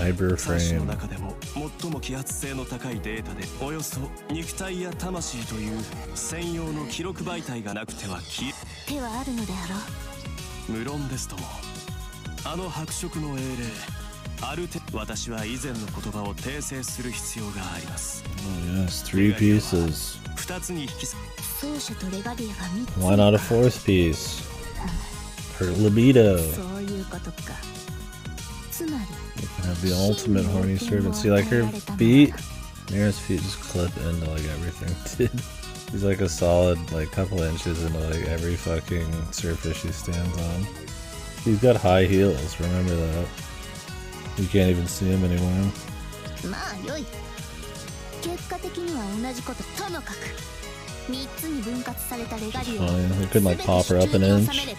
Hyper frame. 最も気圧性の高いデータでおよそ肉体や魂という専用の記録媒体がなくては消え手はあるのであろう。無論ですとも、あの白色の英霊ある程度私は以前の言葉を訂正する必要があります。 Oh yes, 3 pieces. 2つに引き奏者とレガリアが3つ Why not a 4th piece? Her libido. そういうことか。つまり You can have the ultimate horny servant. See, like her feet, Mira's feet just clip into like everything, dude. He's like a solid like couple inches into like every fucking surface she stands on. He's got high heels, remember that. You can't even see him anymore. まあよい。結果的には同じことともかく3つに分割されたレガリアを Fine. We could like pop her up an inch.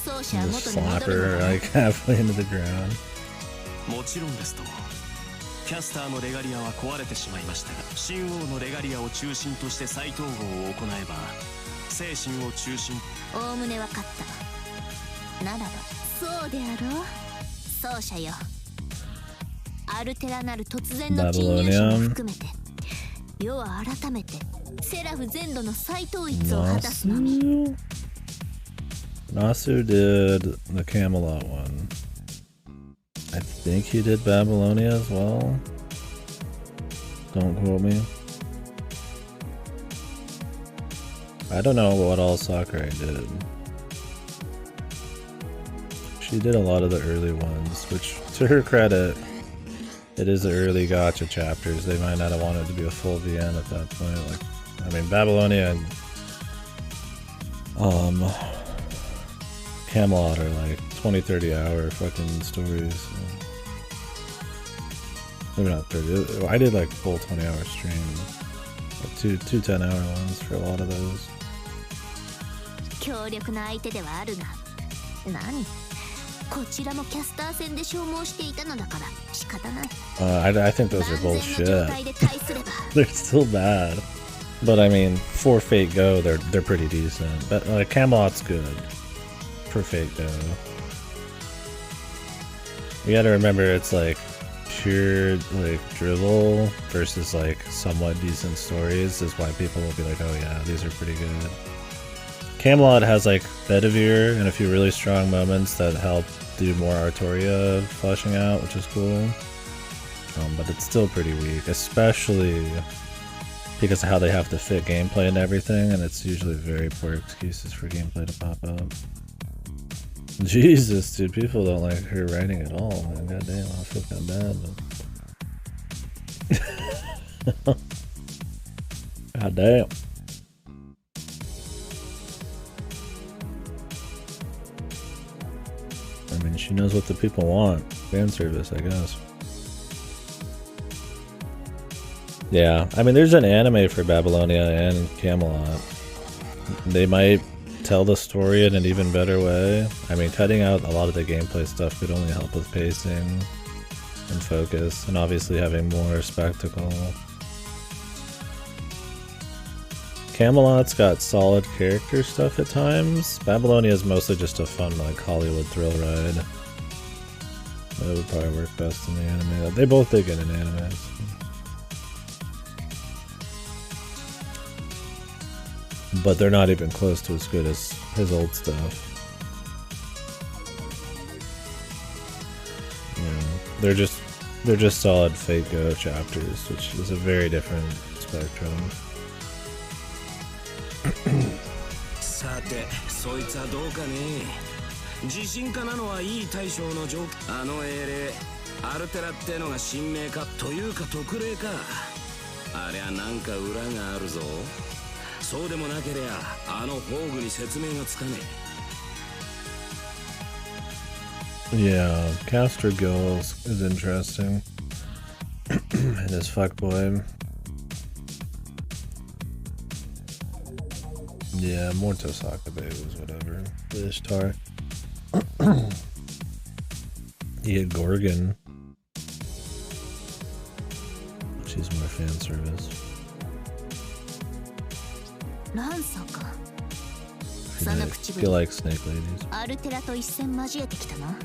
奏者は Just 元に slap 戻る her のだ。 like halfway into the ground. もちろんですとも、キャスターのレガリアは壊れてしまいましたが、新王のレガリアを中心として再統合を行えば精神を中心。おおむね分かった。ならばそうであろう。奏者よ、アルテラなる突然の禁煙者も含めて世は改めてセラフ全土の再統一を果たすのみ。 Nasu did the Camelot one. I think he did Babylonia as well. Don't quote me. I don't know what all Sakurai did. She did a lot of the early ones, which, to her credit, it is the early gacha chapters. They might not have wanted to be a full VN at that point. Like, I mean, Babylonia and Camelot are like 20-30 hour fucking stories. So. Maybe not 30. I did like full 20-hour streams. Like two 10-hour ones for a lot of those. 強力な相手ではあるが、何？こちらもキャスター戦で消耗していたのだから仕方ない。I think those are bullshit. They're still bad. But I mean, for Fate Go, they're pretty decent. But Camelot's good for Fate Go. You gotta remember, it's like pure like drivel versus like somewhat decent stories is why people will be like, oh yeah, these are pretty good. Camelot has like Bedivere and a few really strong moments that help do more Artoria fleshing out, which is cool. But it's still pretty weak, especially because of how they have to fit gameplay and everything, and it's usually very poor excuses for gameplay to pop up. Jesus, dude, people don't like her writing at all, man. Goddamn, I feel kind of bad, but... Goddamn. I mean, she knows what the people want. Fan service, I guess. Yeah, I mean, there's an anime for Babylonia and Camelot. They might tell the story in an even better way. I mean, cutting out a lot of the gameplay stuff could only help with pacing and focus, and obviously having more spectacle. Camelot's got solid character stuff at times. Babylonia is mostly just a fun, like, Hollywood thrill ride. That would probably work best in the anime. They both did good in animes. But they're not even close to as good as his old stuff. Yeah, they're just solid Fate Go chapters, which is a very different spectrum. さて、そいつはどうかね。自信家なのはいい対象の条件。あの英霊、アルテラってのが神明かというか特例か。ありゃなんか裏があるぞ。そうでもなけりゃあの宝具に説明がつかねえ。Yeah, Caster Gills is interesting. And his fuckboy. Yeah, more Tosakabe was whatever. Ishtar. He had Gorgon. She's more fan service. ランサか。 I feel like Snake Ladies. アルテラと一戦交えてきたな。で、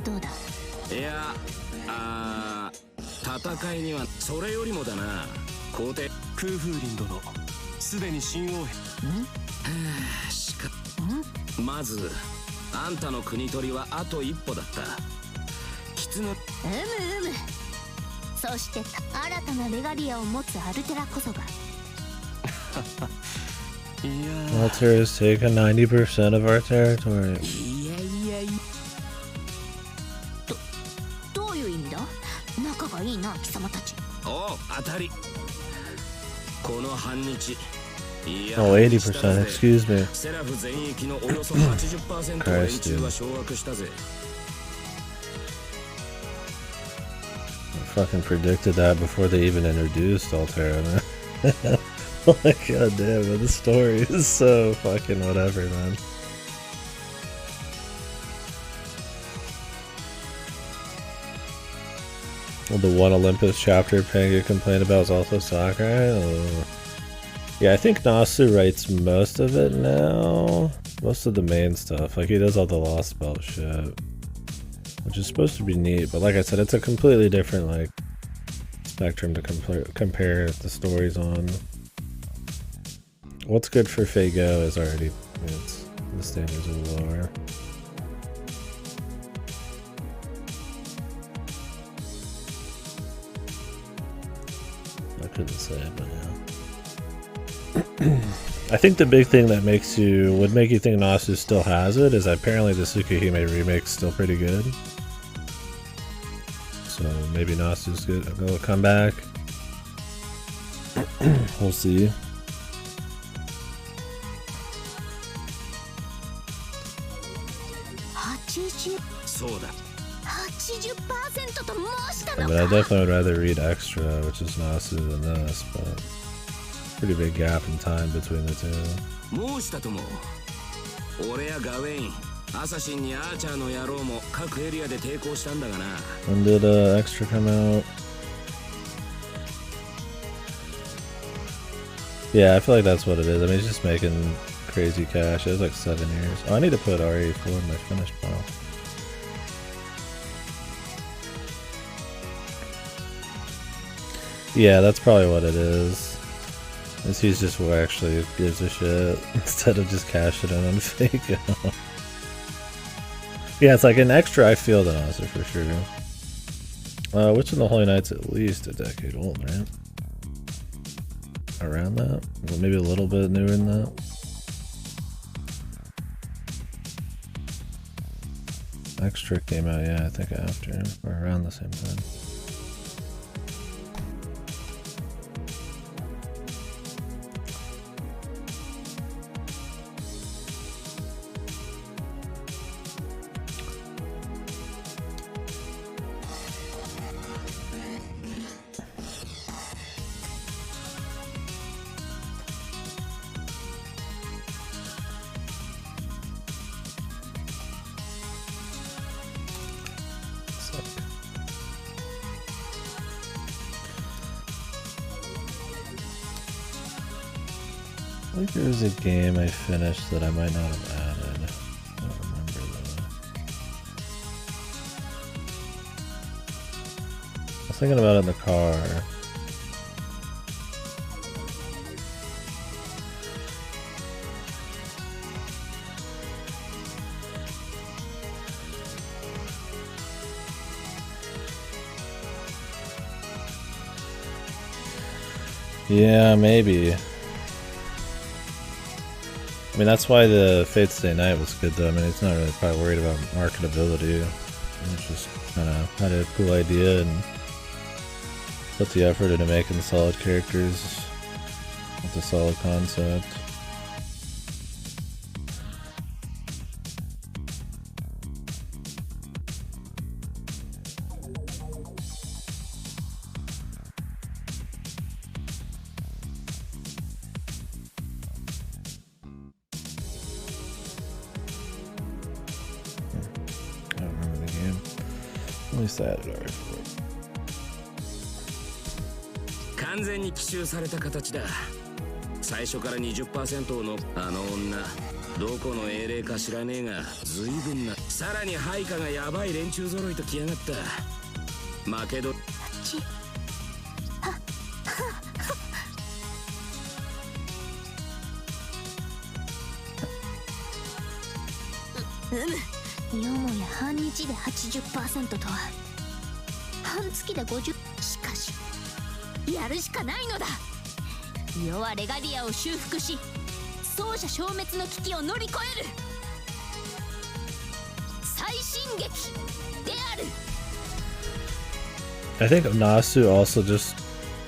どうだ。いや、戦いにはそれよりもだな。皇帝空風林殿、すでに新王兵まずあんたの国取りはあと一歩だった。狐そして新たなレガリアを持つアルテラこそがAltair has taken 90% of our territory. どういう意味だ？仲がいいな貴様たち。おう、当たり。この半日。Oh, 80%, excuse me. セラフ全域のおよそ 80% の連中は掌握したぜ。I fucking predicted that before they even introduced Altair, man. Like, god damn, man, the story is so fucking whatever, man. Well, the One Olympus chapter Panga complained about is also Sakurai? Oh. Yeah, I think Nasu writes most of it now. Most of the main stuff. Like, he does all the Lost Belt shit. Which is supposed to be neat, but like I said, it's a completely different, like, spectrum to compare the stories on. What's good for Fago is already, it's, the standards are lower. I couldn't say it, but yeah. I think the big thing that would make you think Nasu still has it is apparently the Tsukihime remake's still pretty good. So maybe Nasu's gonna come back. We'll see. I mean, I definitely would rather read Extra, which is Nasu, than this, but pretty big gap in time between the two. When did Extra come out? Yeah, I feel like that's what it is. I mean, he's just making crazy cash. It was like 7 years. Oh, I need to put RE4 in my finished file. Yeah, that's probably what it is. He's just who actually gives a shit instead of just cashing it on fake. Yeah, it's like an Extra. I feel the Nasu for sure. Which of the Holy Knight's at least a decade old, right? Around that? Well, maybe a little bit newer than that. Extra came out, yeah, I think after, or around the same time. I think there was a game I finished that I might not have added. I don't remember though. I was thinking about it in the car. Yeah, maybe. I mean, that's why the Fate's Day Night was good, though. I mean, it's not really probably worried about marketability. It's just kind of had a cool idea and put the effort into making solid characters with a solid concept. Saturday. 完全に奇襲された形だ。最初から 20% のあの女どこの英霊か知らねえが随分な。さらに配下がヤバい連中揃いと来やがった。負けどよもや半日で 80% とは半月で50。しかしやるしかないのだ。世はレガディアを修復し奏者消滅の危機を乗り越える最新劇である。 I think Nasu also just,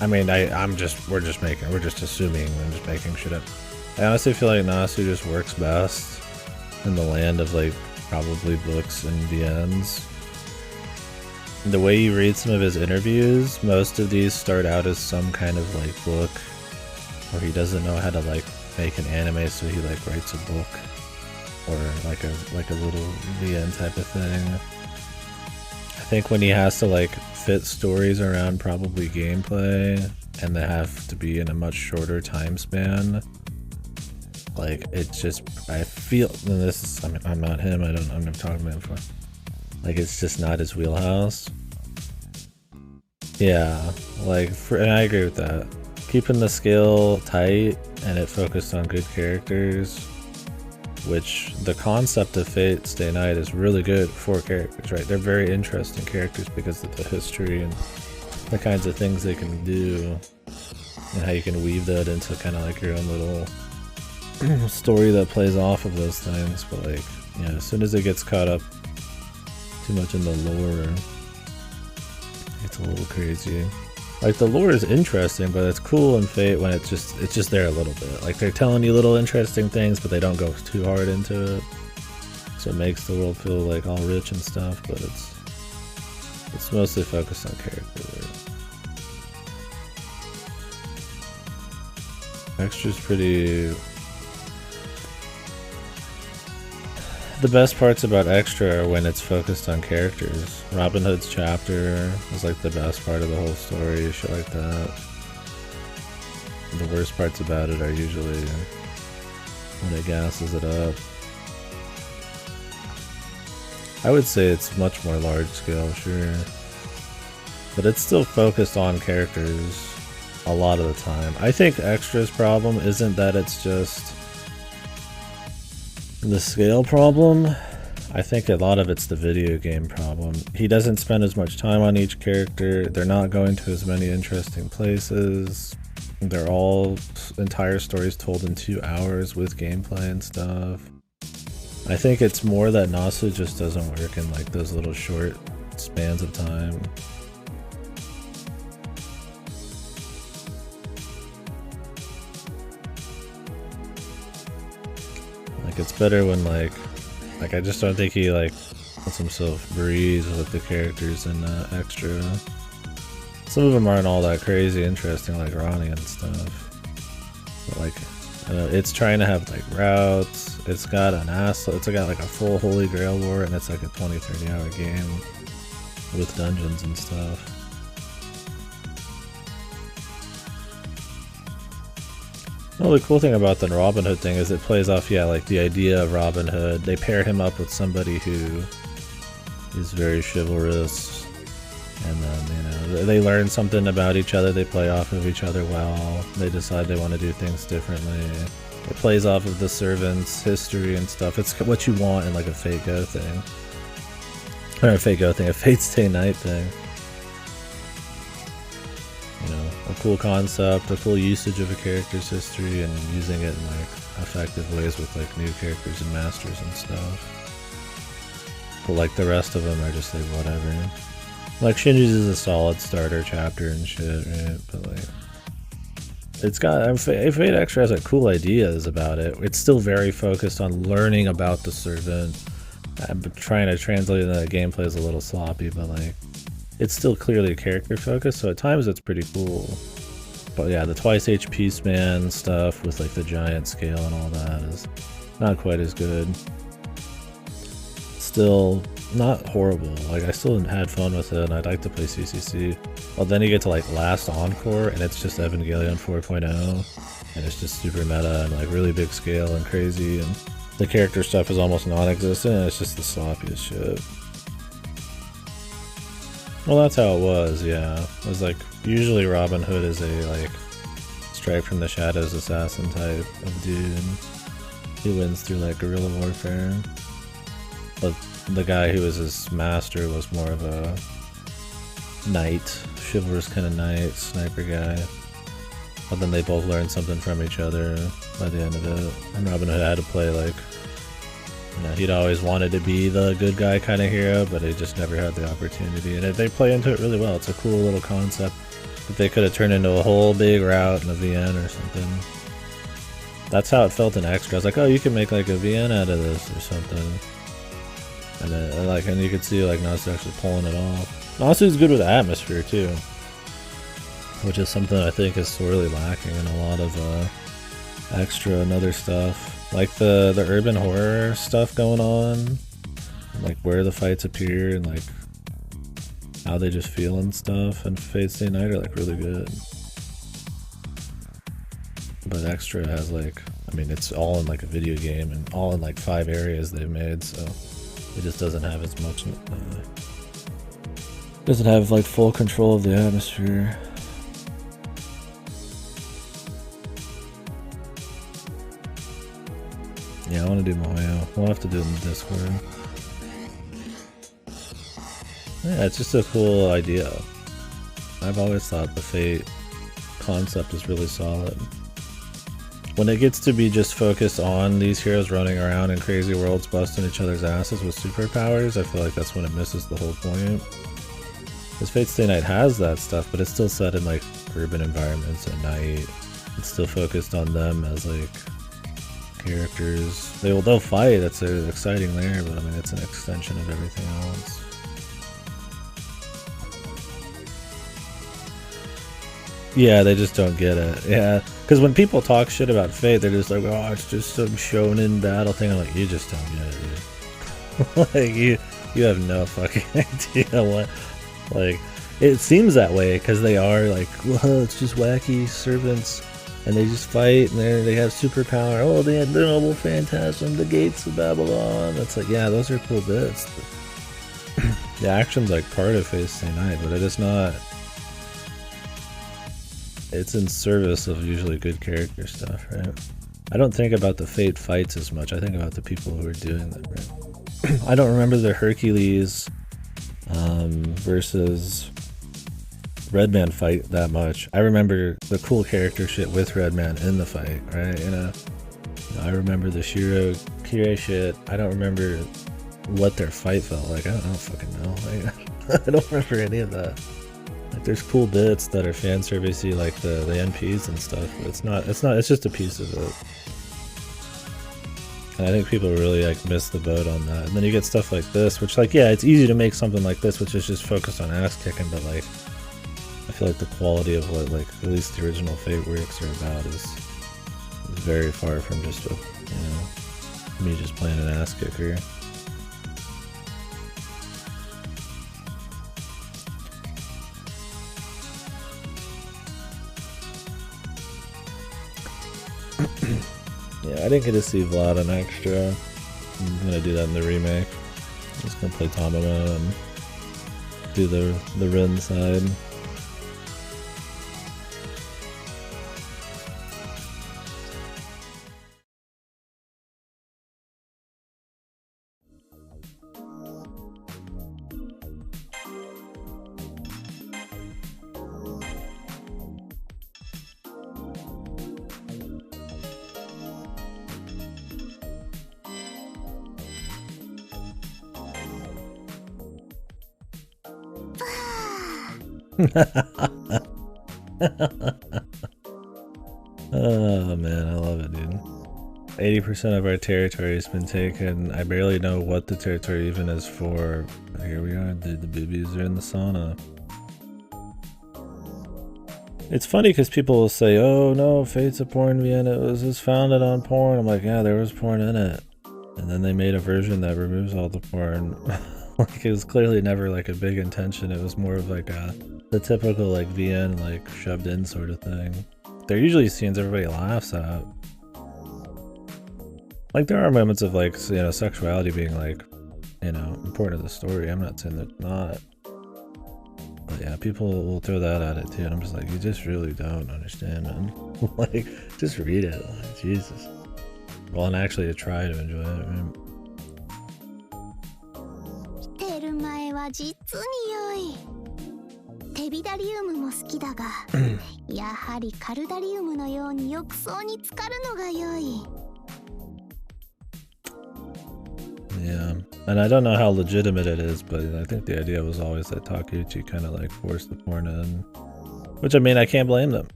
I mean, we're just assuming and just making shit up. I honestly feel like Nasu just works best in the land of like probably books and VNs. The way you read some of his interviews, most of these start out as some kind of like book where he doesn't know how to like make an anime, so he like writes a book or like a little VN type of thing. I think when he has to like fit stories around probably gameplay and they have to be in a much shorter time span, like it's just, I feel, and this is, I mean, I'm not him, I've never talked about him before. Like it's just not his wheelhouse. Yeah, like and I agree with that. Keeping the scale tight and it focused on good characters, which the concept of Fate Stay Night is really good for characters, right? They're very interesting characters because of the history and the kinds of things they can do and how you can weave that into kind of like your own little story that plays off of those things. But like, yeah, as soon as it gets caught up too much in the lore, it's a little crazy. Like the lore is interesting, but it's cool in Fate when it's just there a little bit. Like they're telling you little interesting things, but they don't go too hard into it. So it makes the world feel like all rich and stuff, but it's mostly focused on character. Extra's pretty. The best parts about Extra are when it's focused on characters. Robin Hood's chapter is like the best part of the whole story, shit like that. The worst parts about it are usually when it gasses it up. I would say it's much more large scale, sure. But it's still focused on characters a lot of the time. I think Extra's problem isn't that it's just the scale problem. I think a lot of it's the video game problem. He doesn't spend as much time on each character. They're not going to as many interesting places. They're all entire stories told in 2 hours with gameplay and stuff. I think it's more that Nasu just doesn't work in like those little short spans of time. Like it's better when like I just don't think he like lets himself breathe with the characters in Extra. Some of them aren't all that crazy interesting, like Ronnie and stuff. But like, it's trying to have like routes. It's got an it's got like a full Holy Grail lore, and it's like a 20-30 hour game with dungeons and stuff. Well, the cool thing about the Robin Hood thing is it plays off, yeah, like the idea of Robin Hood. They pair him up with somebody who is very chivalrous, and then, you know, they learn something about each other, they play off of each other well, they decide they want to do things differently. It plays off of the servant's history and stuff. It's what you want in like a Fate Go thing. Or a Fate Go thing, a Fate Stay Night thing. You know, a cool concept, a cool usage of a character's history, and using it in like effective ways with like new characters and masters and stuff. But like the rest of them are just like whatever. Like Shinji's is a solid starter chapter and shit, right? But like, it's got, Fate Extra has like cool ideas about it. It's still very focused on learning about the servant, but trying to translate into the gameplay is a little sloppy, but like, it's still clearly character focused, so at times it's pretty cool. But yeah, the twice HP span stuff with like the giant scale and all that is not quite as good. Still not horrible. Like I still had fun with it, and I'd like to play CCC. Well, then you get to like Last Encore, and it's just Evangelion 4.0, and it's just super meta and like really big scale and crazy, and The character stuff is almost non-existent, and it's just the sloppiest shit. Well, that's how it was, yeah. It was like, usually Robin Hood is a, like, Strike from the Shadows assassin type of dude. He wins through, like, guerrilla warfare. But the guy who was his master was more of a knight, chivalrous kind of knight, sniper guy. But then they both learned something from each other by the end of it. And Robin Hood had to play, like, you know, he'd always wanted to be the good guy kind of hero, but he just never had the opportunity. And they play into it really well. It's a cool little concept that they could have turned into a whole big route in a VN or something. That's how it felt in Extra. I was like, oh, you can make like a VN out of this or something. And then, like, and you could see like Nasu actually pulling it off. Nasu's good with atmosphere too, which is something I think is sorely lacking in a lot of Extra and other stuff. Like the urban horror stuff going on, like where the fights appear and like how they just feel and stuff, and Fate Stay Night are like really good. But Extra has like, I mean, it's all in like a video game and all in like 5 areas they've made, so it just doesn't have as much, doesn't have like full control of the atmosphere. Yeah, I want to do Mohoyo. We'll have to do it in the Discord. Yeah, it's just a cool idea. I've always thought the Fate concept is really solid. When it gets to be just focused on these heroes running around in crazy worlds busting each other's asses with superpowers, I feel like that's when it misses the whole point. Because Fate Stay Night has that stuff, but it's still set in like urban environments at night. It's still focused on them as like characters. They'll fight, that's exciting there, but I mean it's an extension of everything else. Yeah, they just don't get it. Yeah, because when people talk shit about Fate, they're just like, oh, it's just some shonen battle thing. I'm like, you just don't get it, dude. Like you have no fucking idea what. Like, it seems that way because they are like, well, it's just wacky servants. And they just fight, and they have superpower. Oh, they had the noble phantasm, the gates of Babylon. That's like, yeah, those are cool bits. The action's like part of Fate Stay Night, but it is not. It's in service of usually good character stuff, right? I don't think about the Fate fights as much. I think about the people who are doing them, right? I don't remember the Hercules versus Redman fight that much. I remember the cool character shit with Redman in the fight, right? You know, I remember the Shiro Kire shit. I don't remember what their fight felt like. I don't fucking know. Like, I don't remember any of that. Like, there's cool bits that are fan servicey, like the NPs and stuff. But it's just a piece of it. And I think people really like miss the boat on that. And then you get stuff like this, which like, yeah, it's easy to make something like this, which is just focused on ass kicking, but like, I feel like the quality of what, like, at least the original Fate works are about is very far from just a, you know, me just playing an ass kicker. Yeah, I didn't get to see Vlad on Extra. I'm gonna do that in the remake. I'm just gonna play Tamama and do the Rin side. Oh man, I love it, dude. 80% of our territory has been taken. I barely know what the territory even is for. Here we are, dude, the boobies are in the sauna. It's funny because people will say, oh no, Fate's a porn Vienna, it was just founded on porn. I'm like, yeah, there was porn in it. And then they made a version that removes all the porn. Like, it was clearly never like a big intention. It was more of like the typical like VN like shoved in sort of thing. They're usually scenes everybody laughs at. Like there are moments of like, you know, sexuality being like, you know, important to the story. I'm not saying that not. But yeah, people will throw that at it too. And I'm just like, you just really don't understand, man. Like, just read it. Like, Jesus. Well, and actually to try to enjoy it, right? テルマエは実に良い。テビダリウムも好きだが、やはりカルダリウムのように浴槽に浸かるのが良い。Yeah, and I don't know how legitimate it is, but I think the idea was always that Takeuchi kind of like forced the porn in. Which, I mean, I can't blame them.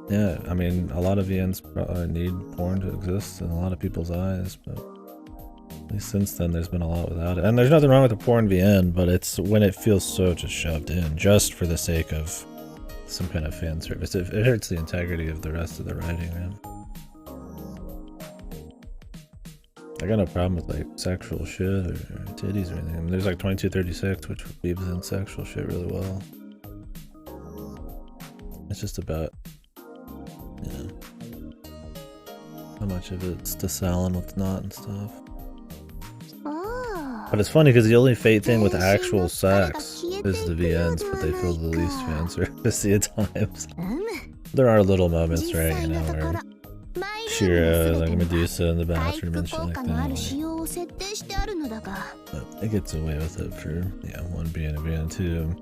Yeah, I mean, a lot of VNs need porn to exist in a lot of people's eyes, but at least since then there's been a lot without it. And there's nothing wrong with the porn VN, but it's when it feels so just shoved in, just for the sake of some kind of fan service. It hurts the integrity of the rest of the writing, man. I got no problem with like sexual shit or titties or anything. I mean, there's like 2236, which weaves in sexual shit really well. It's just about, you know, how much of it's to sell and what's not and stuff. But it's funny because the only fate thing with actual sex is the VNs, but they feel the least fan service at times. There are little moments, right, you know, where Shira, like Medusa in the bathroom and shit like that. But it gets away with it for, yeah, one being a VN, two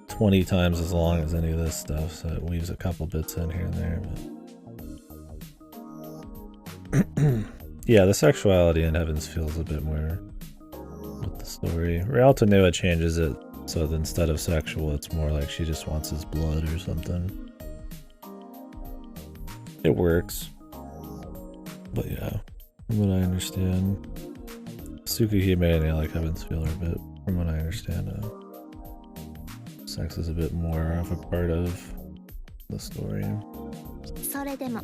20 times as long as any of this stuff, so it weaves a couple bits in here and there. But yeah, the sexuality in Heavens feels a bit more with the story. Rialto Nua changes it so that instead of sexual, it's more like she just wants his blood or something. It works. But yeah, from what I understand, Tsukihime and like Heavens feel are a bit, from what I understand, sex is a bit more of a part of the story. それでも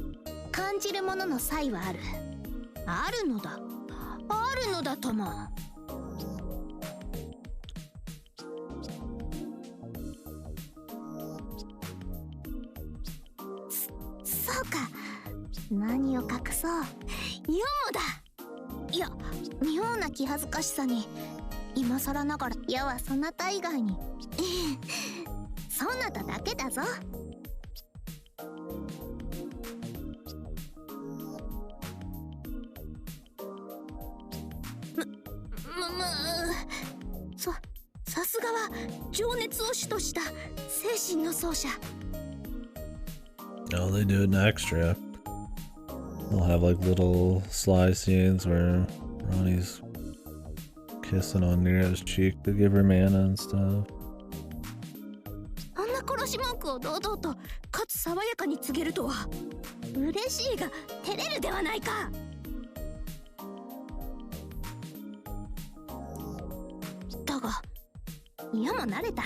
感じるものの差異はある。あるのだ。あるのだとも。そうか。何を隠そう。ヨモだ。いや、妙な気恥ずかしさに。今更ながら、矢はそなた以外に。そなただけだぞ。さすがは情熱を主とした精神の奏者。Oh, they do an extra. They'll have like little sly scenes where Ronnie's kissing on Nira's cheek to give her mana and stuff. あんな殺し文句を堂々とかつ爽やかに告げるとは嬉しいが照れるではないか。だが矢も慣れた。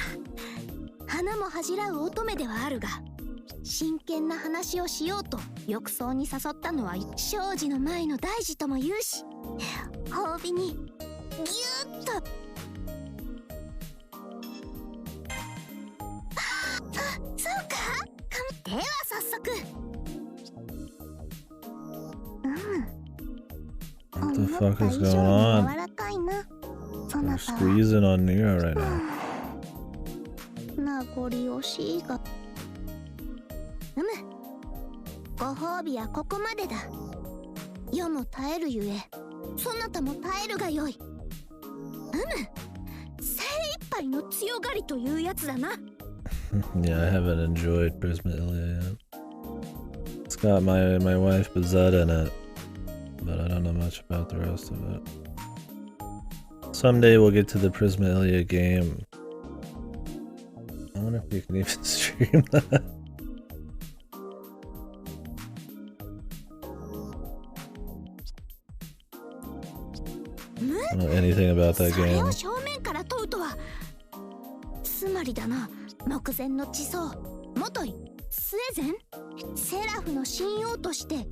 花も恥じらう乙女ではあるが、真剣な話をしようと浴槽に誘ったのは庄司の前の大事とも言うし、褒美にギューッと。そうか。では早速。What the fuck is going on? They're squeezing on Nira right now. 名残惜しいが。ご褒美はここまでだ。世も耐えるゆえ、そなたも耐えるがよい。精一杯の強がりというやつだな。Yeah, I haven't enjoyed Prisma Ilia yet. It's got my wife Bazetta in it, but I don't know much about the rest of it. Someday we'll get to the Prisma Ilia game. I wonder if you can even stream that. I don't know anything about that game. それを正面から問うとは。つまりだな、目前の地層、元いスエゼン、セラフの神王として。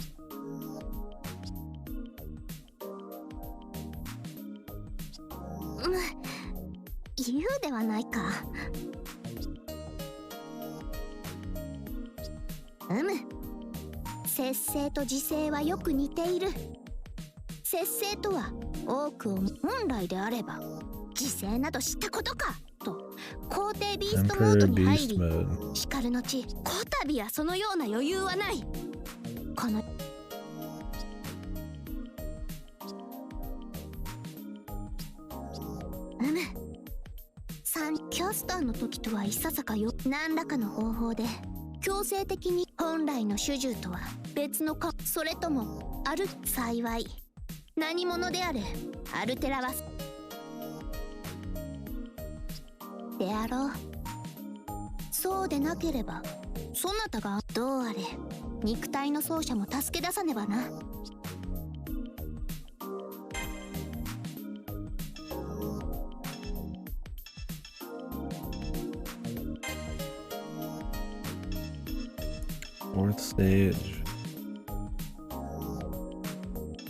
言うではないか。節制と自制はよく似ている。節制とは多くを本来であれば犠牲などしたことかと皇帝ビーストモードに入り、叱るのちこたびはそのような余裕はない。このキャスターの時とはいささかよ何らかの方法で強制的に本来の主従とは別のか、それともある幸い何者であれアルテラはであろう。そうでなければそなたがどうあれ肉体の奏者も助け出さねばな。Fourth stage.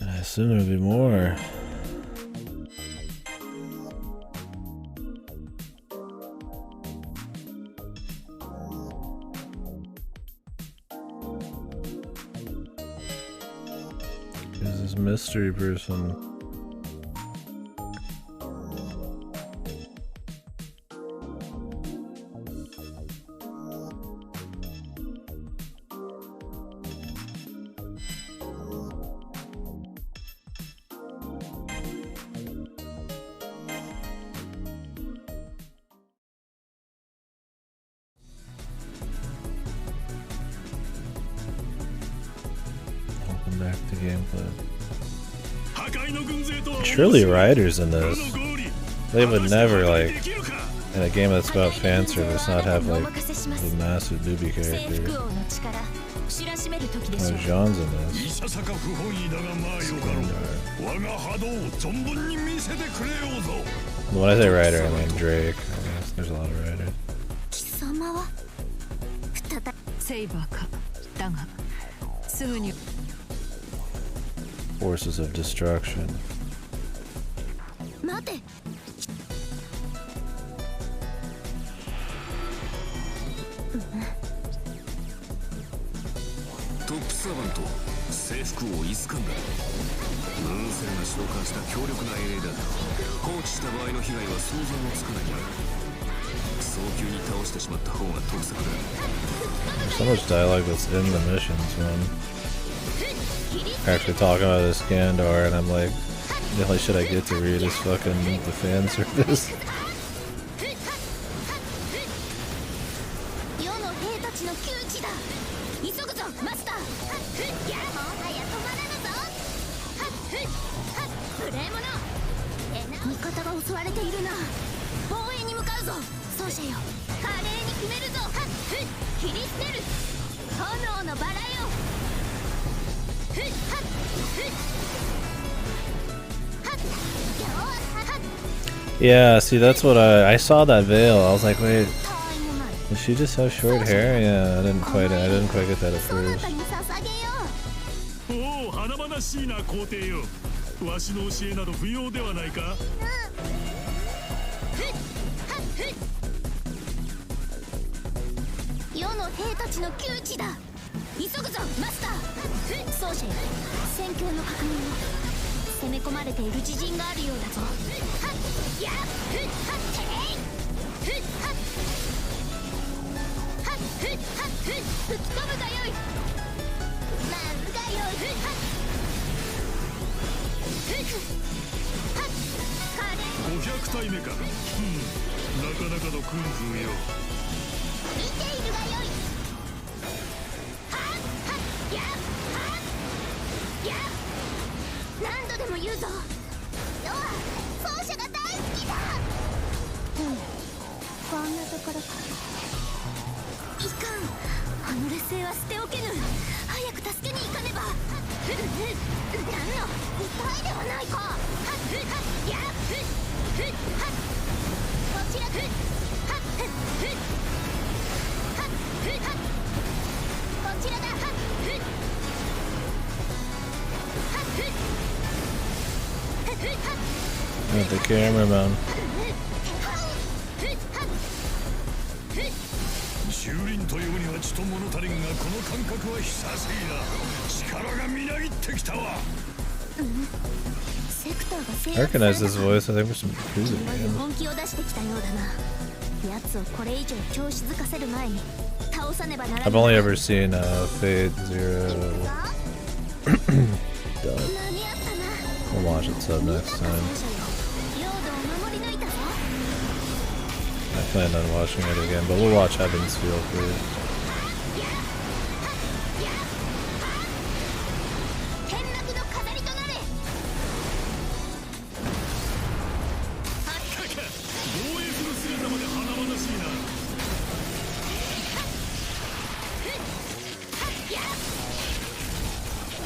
I assume there'll be more. Who's this mystery person? Back to gameplay. Surely writers in this, they would never, like, in a game that's about fan service, not have, like, the massive newbie character. Oh, Jean's in this. When I say writer, I mean Drake. I guess there's a lot of writers. Forces of destruction. There's so much dialogue that's in the missions, man. Actually talking about this Gandor, and I'm like, the only shit I get to read is fucking the fan service. Yeah, see, that's what I saw that veil. I was like, wait, did she just have short hair? Yeah, I didn't quite get that at first. The cameraman. セクターが制 I 圧され recognize た this voice. I think for some 君 Kuzu は game. 本気を出してきたようだな。奴をこれ以上調子づかせる前に倒さねばならない。 I've only ever seen Fate Zero dub. 間に合ったな。 I'll watch it sub next time. 領土を守り抜いたぞ。 I plan on watching it again, but we'll watch Heaven's Feel first. 天幕の飾りとなれ。防衛する姿まで華々しいな。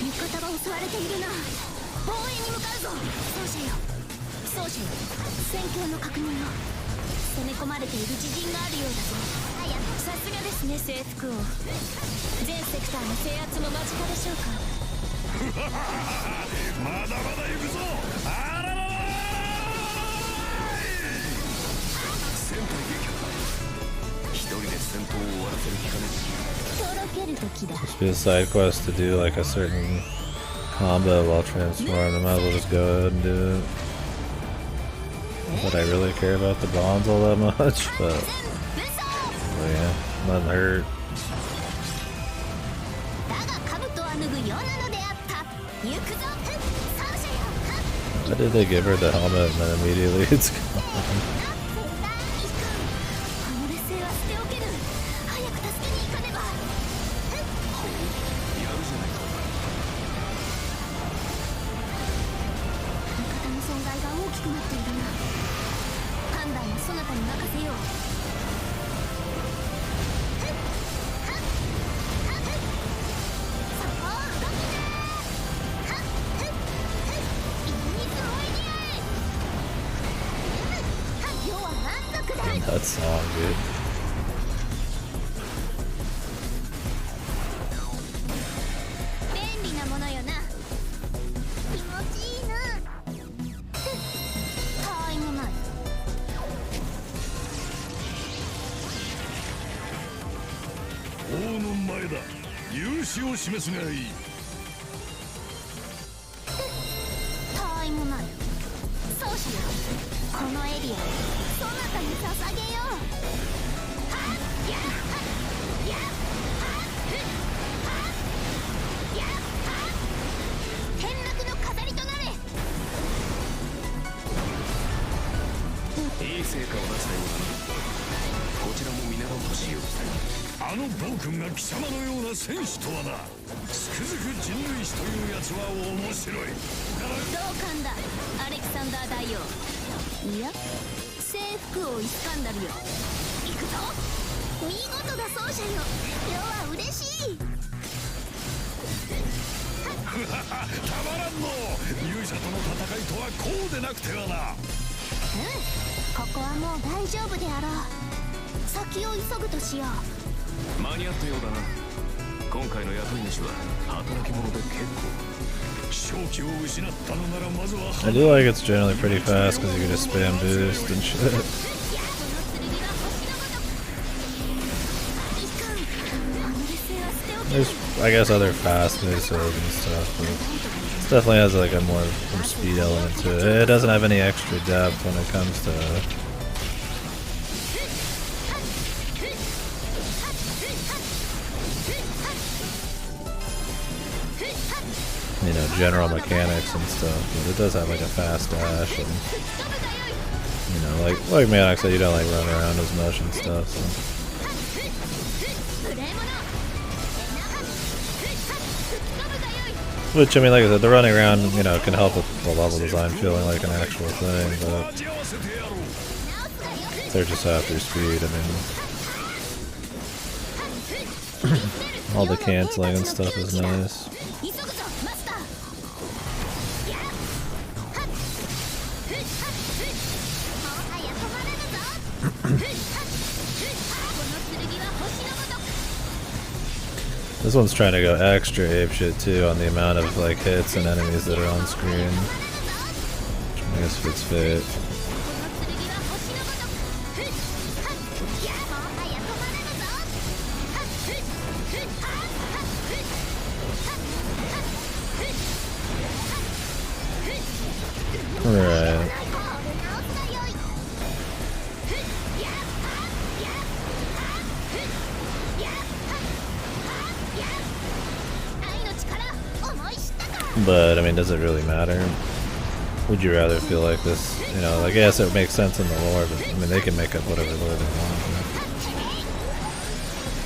味方は襲われているな。防衛に向かうぞ。奏者よ戦況の確認を。攻め込まれている自陣があるようだぞ。さすがですね征服王。全セクターの制圧も間近でしょうか。まだまだ行くぞ。あらららら。戦隊撃破。一人で戦闘を終わらせる気かね。とろける時だ。 Must be a side quest to do like a certain combo while transformed. I might as well just go ahead and do it. Not that I really care about the bonds all that much, but yeah, nothing hurt. だが兜は脱ぐようなのであった。行くぞ。奏者よ。 Why did they give her the helmet and then immediately it's gone? この劣勢は捨ておけぬ。早く助けに行かねば。やるじゃないか。味方の損害が大きくなっているな。判断はそなたに任せよう。そこを動きな。今日は満足だ。 That song, dude. 便利なものよな。気持ちいいな。たわいもない。王の前だ。勇姿を示すがいい。たわいもない。奏者よこのエリアをそなたに捧げよう。はっやっはっやっはっふっはっやっはっ天幕の飾りとなれ。いい成果を出したようだな。こちらも見習おうとしよう。あの暴君が貴様のような戦士とはな。つくづく人類史というやつは面白い。同感だアレキサンダー大王。いや征服王イスカンダルよ。行くぞ。見事だ奏者よ。余は嬉しい。たまらんの。勇者との戦いとはこうでなくてはな。ここはもう大丈夫であろう。先を急ぐとしよう。間に合ったようだな。今回の雇い主は働き者で結構。正気を失ったのならまずは。 I do like it's generally pretty fast because you can just spam boost and shit. There's, I guess, other fast missiles and stuff, but it definitely has like a more speed element to it. It doesn't have any extra depth when it comes to, you know, general mechanics and stuff, but it does have like a fast dash and, you know, like man, I said, you don't like run around as much and stuff, so. Which, I mean, like I said, the running around, you know, can help with the level design feeling like an actual thing, but they're just after speed, I mean. All the canceling and stuff is nice. This one's trying to go extra apeshit too on the amount of like hits and enemies that are on screen. Which I guess fits Fate. But I mean, does it really matter? Would you rather feel like this? You know, I guess it makes sense in the lore, but I mean, they can make up whatever lore they want.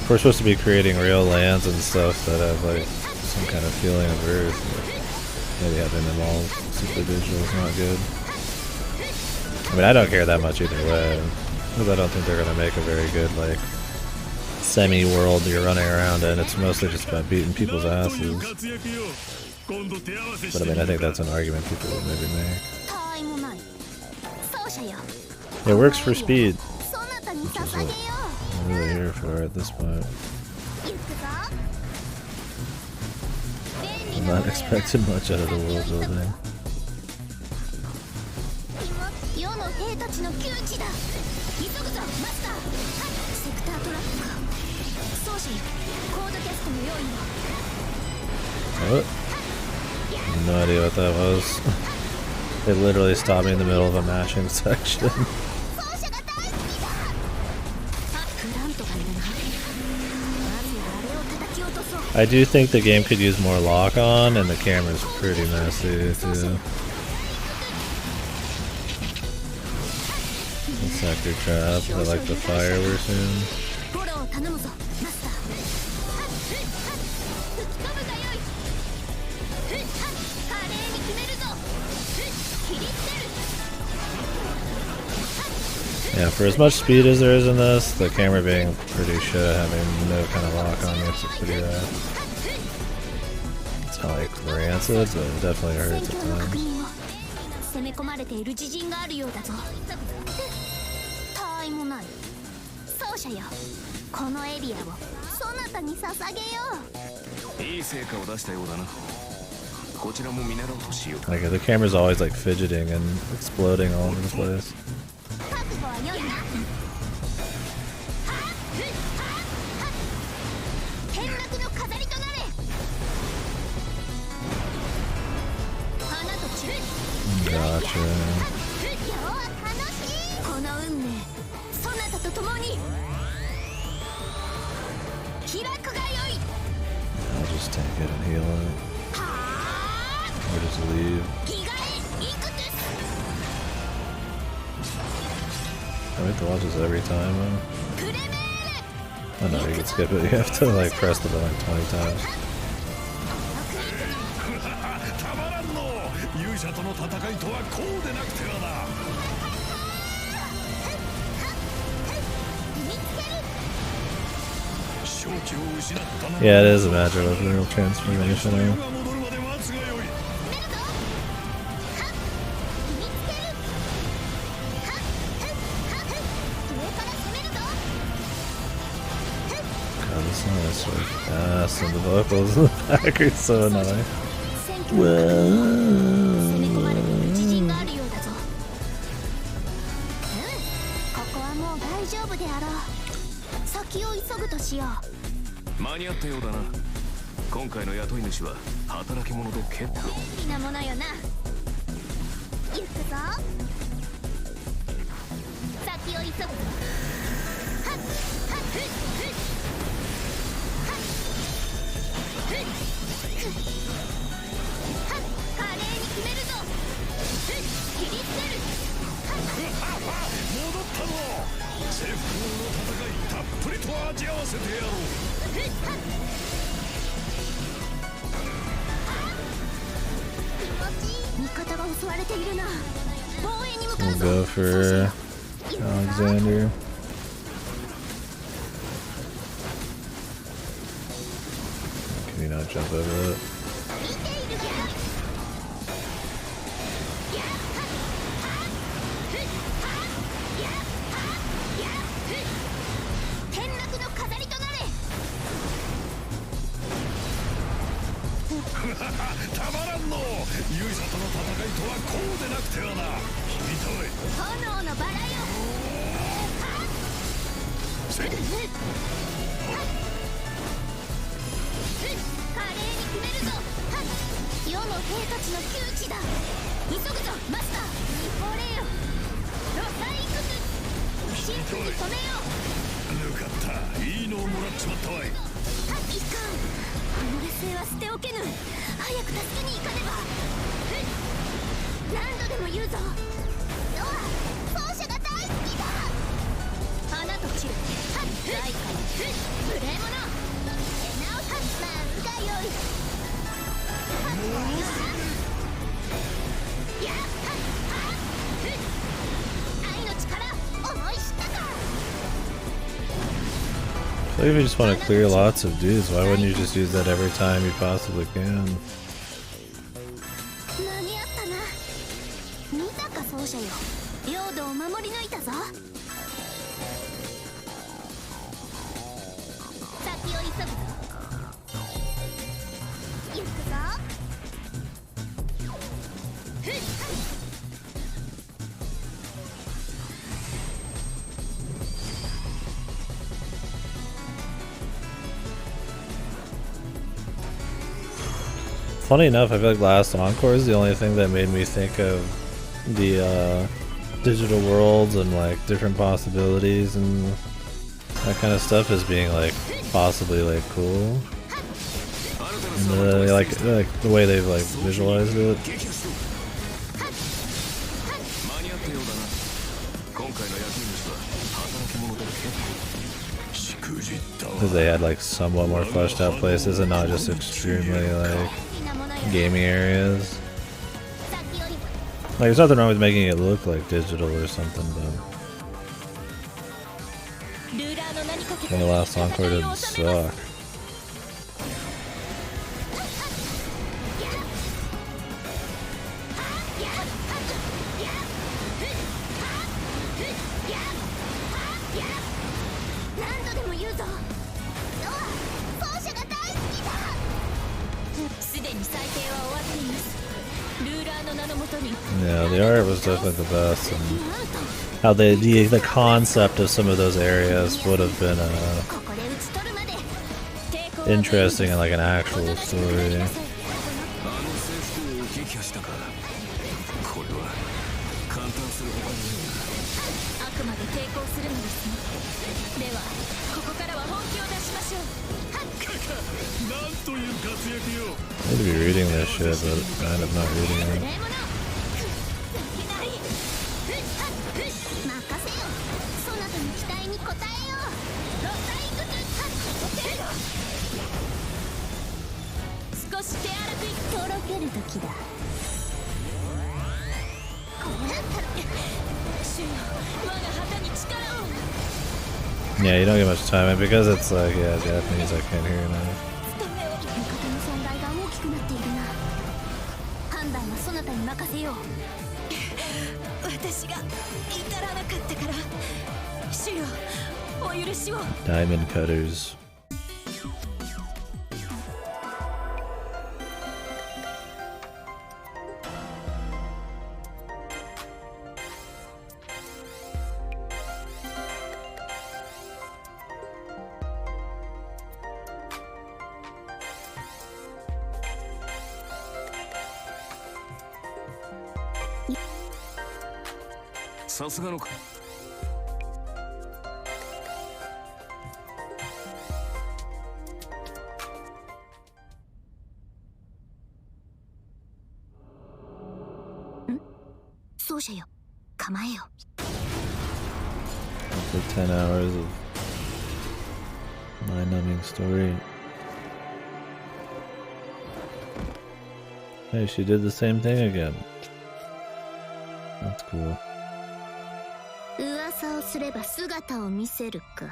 If we're supposed to be creating real lands and stuff that have like some kind of feeling of Earth, maybe having them all super digital is not good. I mean, I don't care that much either way, because I don't think they're gonna make a very good like semi-world you're running around in. It's mostly just about beating people's asses. But I mean, I think that's an argument people would maybe make. It works for speed, which is what I'm really here for at this point. I'm not expecting much out of the world building. What? No idea what that was. They literally stopped me in the middle of a mashing section. I do think the game could use more lock on, and the camera's pretty messy too. The sector trap, I like the fire we're seeing. Yeah, for as much speed as there is in this, the camera being pretty shit, having no kind of lock on makes it pretty rad. It's not like rancid, but it definitely hurts at times. Like the camera's always like fidgeting and exploding all over the place. Gotcha. I'll just tank it and heal it. Or just leave. I have to watch this every time, man. Oh no, you can skip it. You have to like press the button like 20 times. Yeah, it is a matter of real transformation. Ass and the vocals in the back are so annoying. We'll go for Alexander. Can you not jump over it? く助けに行かねば。何度でも言うぞ。ノア、奏者が大好きだ。花と散る大化の無礼者。エナオハッマンがよい。やっ愛の力思い知ったか。 So if you just want to clear lots of dudes, why wouldn't you just use that every time you possibly can? 間に合ったな。見たか奏者よ、領土を守り抜いたぞ。先を急ぐぞ。行くぞ。Funny enough, I feel like last Encore is the only thing that made me think of the digital worlds and like different possibilities and that kind of stuff as being like possibly like cool. And like the way they've like visualized it. Because they had like somewhat more fleshed out places and not just extremely like gaming areas. Like there's nothing wrong with making it look like digital or something, but the last Encore didn't suck. Yeah, the art was definitely the best, and how the concept of some of those areas would have been interesting in like an actual story. I need to be reading this shit, but I end up not reading it. Yeah, you don't get much time, and because it's like, yeah, Japanese, I can't hear enough. Diamond cutters. After 10 hours of mind-numbing story. Hey, she did the same thing again. That's cool. 噂をすれば姿を見せるか。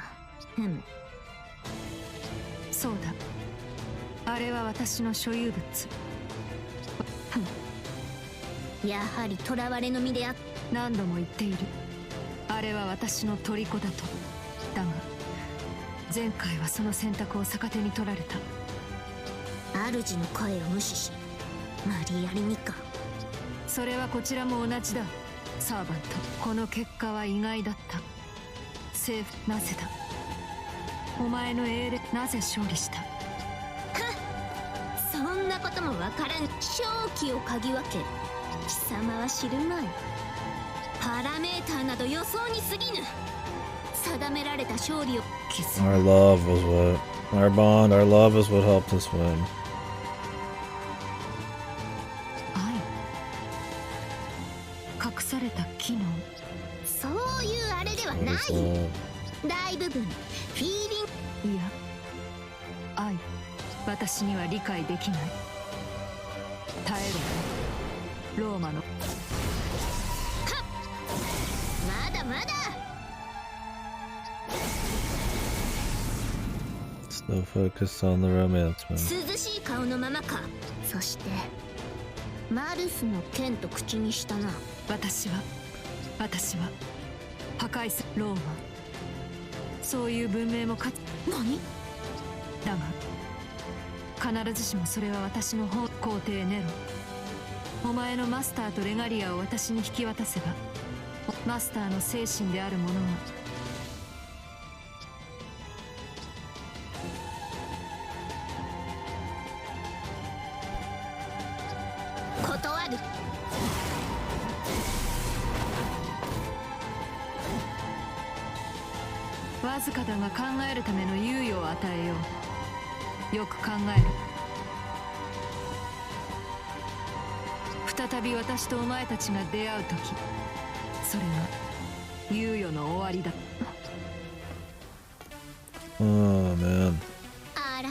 そうだ。あれは私の所有物。やはり囚われの身であっ。何度も言っている。あれは私の虜だと。だが前回はその選択を逆手に取られた。主の声を無視し無理やりにか。それはこちらも同じだ。サーバント、この結果は意外だった。政府、なぜだ。お前の英霊、なぜ勝利した。そんなこともわからん。勝機を嗅ぎ分け貴様は知るまい。パラメーターなど予想に過ぎぬ。定められた勝利を。 Our love was what, our bond, our love is what helped us win. 大部分フィーリング。いや、愛、私には理解できない。耐えろ、ローマの。まだまだ。Still focused on the romance, man. 涼しい顔のままか。そしてマルスの剣と口にしたな。私は破壊するローマ。そういう文明もかつ。何？だが必ずしもそれは私の皇帝ネロ。お前のマスターとレガリアを私に引き渡せば、マスターの精神であるものは断る。わずかだが考えるための猶予を与えよう。よく考える。再び私とお前たちが出会う時、それが猶予の終わりだ。Oh man. あら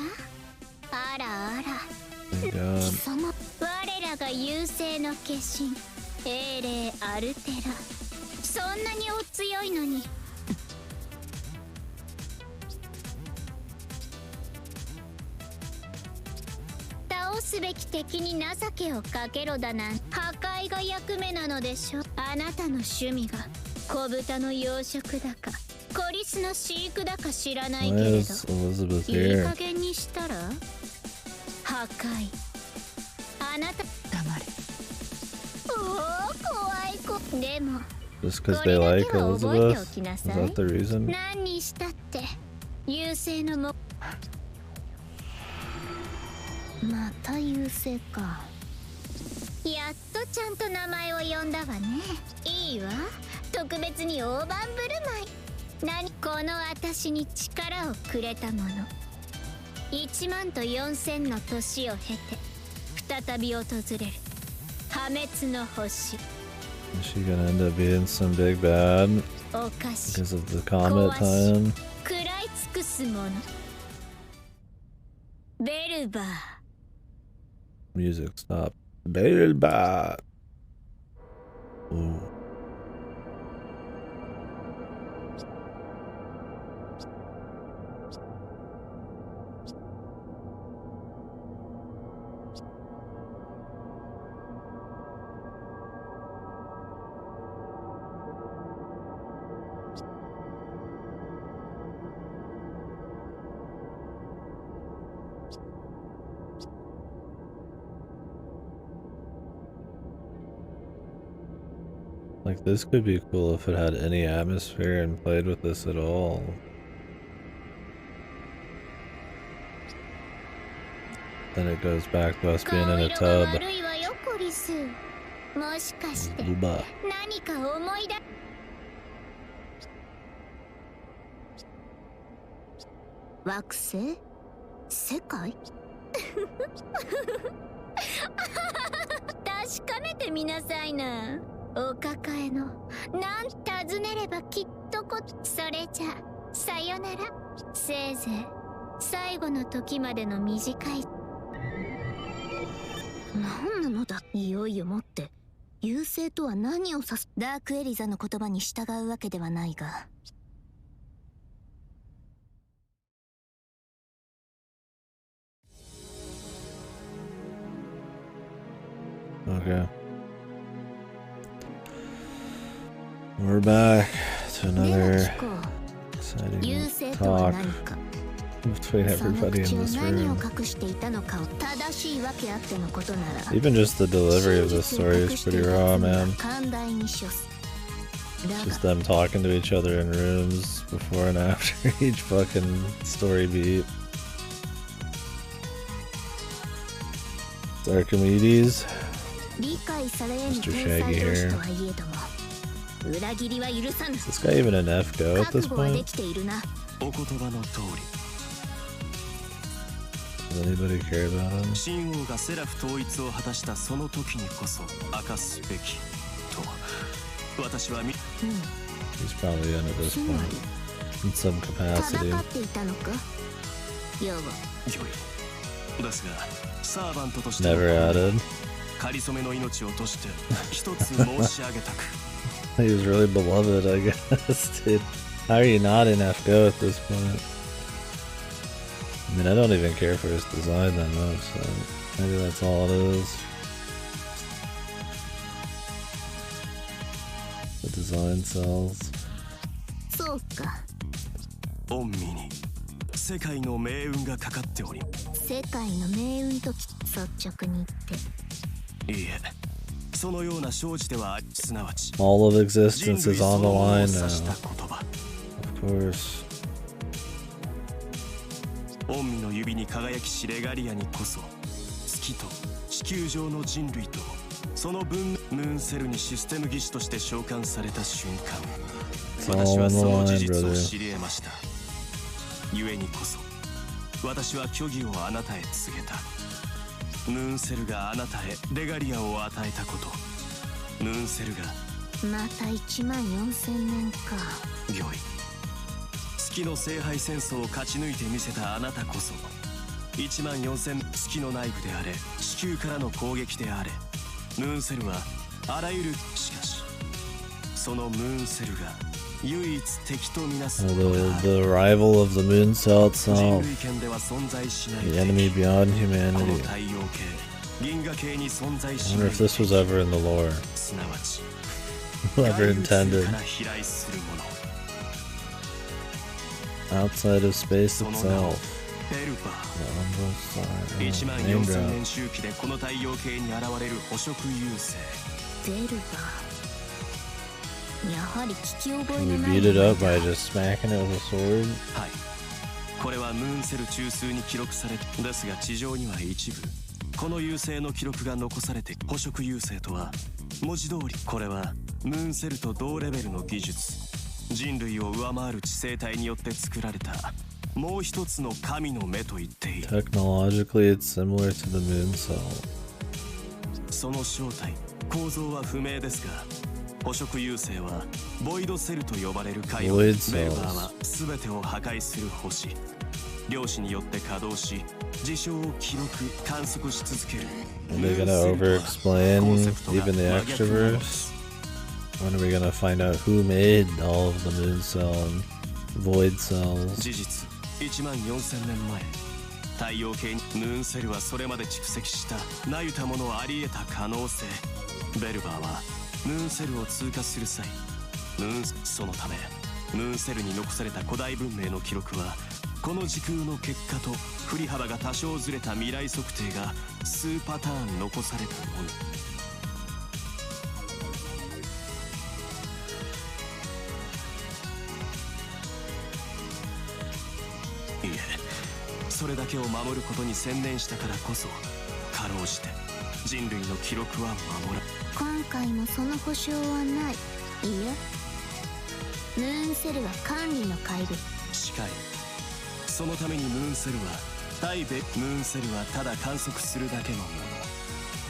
あらあら。 Thank God. その我らが優勢の化身英霊アルテラ、そんなにお強いのに。倒すべき敵に情けをかけろだなん。破壊が役目なのでしょ。あなたの趣味が小豚の養殖だかコリスの飼育だか知らないけ Why れど、 is Elizabeth いい here? 加減にしたら。破壊、あなた黙れ。おお、怖い子。でも Just because they like これだけは覚えてお Elizabeth? きな Is さい。 that the reason? 何にしたって優勢のも。また優勢か。やっとちゃんと名前を呼んだわね。いいわ、特別に大盤振る舞い。この私に力をくれたもの。1万と4000の年を経て再び訪れる破滅の星。 Is she gonna end up being some big bad お菓子 because of the comet tie-in? 食らい尽くすもの。ベルバー。 Music stop. Belba. Ooh. Like, this could be cool if it had any atmosphere and played with this at all. Then it goes back to us being in a tub. 悪いわよコリス。もしかして何 Booba. か思い出。惑星？世界？確かめてみなさいな。お抱えのなん尋ねればきっとそれじゃさよなら。せいぜい最後の時までの短い。何なのだ。いよいよもって優勢とは何を指す。ダークエリザの言葉に従うわけではないが。Okay. We're back to another exciting talk between everybody in this room. Even just the delivery of this story is pretty raw, man. Just them talking to each other in rooms before and after each fucking story beat. It's Archimedes. Mr. Shaggy here. Is this guy even an F-go at this point? Does anybody care about him? 神王がセラフ統一を果たしたその時にこそ明かすべきと私は He's probably in at this point. In some capacity. 戦っていたのか要はですがサーバントとして Never added. 仮初めの命をとして一つ申し上げたく He was really beloved, I guess, dude. How are you not in FGO at this point? I mean, I don't even care for his design that much, so maybe that's all it is. The design sells. そうか御身に世界の命運がかかっており世界の命運と率直に言っていいえそのような生じてはすなわち All of existence is on the line 人類 now. そのものを指した言葉 Of course. 御身の指に輝きしレガリアにこそ月と地球上の人類とその分ムーンセルにシステム技師として召喚された瞬間私はその事実を知り得ました故にこそ私は虚偽をあなたへ告げたムーンセルがあなたへレガリアを与えたことムーンセルがまた1万4000年か御意月の聖杯戦争を勝ち抜いてみせたあなたこそ1万4000月の内部であれ地球からの攻撃であれムーンセルはあらゆるしかしそのムーンセルが唯一敵とみなす The rival of the moon cell itself. 人類圏では存在しない The enemy beyond この humanity. 太陽系銀河系に存在 I し wonder ない if this was ever in the lore. すなわち Whoever intended. から飛来するもの Outside of space その名を itself. ベルバ The ー umbral star. 1万 Name 4000 drop. 年周期でこの太陽系に現れる捕食優勢ベルバーやはり聞き覚え Can の we ない beat it 名前 up だ by just smacking it with a sword? はいこれはムーンセル中枢に記録されですが地上には一部この優勢の記録が残されて捕食優勢とは文字通りこれはムーンセルと同レベルの技術人類を上回る知性体によって作られたもう一つの神の目と言っていい Technologically, it's similar to the moon cell. その正体構造は不明ですが捕食優勢はボイドセルと呼ばれる海洋 Void ベ cells. ルバーは全てを破壊する星量子によって稼働し事象を記録観測し続ける Are they gonna over-explain even the extroverse? When are we gonna find out who made all of the moon cell and void cells? 事実1万4000年前太陽系にムーンセルはそれまで蓄積したなゆたものあり得た可能性ベルバーはムーンセルを通過する際そのためムーンセルに残された古代文明の記録はこの時空の結果と振り幅が多少ずれた未来測定が数パターン残されたのみいえそれだけを守ることに専念したからこそかろうじて人類の記録は守ら今回もその保証はないいやムーンセルは管理の怪物近いそのためにムーンセルはムーンセルはただ観測するだけのもの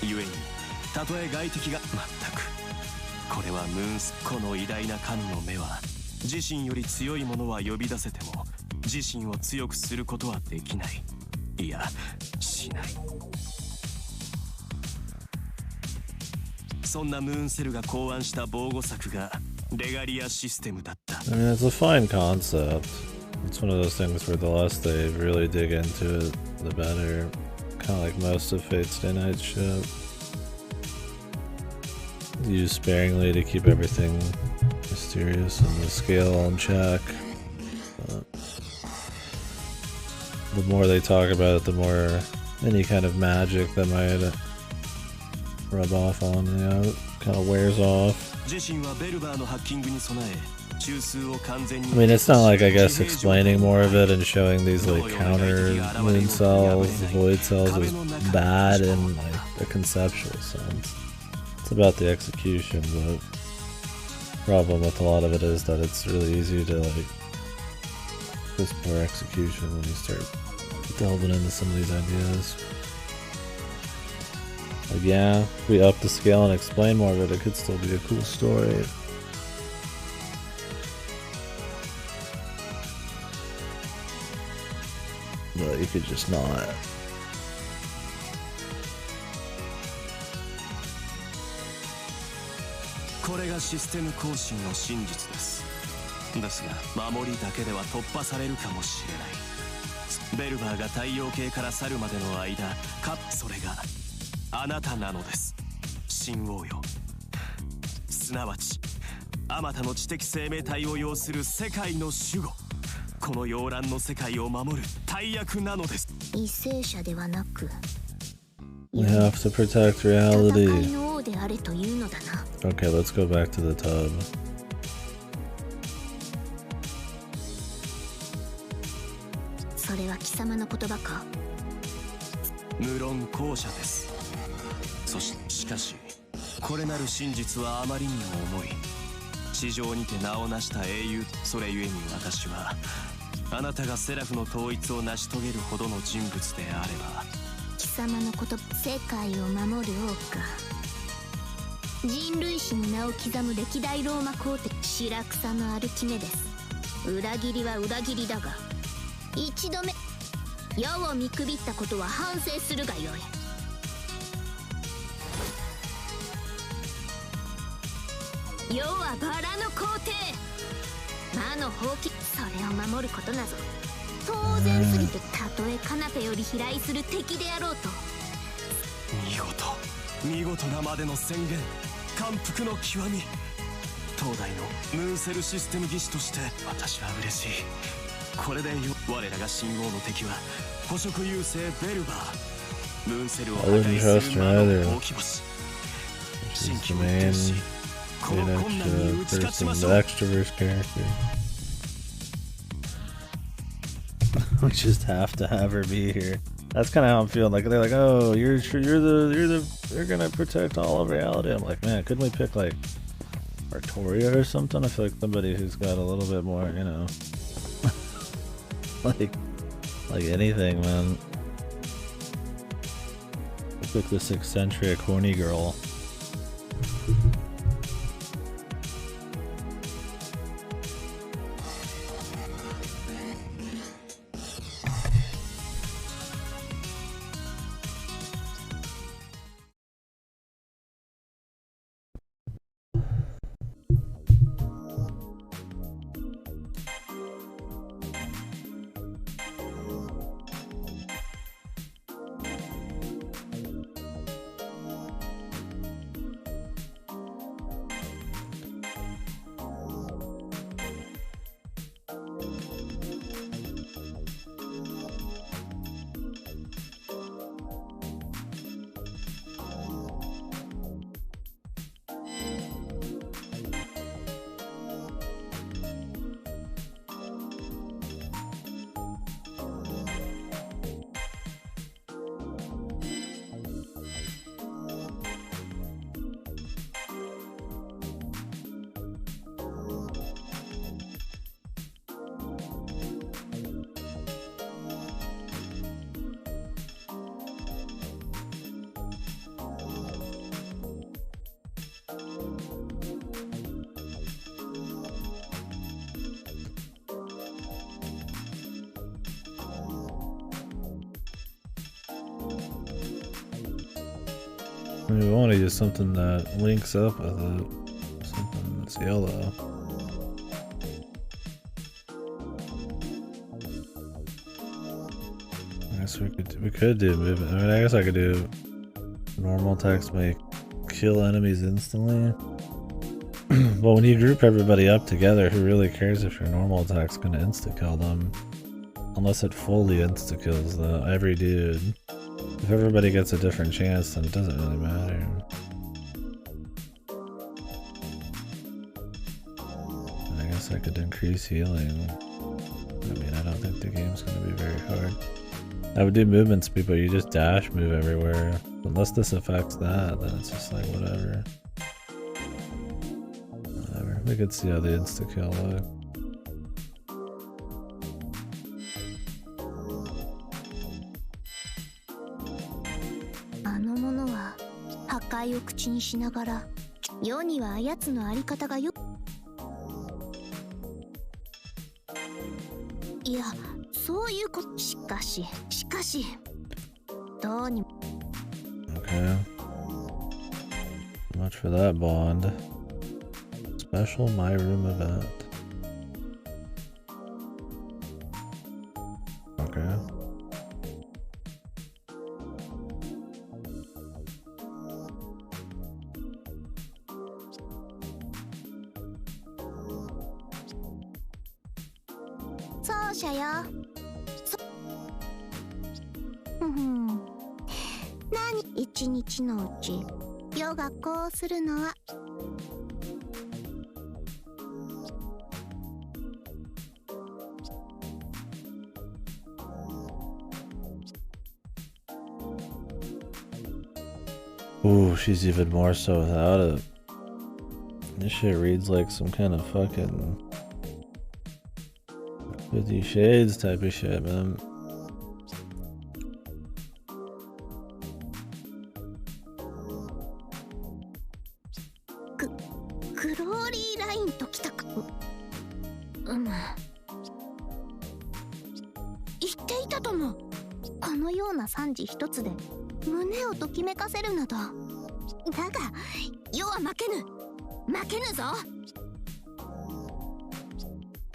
故にたとえ外敵が全くこれはムーンスこの偉大な神の目は自身より強いものは呼び出せても自身を強くすることはできないいやしないそんなムーンセルが考案した防護策がレガリアシステムだった I mean, it's a fine concept. It's one of those things where the less they really dig into it, the better. Kind of like most of Fate's Day Night shit. Used sparingly to keep everything mysterious and the scale on check. But the more they talk about it, the more any kind of magic that might rub off on, you know, it kind of wears off. I mean, it's not like, I guess, explaining more of it and showing these, like, counter moon cells, void cells is bad in, like, a conceptual sense. It's about the execution, but the problem with a lot of it is that it's really easy to, like, piss poor execution when you start delving into some of these ideas. Like, yeah, if we up the scale and explain more of it, it could still be a cool story. But you could just not. これがシステム更新の真実です。ですが守りだけでは突破されるかもしれない。ベルバーが太陽系から去るまでの間、それがあなたなのです。新王よ。すなわちあまたの知的生命体を要する世界の守護。この洋蘭の世界を守る大役なのです。為政者ではなく We have to protect reality. 戦いの王であれというのだな。 Okay, let's go back to the tub. それは貴様の言葉か。無論後者です。しかしこれなる真実はあまりにも重い。地上にて名を成した英雄。それゆえに私はあなたがセラフの統一を成し遂げるほどの人物であれば。貴様のこと世界を守る王か。人類史に名を刻む歴代ローマ皇帝白草のアルキメデス。裏切りは裏切りだが一度目世を見くびったことは反省するがよい。世はバラの皇帝。魔の放棄、それを守ることなぞ当然すぎて、たとえカナペより飛来する敵であろうと。見事なまでの宣言、感服の極み。東大のムーセルシステム技師として私は嬉しい。これで我らが神王の敵は捕食優勢ベルバー。ムーセルを破壊する魔の放棄星。新規を徹しこの困難に打ち勝ちましょう。 Extroverse character. We just have to have her be here. That's kind of how I'm feeling. Like they're like, "Oh, you're gonna protect all of reality." I'm like, man, couldn't we pick like Artoria or something? I feel like somebody who's got a little bit more, you know, like anything, man. Let's pick this eccentric, horny girl. We want to use something that links up with it. Something that's yellow. I guess we could do movement. I mean, I guess I could do normal attacks make kill enemies instantly. Well, when you group everybody up together, who really cares if your normal attack's gonna insta kill them? Unless it fully insta kills every dude. If everybody gets a different chance, then it doesn't really matter. I guess I could increase healing. I mean, I don't think the game's gonna be very hard. I would do movement speed, but you just dash move everywhere. Unless this affects that, then it's just like whatever. Whatever. We could see how the insta kill look. を口にしながら世にはやつのあり方がよいやそういうこと。しかしどうにも。 Okay. Much for that bond. Special my room event. Okay.奏者よ。何一日のうち夜がこうするのは。Ooh, she's even more so without it. This shit reads like some kind of fucking 50 Shades type of shit, man. グローリーラインときたか。言っていたとも。このような賛辞一つで胸をときめかせるなど。だが世は負けぬぞ。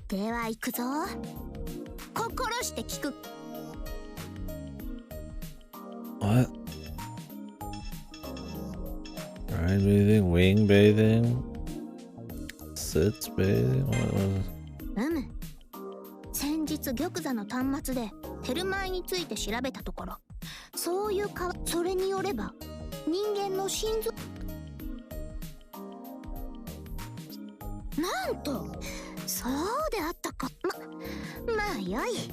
では行くぞ。心して聞く。 What? Ride bathing, wing bathing, sits bathing? What was it? 先日玉座の端末でテルマエについて調べたところ、そういうそれによれば人間の心臓。なんとそうであったか。まあよい。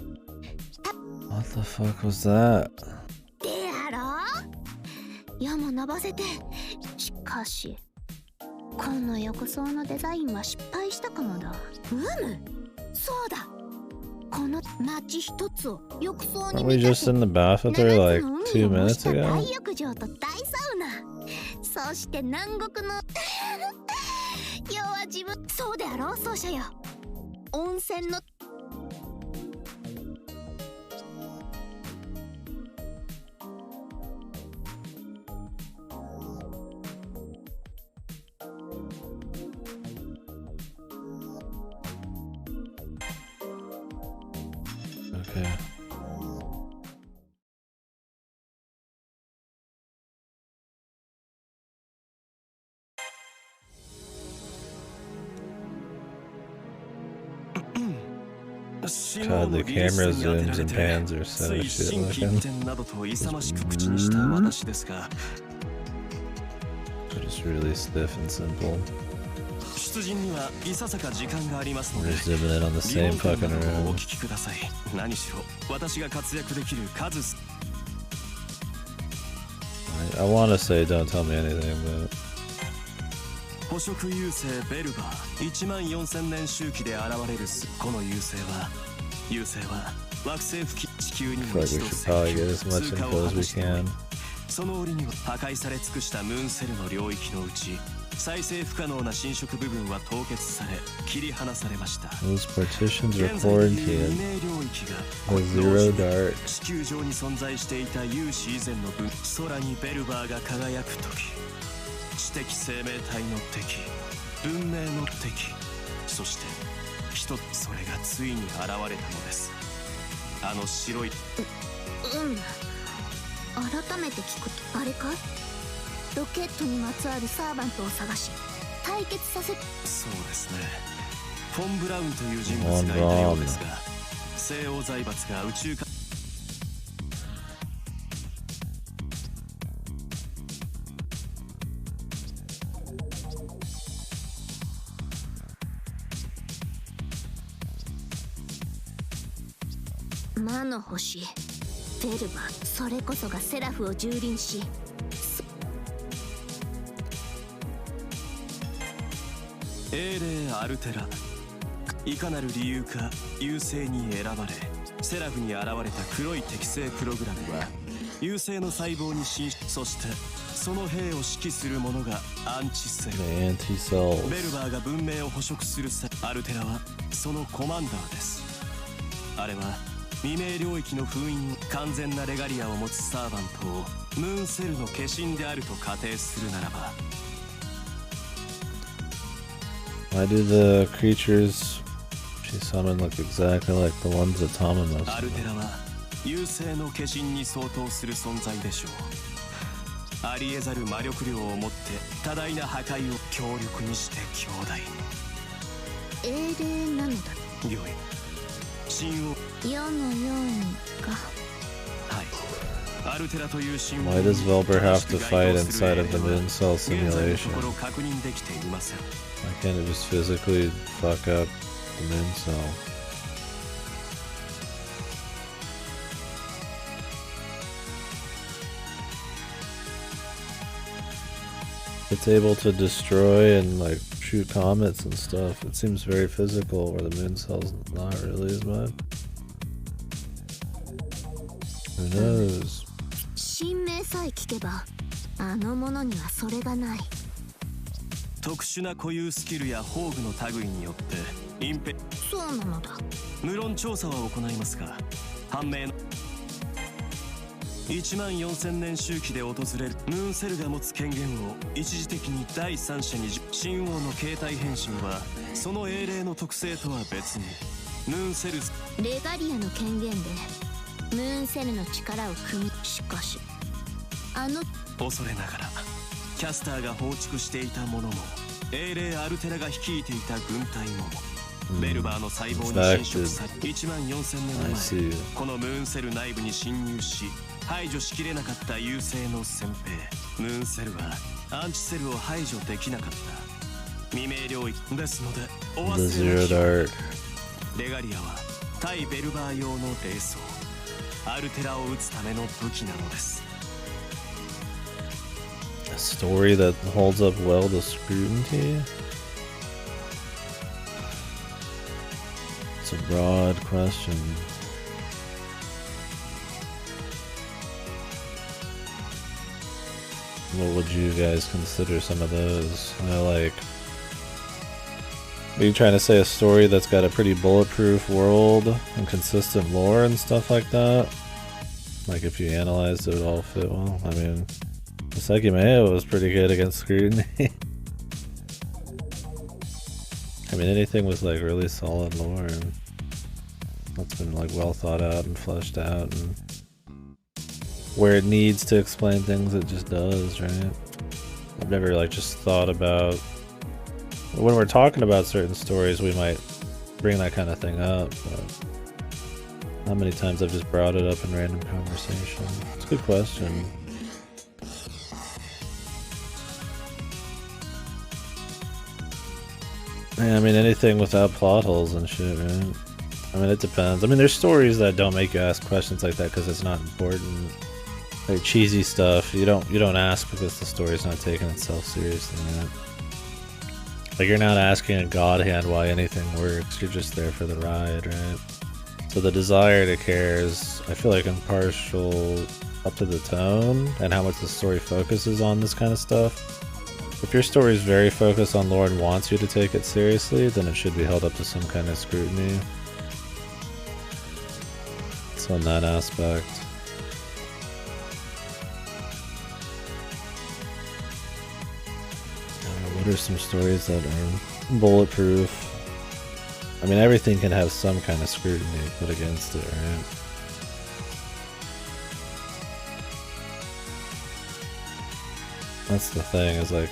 What the fuck was that? であろう。矢も伸ばせて。しかしこの浴槽のデザインは失敗したかもだ。そうだ。この町一つを浴槽に Weren't we just in the bath with her like 2 minutes ago? 大浴場と大サウナ。そして南国の世は自分。そうであろう奏者よ。温泉の。 Okay. God, the camera zooms and pans are so shit looking. Just really stiff and simple. We're zooming in on the same fucking room. I want to say don't tell me anything, but 捕食優星ベルバー1万4000年周期で現れるこの優星は惑星付近地球にも一度通過を果たしており、その折には破壊され尽くしたムーンセルの領域のうち再生不可能な侵食部分は凍結され切り離されました。 those partitions are quarantined. The zero dark. 地球上に存在していた有史以前の分、空にベルバーが輝く時、知的生命体の敵、文明の敵、そして人、それがついに現れたのです。あの白い。改めて聞くとあれかい。ロケットにまつわるサーバントを探し対決させ。そうですね。フォン・ブラウンという人物がいたようですが、西欧財閥が宇宙か。魔の星ベルバー、それこそがセラフを蹂躙し、英霊アルテラ、いかなる理由か優勢に選ばれセラフに現れた黒い適正プログラムは優勢の細胞に侵入、そしてその兵を指揮する者がアンチセル。ベルバーが文明を捕食する際、アルテラはそのコマンダーです。あれは未明領域の封印完全なレガリアを持つサーバントをムーンセルの化身であると仮定するならば Why do the creatures she summoned look exactly like the ones that Tama must アルテラは優勢の化身に相当する存在でしょうありえざる魔力量を持って多大な破壊を強力にして強大英霊なのだ良い神王世のようにかはいアルテラという神王 Why does Velber have to fight inside of the moon cell simulation? 現在のところ確認できていません Why can't it just physically fuck up the moon cell? It's able to destroy and like shoot comets and stuff. It seems very physical, where the moon cell's not really as much. Who knows? 神明さえ聞けばあの者にはそれがない特殊な固有スキルや宝具の類によって隠蔽そうなのだ無論調査は行いますが判明の14000年周期で訪れるムーンセルが持つ権限を一時的に第三者に神王の形態変身はその英霊の特性とは別にムーンセルレガリアの権限でムーンセルの力を組みしかしあの恐れながらキャスターが放逐していたものも英霊アルテラが率いていた軍隊もベルバーの細胞に侵食され14000年前このムーンセル内部に侵入し排除しきれなかった優勢の先兵ムーンセルはアンチセルを排除できなかった未明領域ですのでお忘れなきレガリアは対ベルバー用の霊装アルテラを撃つための武器なのです A story that holds up well to scrutiny? It's a broad question. What would you guys consider some of those? Like, are you trying to say a story that's got a pretty bulletproof world and consistent lore and stuff like that? Like, if you analyzed it, it would all fit well. I mean, Seki Mayo was pretty good against scrutiny. I mean, anything with like really solid lore and that's been like well thought out and fleshed out, and where it needs to explain things, it just does, right? I've never like just thought about when we're talking about certain stories, we might bring that kind of thing up, but how many times I've just brought it up in random conversation? It's a good question. Yeah, I mean, anything without plot holes and shit, right? I mean, it depends. I mean, there's stories that don't make you ask questions like that because it's not important. Like cheesy stuff, you don't ask because the story's not taking itself seriously, right? Like, you're not asking a god hand why anything works, you're just there for the ride, right? So the desire to care is, I feel like, impartial up to the tone and how much the story focuses on this kind of stuff. If your story is very focused on lore and wants you to take it seriously, then it should be held up to some kind of scrutiny. So in that aspect. What are some stories that are bulletproof? I mean, everything can have some kind of scrutiny put against it, right? That's the thing, is like,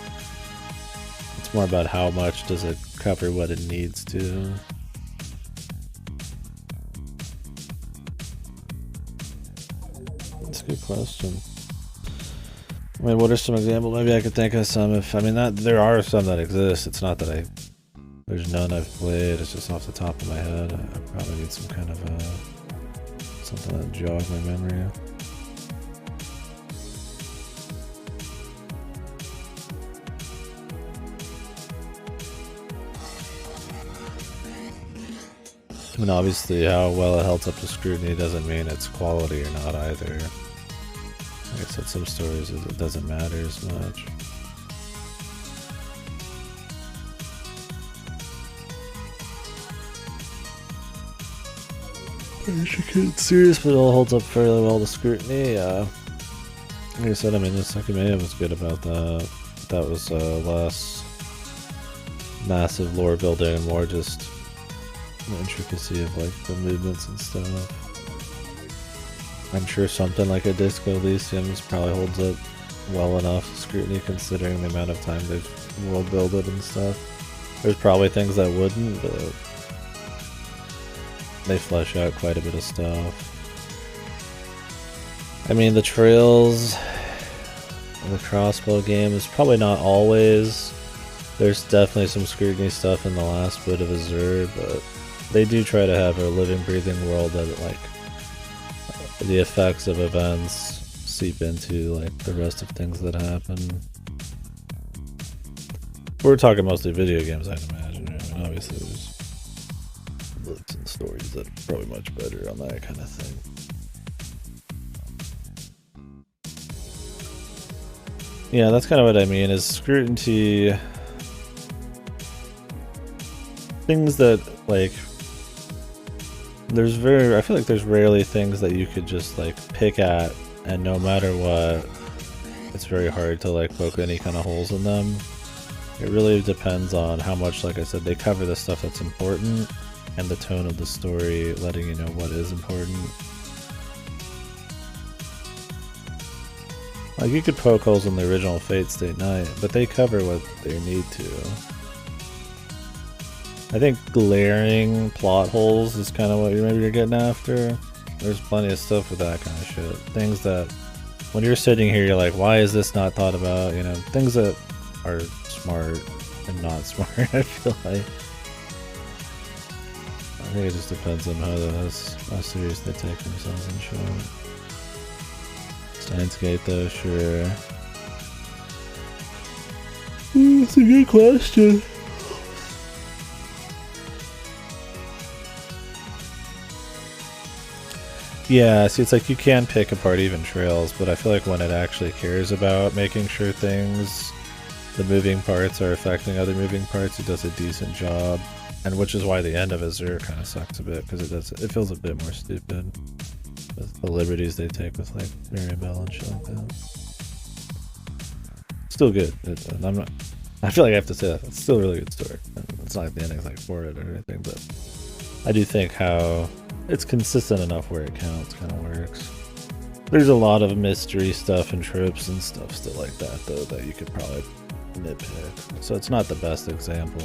it's more about how much does it cover what it needs to. That's a good question. I mean, what are some examples? Maybe I could think of some. If I mean, that there are some that exist. It's not that there's none I've played. It's just off the top of my head. I probably need some kind of something that jog my memory. I mean, obviously, how well it holds up to scrutiny doesn't mean it's quality or not either. Like I said, some stories it doesn't matter as much. intricate, serious, but it all holds up fairly well to scrutiny. Like I said, I mean, the Sekimea was good about that. That was less massive lore building and more just the intricacy of like the movements and stuff. I'm sure something like a Disco Elysium probably holds up well enough to scrutiny considering the amount of time they've world builded and stuff. There's probably things that wouldn't, but they flesh out quite a bit of stuff. I mean, the trails, the crossbow game is probably not always. There's definitely some scrutiny stuff in the last bit of Azure, but they do try to have a living, breathing world that, like, the effects of events seep into, like, the rest of things that happen. We're talking mostly video games, I'd imagine. I mean, obviously, there's books and stories that are probably much better on that kind of thing. Yeah, that's kind of what I mean, is scrutiny. Things that, like, I feel like there's rarely things that you could just, like, pick at, and no matter what, it's very hard to, like, poke any kind of holes in them. It really depends on how much, like I said, they cover the stuff that's important, and the tone of the story, letting you know what is important. Like, you could poke holes in the original Fate Stay Night, but they cover what they need to. I think glaring plot holes is kind of what maybe you're getting after. There's plenty of stuff with that kind of shit. Things that, when you're sitting here, you're like, why is this not thought about? You know, things that are smart and not smart, I feel like. I think it just depends on how serious they take themselves in show. Steins Gate though, sure. That's a good question. Yeah, see, it's like you can pick apart even trails, but I feel like when it actually cares about making sure things, the moving parts are affecting other moving parts, it does a decent job. And which is why the end of Azure kind of sucks a bit, because it feels a bit more stupid with the liberties they take with, like, Mirabelle and shit like that. Still good. I feel like I have to say that. It's still a really good story. It's not like the ending's like for it or anything, but I do think how it's consistent enough where it counts kind of works. There's a lot of mystery stuff and tropes and stuff still like that, though, that you could probably nitpick. So it's not the best example.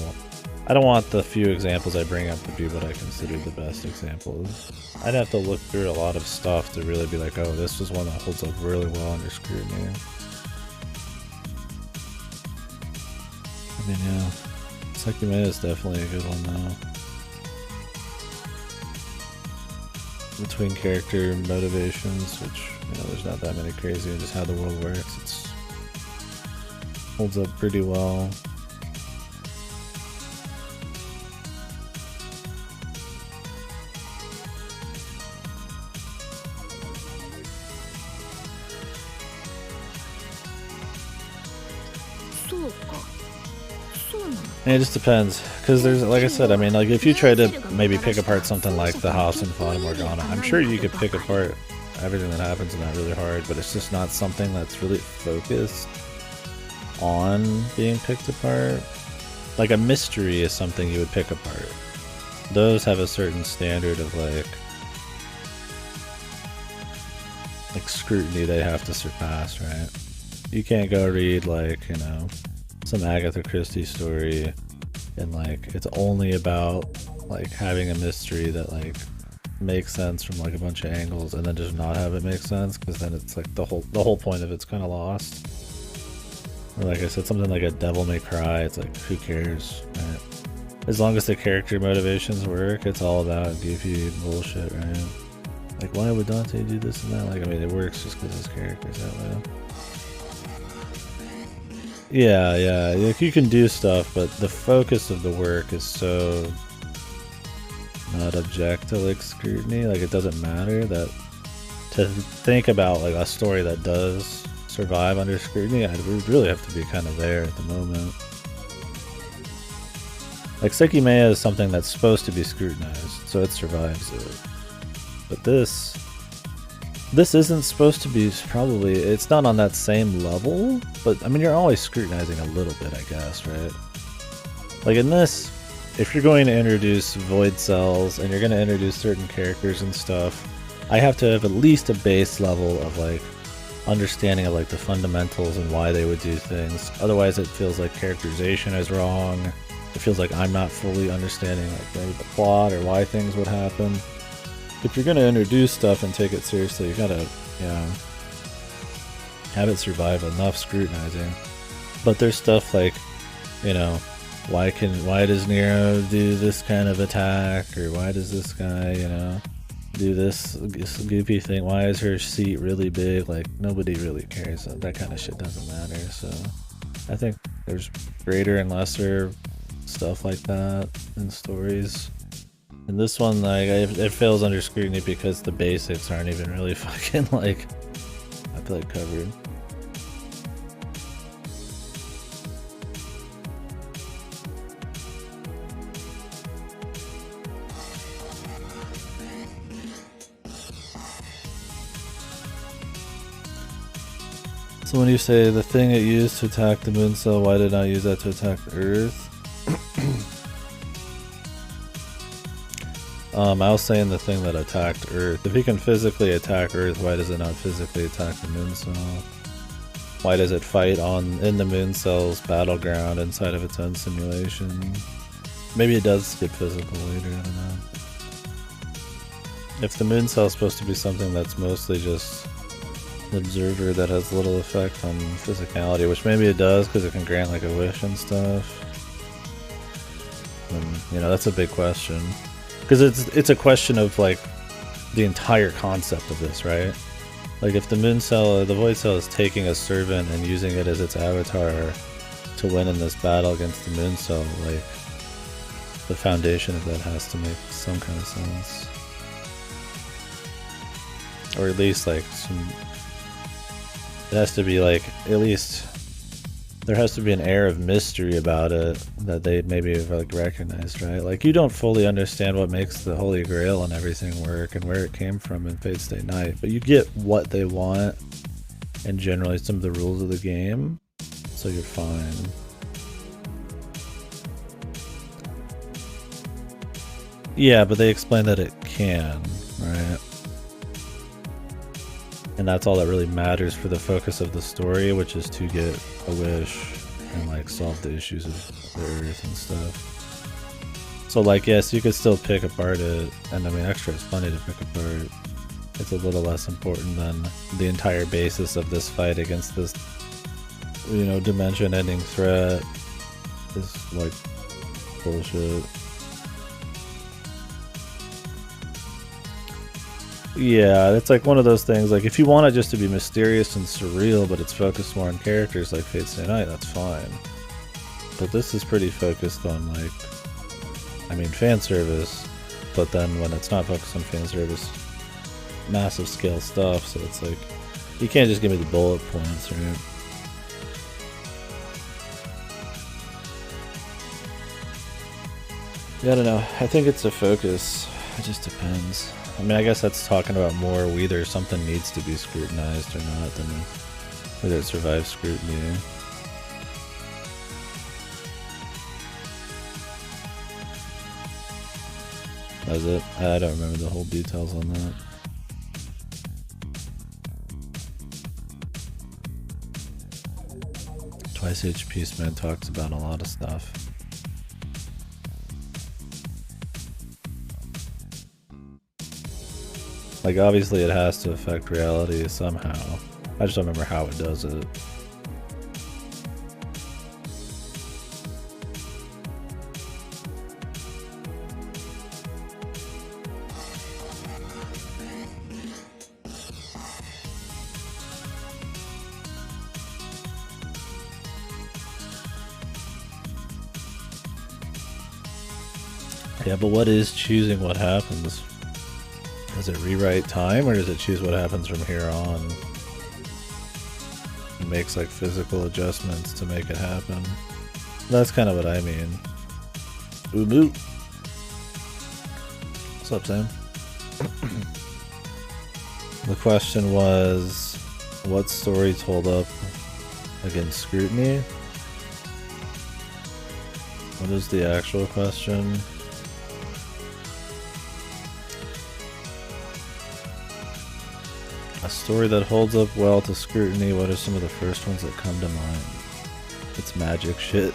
I don't want the few examples I bring up to be what I consider the best examples. I'd have to look through a lot of stuff to really be like, oh, this is one that holds up really well under scrutiny. I mean, yeah, Sekimea is definitely a good one though. Between character motivations, which, you know, there's not that many crazy, and just how the world works, it's holds up pretty well. And it just depends, because there's, like I said, I mean, like, if you try to maybe pick apart something like the house in Fata Morgana, I'm sure you could pick apart everything that happens in that really hard, but it's just not something that's really focused on being picked apart. Like, a mystery is something you would pick apart. Those have a certain standard of, like scrutiny they have to surpass, right? You can't go read, like, you know, some Agatha Christie story and, like, it's only about, like, having a mystery that, like, makes sense from, like, a bunch of angles, and then just not have it make sense, because then it's like the whole point of it's kind of lost. Or, like I said, something like a Devil May Cry, it's like, who cares, right? As long as the character motivations work, it's all about goofy bullshit, right? Like, why would Dante do this and that? Like, I mean, it works just because his character's that way. Yeah, like, you can do stuff, but the focus of the work is so not object to, like, scrutiny. Like, it doesn't matter that to think about, like, a story that does survive under scrutiny, I would really have to be kind of there at the moment. Like, Sekimea is something that's supposed to be scrutinized, so it survives it. But this isn't supposed to be, probably, it's not on that same level, but I mean, you're always scrutinizing a little bit, I guess, right? Like in this, if you're going to introduce void cells and you're going to introduce certain characters and stuff, I have to have at least a base level of like understanding of like the fundamentals and why they would do things. Otherwise it feels like characterization is wrong. It feels like I'm not fully understanding like maybe the plot or why things would happen. If you're going to introduce stuff and take it seriously, you gotta, have it survive enough scrutinizing. But there's stuff like, why does Nero do this kind of attack, or why does this guy, do this goofy thing? Why is her seat really big? Like, nobody really cares. That kind of shit doesn't matter. So I think there's greater and lesser stuff like that in stories. And this one, like, it fails under scrutiny because the basics aren't even really fucking, like, I feel like covered. So when you say the thing it used to attack the moon cell, why did it not use that to attack the Earth? I was saying the thing that attacked Earth. If he can physically attack Earth, why does it not physically attack the moon cell? Why does it fight in the moon cell's battleground inside of its own simulation? Maybe it does get physical later, I don't know. If the moon cell is supposed to be something that's mostly just an observer that has little effect on physicality, which maybe it does because it can grant like a wish and stuff. And, that's a big question. Because it's a question of like the entire concept of this, right? Like if the moon cell, the void cell is taking a servant and using it as its avatar to win in this battle against the moon cell, like the foundation of that has to make some kind of sense. Or at least like it has to be like, at least there has to be an air of mystery about it that they maybe have like recognized, right? Like you don't fully understand what makes the Holy Grail and everything work and where it came from in Fate Stay Night, but you get what they want and generally some of the rules of the game, so you're fine. Yeah, but they explain that it can, right? And that's all that really matters for the focus of the story, which is to get a wish and like solve the issues of the Earth and stuff. So like, yes, you could still pick apart it, and I mean, extra is plenty to pick apart. It's a little less important than the entire basis of this fight against this, dimension-ending threat. Is like bullshit. Yeah, it's like one of those things, like if you want it just to be mysterious and surreal, but it's focused more on characters like Fate Stay Night, that's fine. But this is pretty focused on like, fan service, but then when it's not focused on fan service, massive scale stuff, so it's like, you can't just give me the bullet points, right? Yeah, I don't know, I think it's a focus, it just depends. I mean, I guess that's talking about more whether something needs to be scrutinized or not than whether it survives scrutiny. That's it? I don't remember the whole details on that. Twice HP Smith talks about a lot of stuff. Like, obviously it has to affect reality somehow. I just don't remember how it does it. Yeah, but what is choosing what happens? Does it rewrite time, or does it choose what happens from here on? It makes like physical adjustments to make it happen. That's kind of what I mean. Ooh, what's up, Sam? The question was, what stories hold up against scrutiny? What is the actual question? A story that holds up well to scrutiny, what are some of the first ones that come to mind? It's magic shit.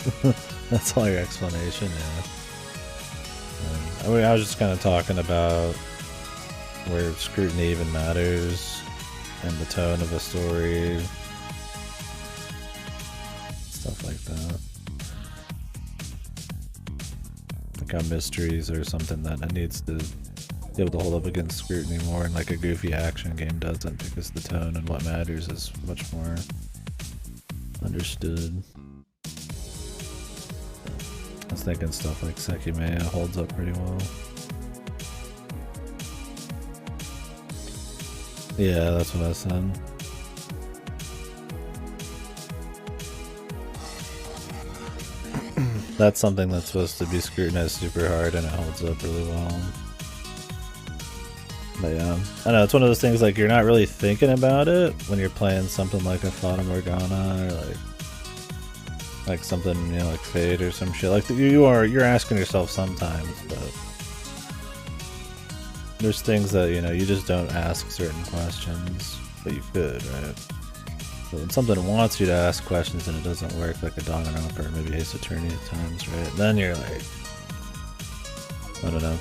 That's all your explanation, yeah. I was just kind of talking about where scrutiny even matters, and the tone of a story, stuff like that. Like how mysteries or something that needs to be able to hold up against scrutiny more, and like a goofy action game doesn't, because the tone and what matters is much more understood. I was thinking stuff like Sekimea holds up pretty well. Yeah, that's what I said. That's something that's supposed to be scrutinized super hard, and it holds up really well. But yeah, I know, it's one of those things, like, you're not really thinking about it when you're playing something like a Fata Morgana, or like something, you know, like Fate or some shit. Like, you're asking yourself sometimes, but there's things that, you know, you just don't ask certain questions, but you could, right? So when something wants you to ask questions and it doesn't work, like a Danganronpa or maybe Ace Attorney at times, right? Then you're like, I don't know.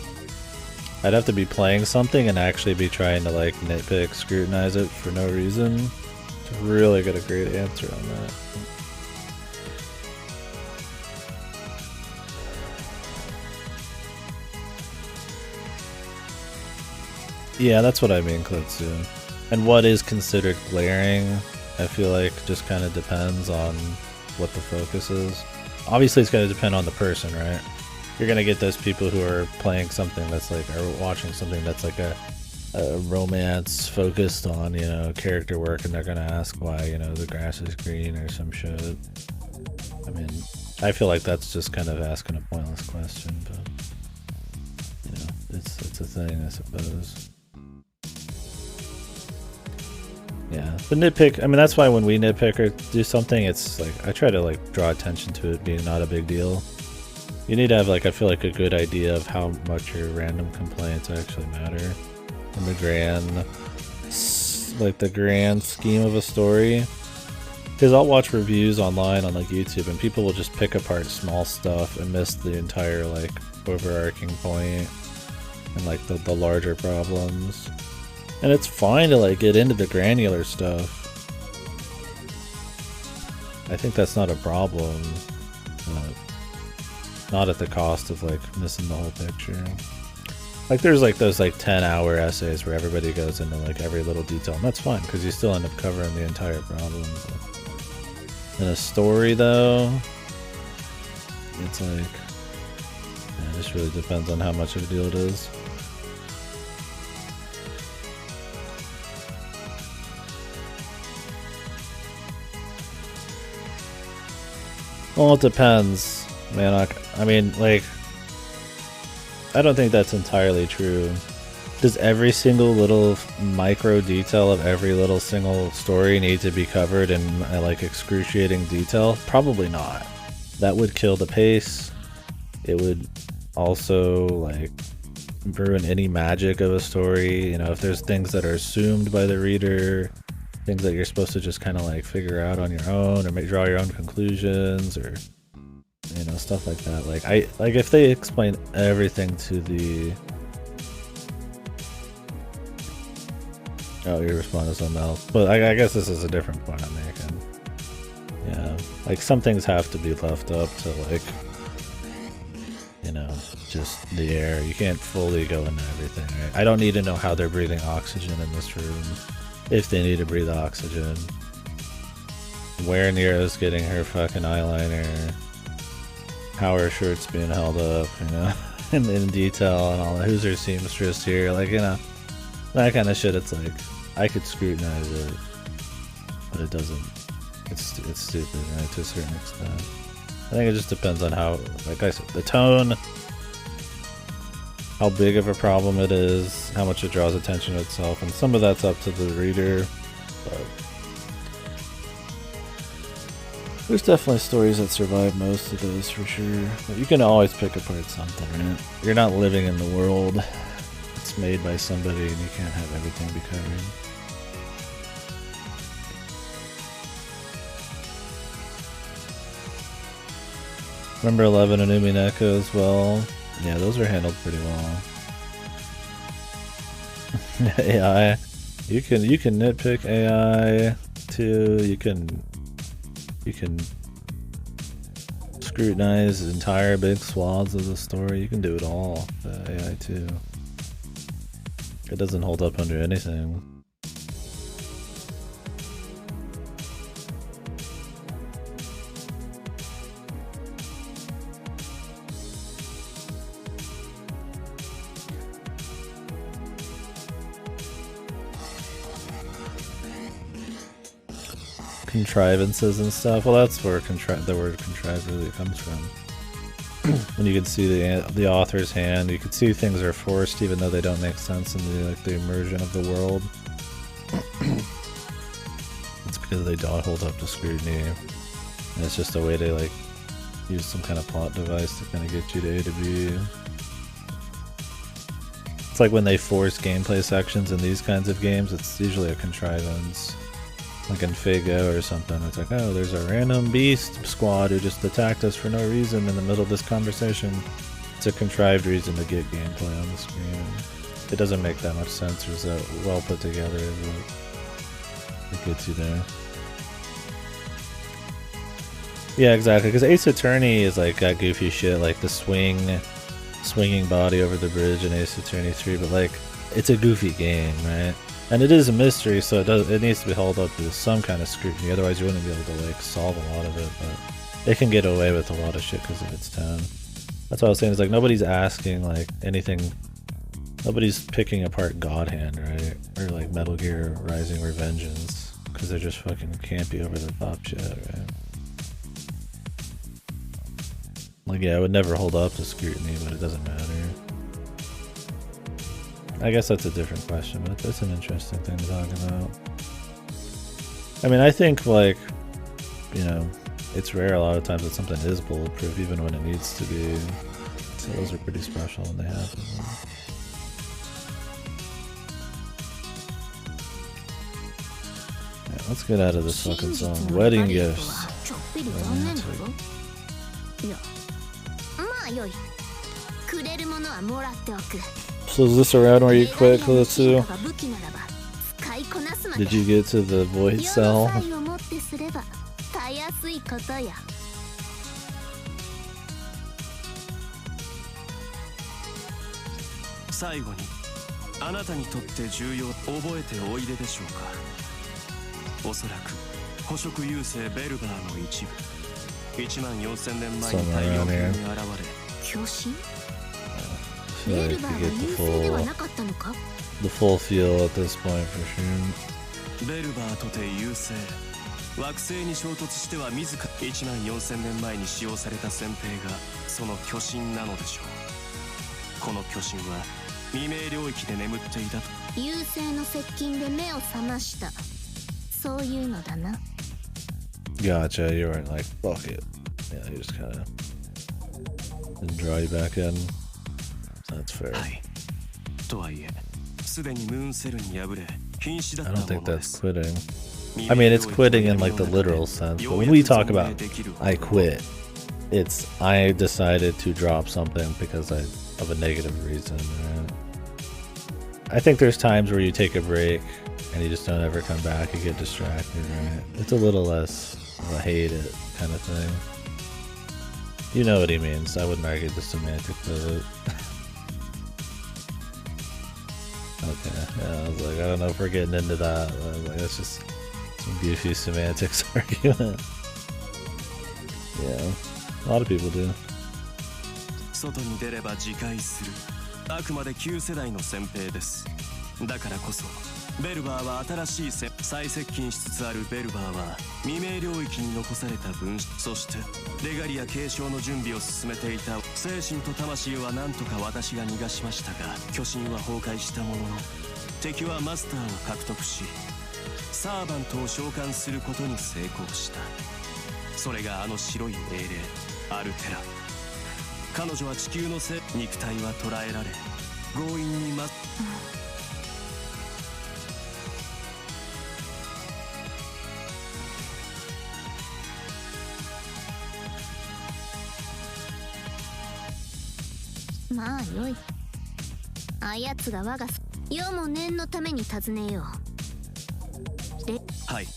I'd have to be playing something and actually be trying to like nitpick, scrutinize it for no reason to really get a great answer on that. Yeah, that's what I mean, Klitsu. And what is considered glaring, I feel like, just kind of depends on what the focus is. Obviously, it's going to depend on the person, right? You're going to get those people who are playing something that's like, or watching something that's like a romance focused on, you know, character work, and they're going to ask why, you know, the grass is green or some shit. I mean, I feel like that's just kind of asking a pointless question, but, you know, it's a thing, I suppose. Yeah, the nitpick, I mean, that's why when we nitpick or do something, it's like, I try to like draw attention to it being not a big deal. You need to have, like, I feel like a good idea of how much your random complaints actually matter in the grand scheme of a story. Because I'll watch reviews online on like YouTube, and people will just pick apart small stuff and miss the entire like overarching point and like the larger problems. And it's fine to like get into the granular stuff. I think that's not a problem. Not at the cost of like missing the whole picture. Like there's like those like 10-hour essays where everybody goes into like every little detail, and that's fine because you still end up covering the entire problem. In a story though, it's like, yeah, it just really depends on how much of a deal it is. Well, it depends, man. I mean, like, I don't think that's entirely true. Does every single little micro detail of every little single story need to be covered in like excruciating detail? Probably not. That would kill the pace. It would also like ruin any magic of a story. You know, if there's things that are assumed by the reader, things that you're supposed to just kind of like figure out on your own, or draw your own conclusions, or, you know, stuff like that. Like if they explain everything to the... Oh, you're responding to something else. But I guess this is a different point I'm making. Yeah, like some things have to be left up to like, you know, just the air. You can't fully go into everything, right? I don't need to know how they're breathing oxygen in this room. If they need to breathe oxygen. Where Nero's getting her fucking eyeliner. How her shirt's being held up, you know, in detail and all that. Who's her seamstress here? Like, you know, that kind of shit. It's like, I could scrutinize it, but it doesn't. It's stupid, right, to a certain extent. I think it just depends on how, like I said, the tone how big of a problem it is, how much it draws attention to itself, and some of that's up to the reader, but there's definitely stories that survive most of those for sure. But you can always pick apart something, right? You're not living in the world. It's made by somebody and you can't have everything be covered. Remember 11 and Umineko as well? Yeah, those are handled pretty well. AI. You can nitpick AI too. You can scrutinize entire big swaths of the story. You can do it all. AI too. It doesn't hold up under anything. Contrivances and stuff. Well, that's where the word contrived really comes from. When you can see the author's hand, you can see things are forced even though they don't make sense in the immersion of the world. It's because they don't hold up to scrutiny, and it's just a way to like use some kind of plot device to kind of get you to A to B. It's like when they force gameplay sections in these kinds of games, it's usually a contrivance. Like in Fago or something, it's like, oh, there's a random beast squad who just attacked us for no reason in the middle of this conversation. It's a contrived reason to get gameplay on the screen. It doesn't make that much sense. It's well put together. It gets you there. Yeah, exactly. Because Ace Attorney is like got goofy shit, like the swinging body over the bridge in Ace Attorney 3, but like it's a goofy game, right? And it is a mystery, so it needs to be held up to some kind of scrutiny, otherwise you wouldn't be able to like solve a lot of it, but it can get away with a lot of shit because of its tone. That's what I was saying, is like nobody's asking like anything, nobody's picking apart God Hand, right? Or like Metal Gear Rising Revengeance, because they're just fucking campy over the top shit, right? Like yeah, it would never hold up to scrutiny, but it doesn't matter. I guess that's a different question, but that's an interesting thing to talk about. I mean, I think, like, you know, it's rare a lot of times that something is bulletproof, even when it needs to be. So those are pretty special when they happen. Yeah, let's get out of this fucking song. Wedding gifts. So is this around where you quit, Kulitsu? Did you get to the void cell? I feel like you get the full feel at this point for sure. 惑星に衝突しては自ら1万4000年前に使用された戦兵がその巨神なのでしょう。この巨神は未明領域で眠っていたと。優勢の接近で目を覚ました。そういうのだな。Gotcha, you weren't like, fuck it. Yeah, you just kind of draw you back in. That's fair. はい。とはいえ、すでにムーンセルに敗れ瀕死だっ I た don't も think ので that's す。 quitting. I mean, it's quitting in like the literal sense, but when we talk about I quit, it's I decided to drop something because of a negative reason, right? I think there's times where you take a break and you just don't ever come back, you get distracted, right? It's a little less of a hate it kind of thing. You know what he means, I wouldn't argue the semantics of it. Okay, yeah, I was like, I don't know if we're getting into that. I was like, that's just some goofy semantics argument. Yeah, a lot of people do. 外に出れば自戒する。あくまで旧世代の戦兵です。だからこそ、ベルバーは新しい再接近しつつあるベルバーは未明領域に残された分子、そしてレガリア継承の準備を進めていた精神と魂は何とか私が逃がしましたが、巨神は崩壊したものの、敵はマスターを獲得し、サーバントを召喚することに成功した。それがあの白い英霊アルテラ。彼女は地球の肉体は捕らえられ、強引にまあよい。あやつが我が世も念のために尋ねよう。はい。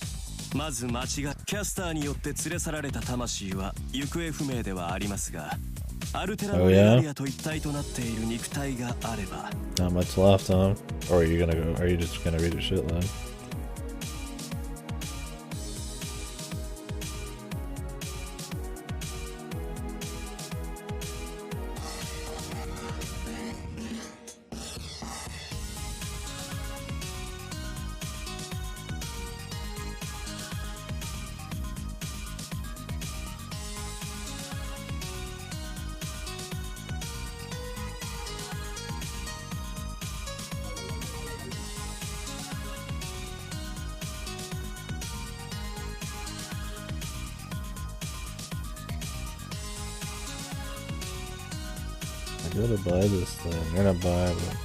まず間違い、キャスターによって連れ去られた魂は行方不明ではありますが、アルテラのレガリアと一体となっている肉体があれば。Not much left, huh? Or are you just gonna read your shit then? I gotta buy this thing. Or not buy, but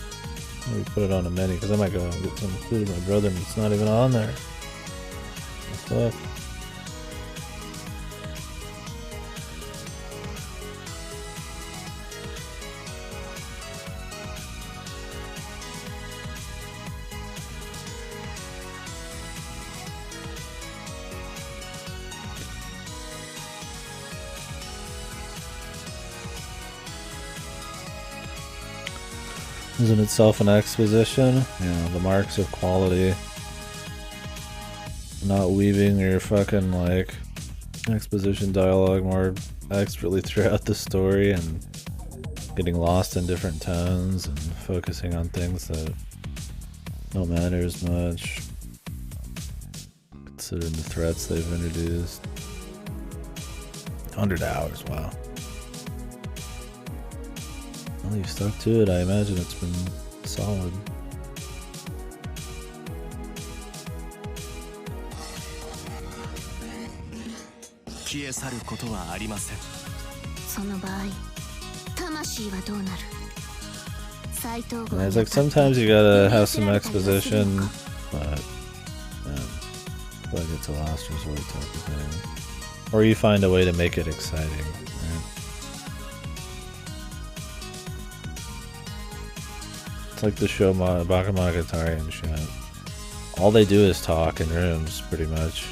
maybe put it on a menu because I might go and get some food with my brother and it's not even on there. What the fuck? Is in itself an exposition? Yeah, the marks of quality. Not weaving your fucking, like, exposition dialogue more expertly throughout the story and getting lost in different tones and focusing on things that don't matter as much. Considering the threats they've introduced. 100 hours, wow. Well, you stuck to it. I imagine it's been solid. And it's like sometimes you gotta have some exposition, but I feel like it's a last resort type of thing. Or you find a way to make it exciting, right? It's like the show Bakemonogatari and shit. All they do is talk in rooms, pretty much.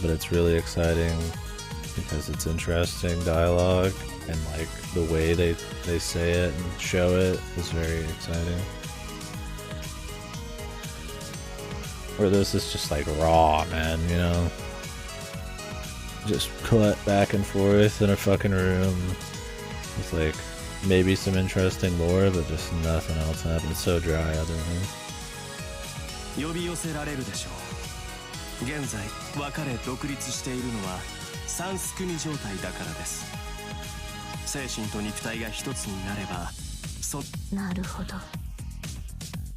But it's really exciting because it's interesting dialogue and like the way they say it and show it is very exciting. Where this is just like raw, man, you know? Just cut back and forth in a fucking room with like maybe some interesting lore, but just nothing else happened. It's so dry otherwise. 呼び寄せられるでしょう。現在別れ独立しているのは三すくみ状態だからです。精神と肉体が一つになれば、なるほど。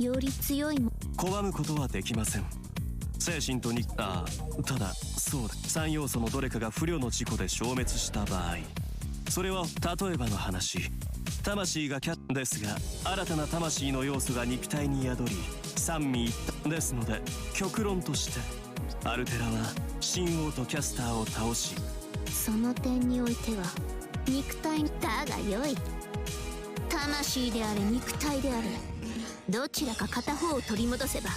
より強いも拒むことはできません。精神とただそうだ。3要素のどれかが不慮の事故で消滅した場合、それは例えばの話。魂がですが、新たな魂の要素が肉体に宿り、三位一体ですので、極論としてアルテラは神王とキャスターを倒し、その点においては肉体だが良い。魂であれ肉体であれ、どちらか片方を取り戻せば。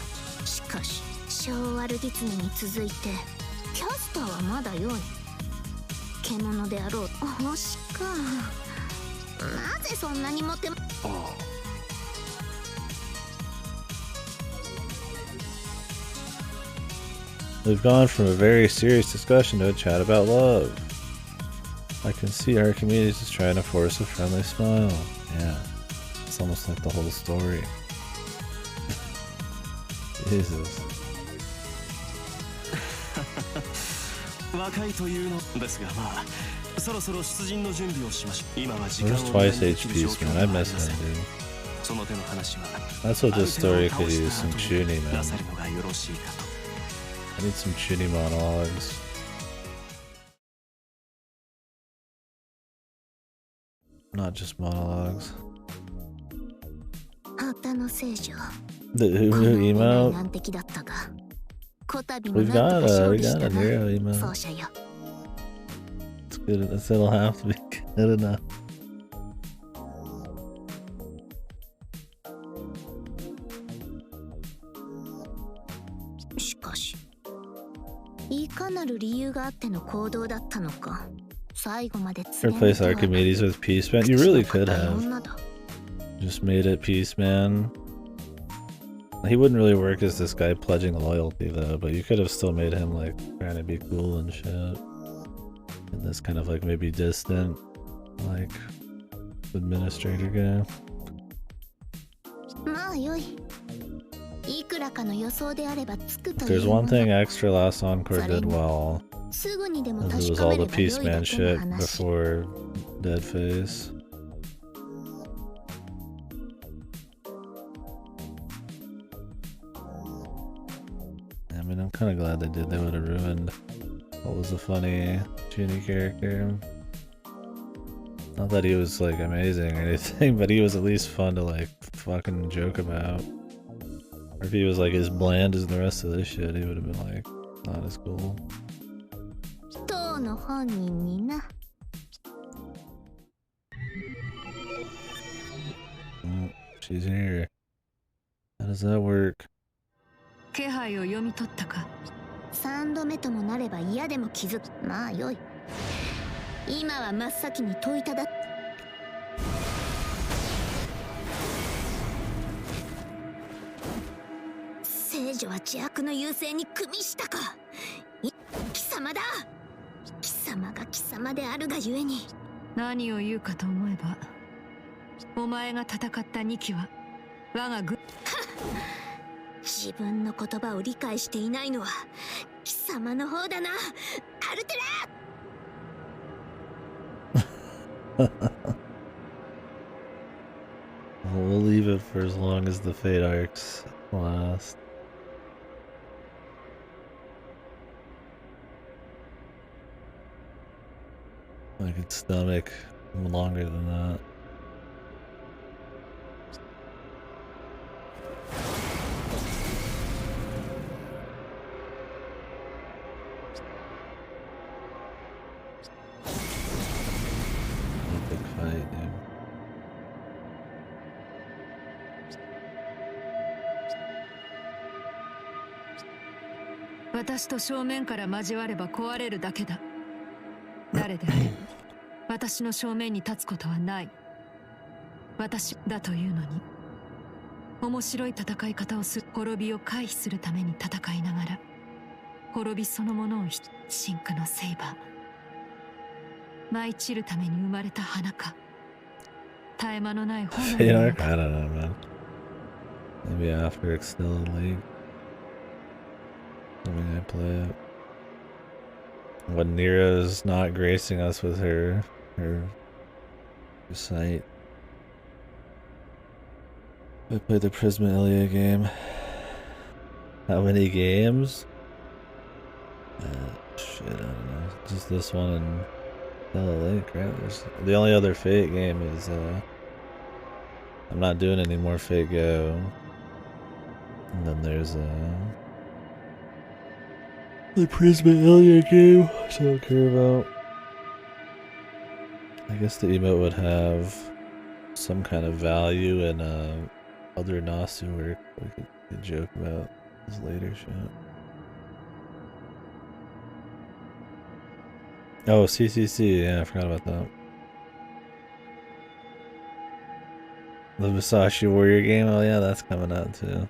しかし小アルディツネに続いてキャスターはまだ良い。獣であろう。星か。なぜそんなにモテWe've gone from a very serious discussion to a chat about love. I can see Archimedes is trying to force a friendly smile. Yeah, it's almost like the whole story. Jesus. 若いというのですが、まあそろそろ出陣の準備をしましょう。今は時間 Where's を twice 無駄にできる HP 状況 man? で I はあ miss りま him, せん。 dude. その手の話は That's what this story 相 could 手を use 倒 some した後 tuning, に man. なさるのがよろしいかと。 I need some tuning monologues. Not just monologues. 旗の聖女 The この Uru 上ない emote? 難敵だったがこたびも We've なんと got か a 勝 we 利し got た a な Nero emote. 奏者よ It's good. It'll have to be good enough. しかしいかなる理由があっての行動だったのか最後まで貫いて Replace は Archimedes with Peace Man. You really could 口の堅い have 女だ just made it Peace Man. He wouldn't really work as this guy pledging loyalty though, but you could have still made him like trying to be cool and shit. And this kind of like maybe distant, like administrator guy. まあよいいくらかの予想であればつく If という there's も one の thing Extra Last Encore did well, すぐにでも it 確 was か all め the れば良い Peace だ Man けの shit 話 before Deadface. I mean, I'm kind of glad they did. They would have ruined what was a funny Genie character. Not that he was like amazing or anything, but he was at least fun to like fucking joke about. Or if he was like as bland as the rest of this shit, he would have been like not as cool. 当の本人にな She's here. How does that work? 気配を読み取ったか。3度目ともなれば嫌でも気づくまあよい今は真っ先に問いただ聖女は邪悪の優勢に組みしたか貴様だ貴様が貴様であるがゆえに何を言うかと思えば、お前が戦った2機は我が軍。自分の言葉を理解していないのは貴様の方だなアルテラ We'll leave it for as long as the Fate arcs last. I could stomach longer than that. Epic fight, dude. 私と正面から交われば壊れるだけだ。誰であれ私の正面に立つことはない。私だというのに面白い戦い方をする。滅びを回避するために戦いながら滅びそのものを真紅のセイバー舞い散るために生まれた花か絶え間のない炎 Fate の arc? I don't know, man. Maybe after Extella League. I mean, I play it. When Nero's not gracing us with her sight. I played the Prisma Ilia game. How many games? Shit, I don't know. Just this one and Stella Link, right? The only other Fate game is I'm not doing any more Fate Go. And then there's the Prisma Ilia game, which I don't care about. I guess the emote would have some kind of value in other Nasu work. We could joke about his later shit. Oh, CCC, yeah, I forgot about that. The Musashi Warrior game, oh yeah, that's coming out too.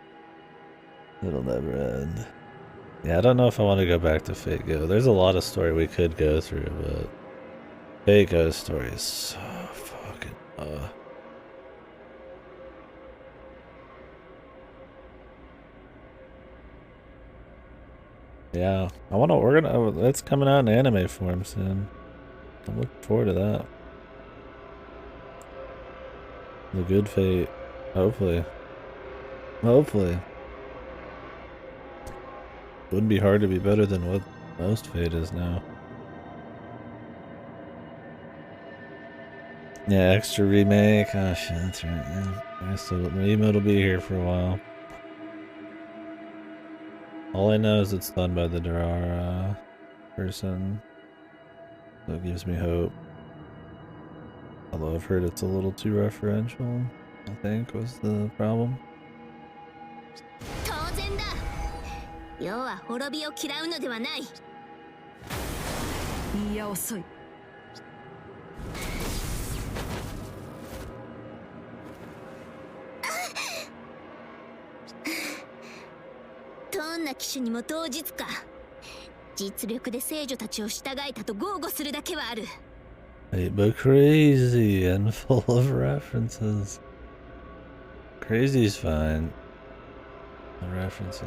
It'll never end. Yeah, I don't know if I want to go back to Fate Go. There's a lot of story we could go through, but Fate Go's story is so fucking yeah, it's coming out in anime form soon. I'm looking forward to that. The good fate. Hopefully. Hopefully. Wouldn't be hard to be better than what most fate is now. Yeah, extra remake. Oh shit, that's right. Yeah. I guess the emote will be here for a while. All I know is it's done by the Durara person. So it gives me hope. Although I've heard it's a little too referential, I think was the problem. 当然だ。世は滅びを嫌うのではない。いや遅い。どんな騎手にも同日か。実力で聖女たちを従えたと豪語するだけはある。Wait, but crazy and full of references. Crazy's fine. The references in.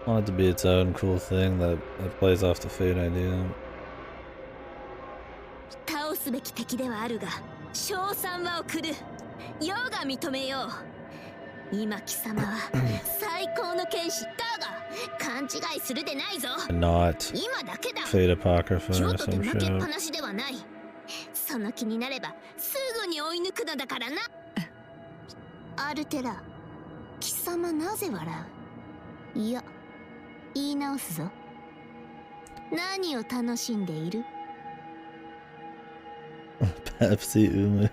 I want it to be its own cool thing that plays off the Fate idea. 倒すべき敵ではあるが、称賛は送る。世が認めよう。今貴様は最高の剣士だが勘違いするでないぞ。 Not 今だけだ。 Fate Apocrypha 京 or 都で some 負けっぱ shit. なしではない。その気になればすぐに追い抜くのだからな。アルテラ、貴様なぜ笑う？いや、言い直すぞ。何を楽しんでいる？ Pepsi Umu.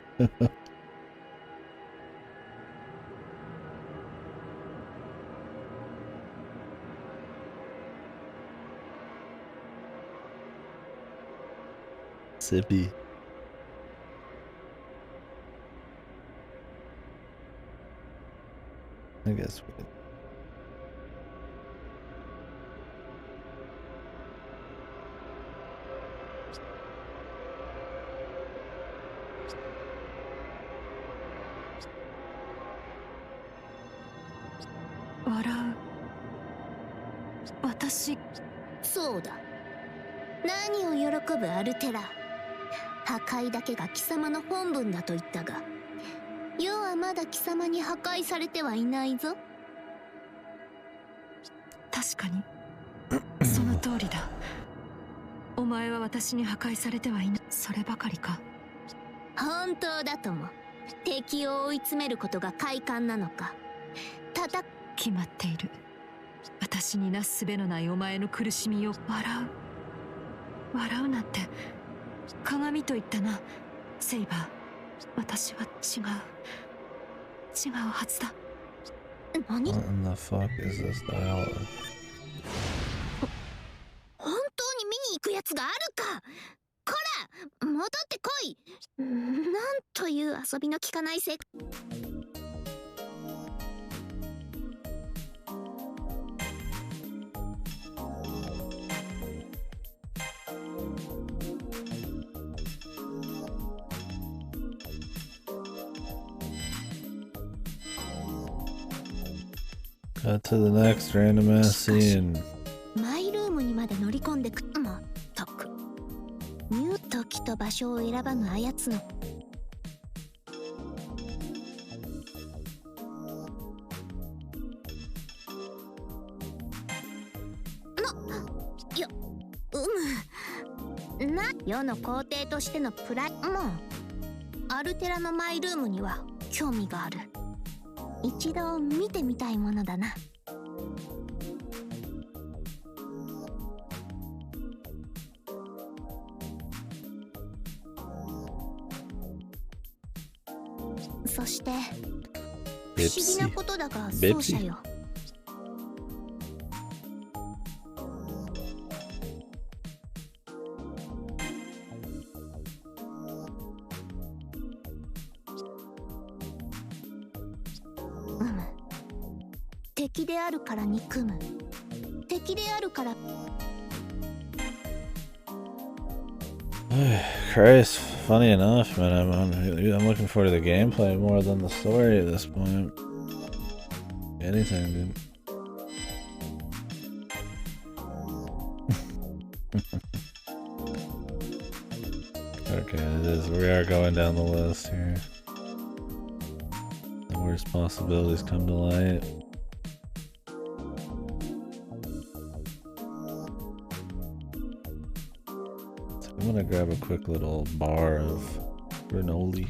Sippy. I guess we could. Watashi. そうだ。何を喜ぶアルテラ。破壊だけが貴様の本分だと言ったが、世はまだ貴様に破壊されてはいないぞ。確かにその通りだ。お前は私に破壊されてはいない。そればかりか。本当だとも。敵を追い詰めることが快感なのか。決まっている。私になすすべのないお前の苦しみを笑うなんて鏡と言ったな。セイバー、私は違うはずだ。何？ What in the fuck is this dialogue? 本当に見に行くやつがあるか。こら、戻ってこい。なんという遊びの効かないせ。Cut to the next random ass scene. マイルームにまで乗り込んでく。まったく。言う時と場所を選ばぬあやつの。世の皇帝としてのプライもうアルテラのマイルームには興味がある。一度見てみたいものだな。そして不思議なことだが奏者よ。敵であるから憎む。敵であるから。Christ, funny enough, man. I'm looking forward to the gameplay more than the story at this point. Anything, dude. Okay, we are going down the list here. The worst possibilities come to light. So I'm gonna grab a quick little bar of granola.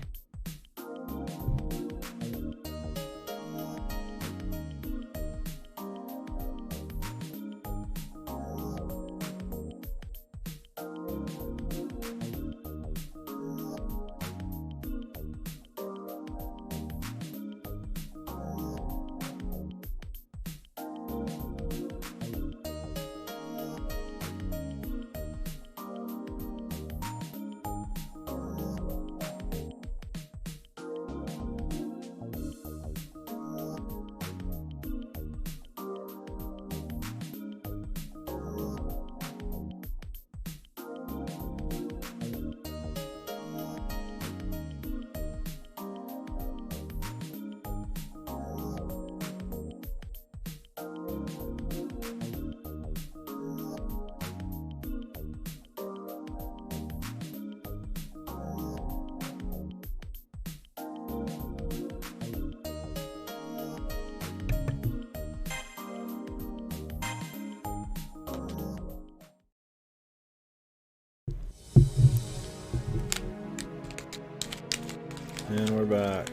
And we're back.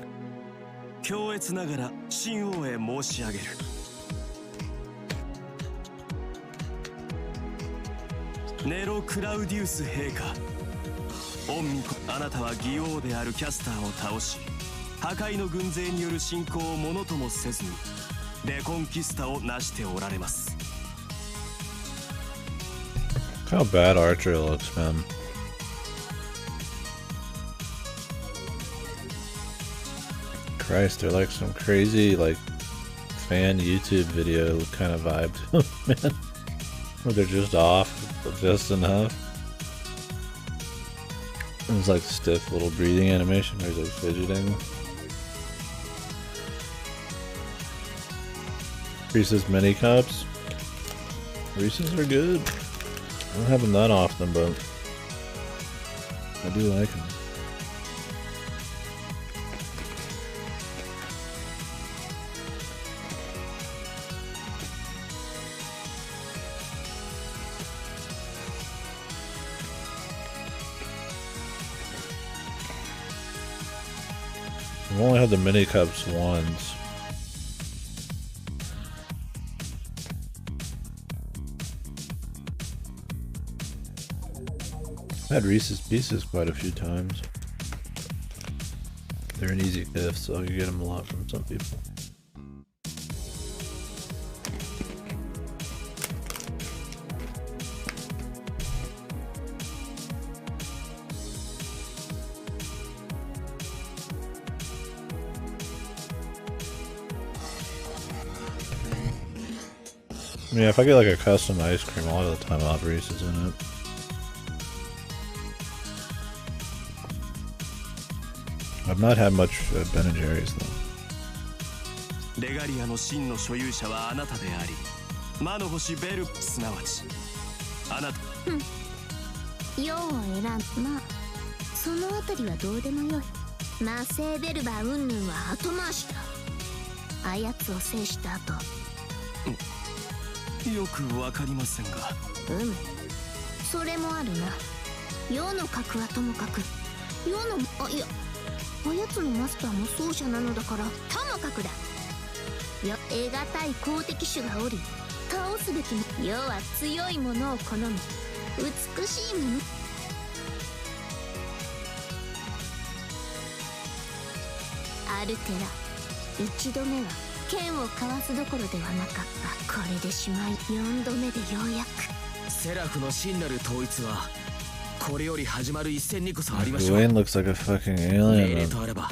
強烈ながら真王へ申し上げる。ネロ・クラウディウス陛下、御身あなたは義王であるキャスターを倒し、破壊の軍勢による侵攻をものともせずにレコンキスタを成しておられます。 Look how bad Archer looks, man. Christ, they're like some crazy, like, fan YouTube video kind of vibe to them, man. Where they're just off, but just enough. And it's like stiff little breathing animation where he's like fidgeting. Reese's mini cups. Reese's are good. I don't have them that often, but I do like them. I've only had the mini cups once. I've had Reese's Pieces quite a few times. They're an easy gift, so you get them a lot from some people. Yeah, if I get like a custom ice cream, a lot of the time I'll have Reese's in it. I've not had much Ben & Jerry's though. レガリアの真の所有者はあなたであり、魔の星ベル、すなわちあなた。用を選ん、まあそのあたりはどうでもよい。魔性ベルバー云々は後回しだ。あやつを制した後。よくわかりませんが。それもあるな。世の核はともかく、世のいや、あやつのマスターも奏者なのだからともかくだ。得難い好敵手がおり、倒すべきも。世は強いものを好み、美しいもの。アルテラ、一度目は剣をかわすどころではなかった。これでしまい、4度目でようやく。セラフの真なる統一はこれより始まる一戦にこそありましょう。 Dwayne looks like a fucking 命 alien. 令とあらば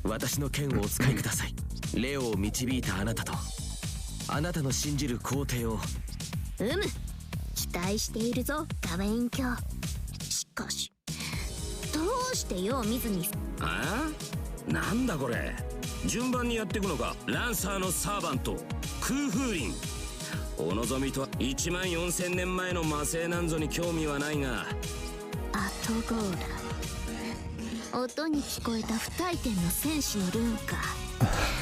私の剣をお使いください。レオを導いたあなたとあなたの信じる皇帝を。期待しているぞガウェイン卿。しかしどうして世を見ずに。ああ、なんだこれ。順番にやっていくのか。ランサーのサーバント、空風林。お望みとは14000年前の魔性なんぞに興味はないが。アトゴーラ、音に聞こえた不退転の戦士のルーンか。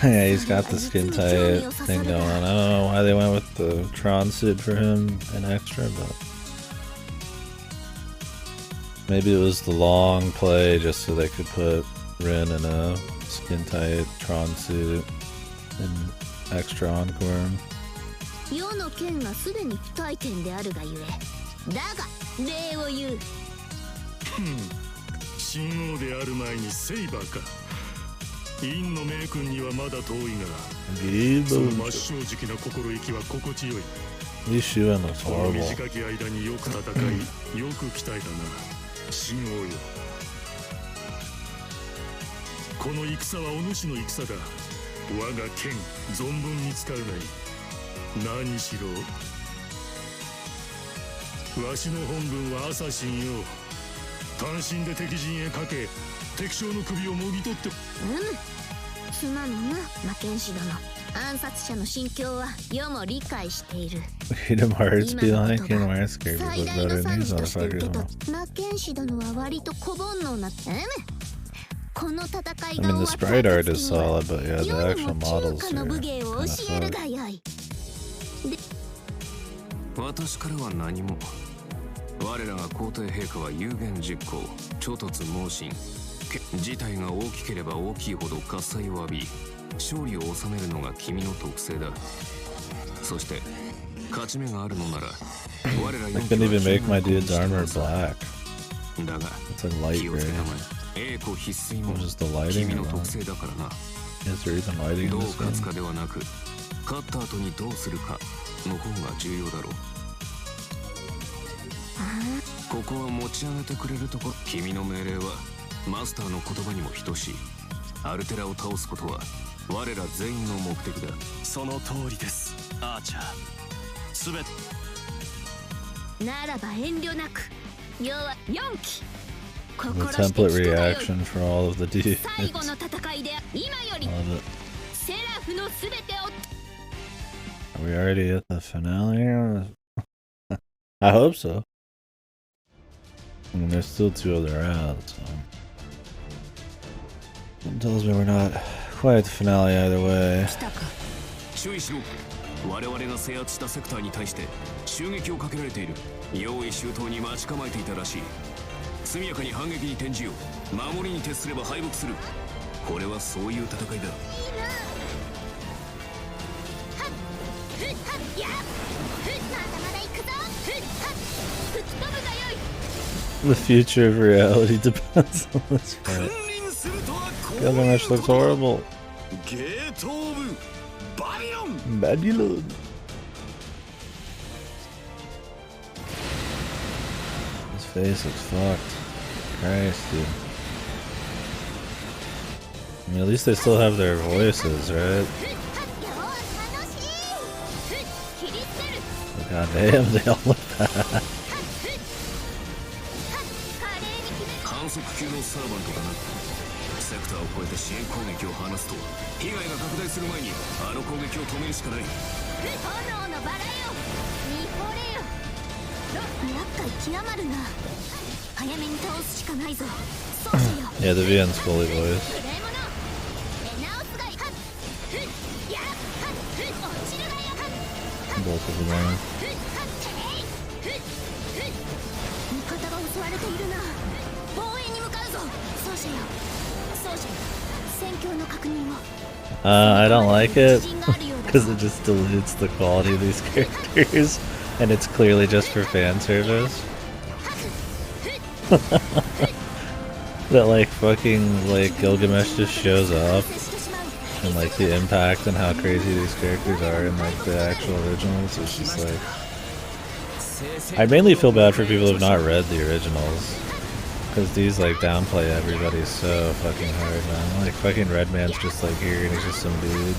Yeah, he's got the skin tight thing going on. I don't know why they went with the Tron suit for him and extra, but maybe it was the long play just so they could put Rin in a skin tight Tron suit and extra encore. 世の剣がすでに不退転であるがゆえ、だが礼を言う。神王である前にセイバーか。陰の名君にはまだ遠いが、その真っ正直な心意気は心地よい。この短き間によく戦い、よく鍛えたな、神王よ。この戦はお主の戦だ。我が剣存分に使うがいい。何しろわしの本分はアサシンよ。単身で敵陣へかけ、敵将の首をもぎ取って。すまぬな、魔剣士殿。暗殺者の心境は世も理解している。Freedom hearts be like in my scared look 最大 better の than 惨 these 事として受け motherfuckers. 取っ魔剣士殿は割と小煩悩な。この戦い I が mean, 終 the わった sprite art 暁 is には solid, but yeah, the 世に actual も models 中華の are 武芸を kind 教える of がよい。私からは何も。我らが皇帝陛下は有言実行、諸突猛進。事態が大きければ大きいほど喝采を浴び、勝利を収めるのが君の特性だ。そして勝ち目があるのなら、我ら I couldn't even make my dude's armor black. だが It's like light 気をつけ gray. たまえ。栄光必須も Just the lighting 君 or の not? 特性だからな。 Is there even lighting ど in う this 勝つ game? かではなく、勝った後にどうするかの方が重要だろう。ここは持ち上げてくれるところ。君の命令はマスターの言葉にも等しい。アルテラを倒すことは我ら全員の目的だ。その通りです、アーチャー。すべてならば遠慮なく。要は4期。 The 心して template 聞くがよい。 reaction for all of the dudes. 最後の戦いで今より Love it. セラフのすべてを。 Are we already at the finale here? I hope so. I mean, there's still 2 other rounds, so. Something tells me we're not quite at the finale either way. 来たか。注意しろ。我々が制圧したセクターに対して襲撃をかけられている。用意周到に待ち構えていたらしい。速やかに反撃に転じよう。守りに徹すれば敗北する。これはそういう戦いだ。The future of reality depends on this fight. Gilgamesh looks horrible. ゲートオブバビロン。 Babylon. His face looks fucked. Christ, dude. I mean, at least they still have their voices, right? God damn, they all look bad. 観測級のサーバントだな。セクターを越えて支援攻撃を放つと被害が拡大する前にあの攻撃を止めるしかない。炎のバラよ、見惚れよ。厄介極まるな。早めに倒すしかないぞ。奏者よ。 Yeah, the VN's fully voiced. 無礼者。出直すがいい。やっ落ちるがよ。 Both of them are. 味方が襲われているな。防衛に向かうぞ。奏者よ。奏者よ。戦況の確認を。 I don't like it because it just dilutes the quality of these characters, and it's clearly just for fan service. That like fucking like Gilgamesh just shows up, and like the impact and how crazy these characters are in like the actual originals is just like. I mainly feel bad for people who've not read the originals. Because these like downplay everybody so fucking hard, man. Like fucking Redman's just like here and he's just some dude.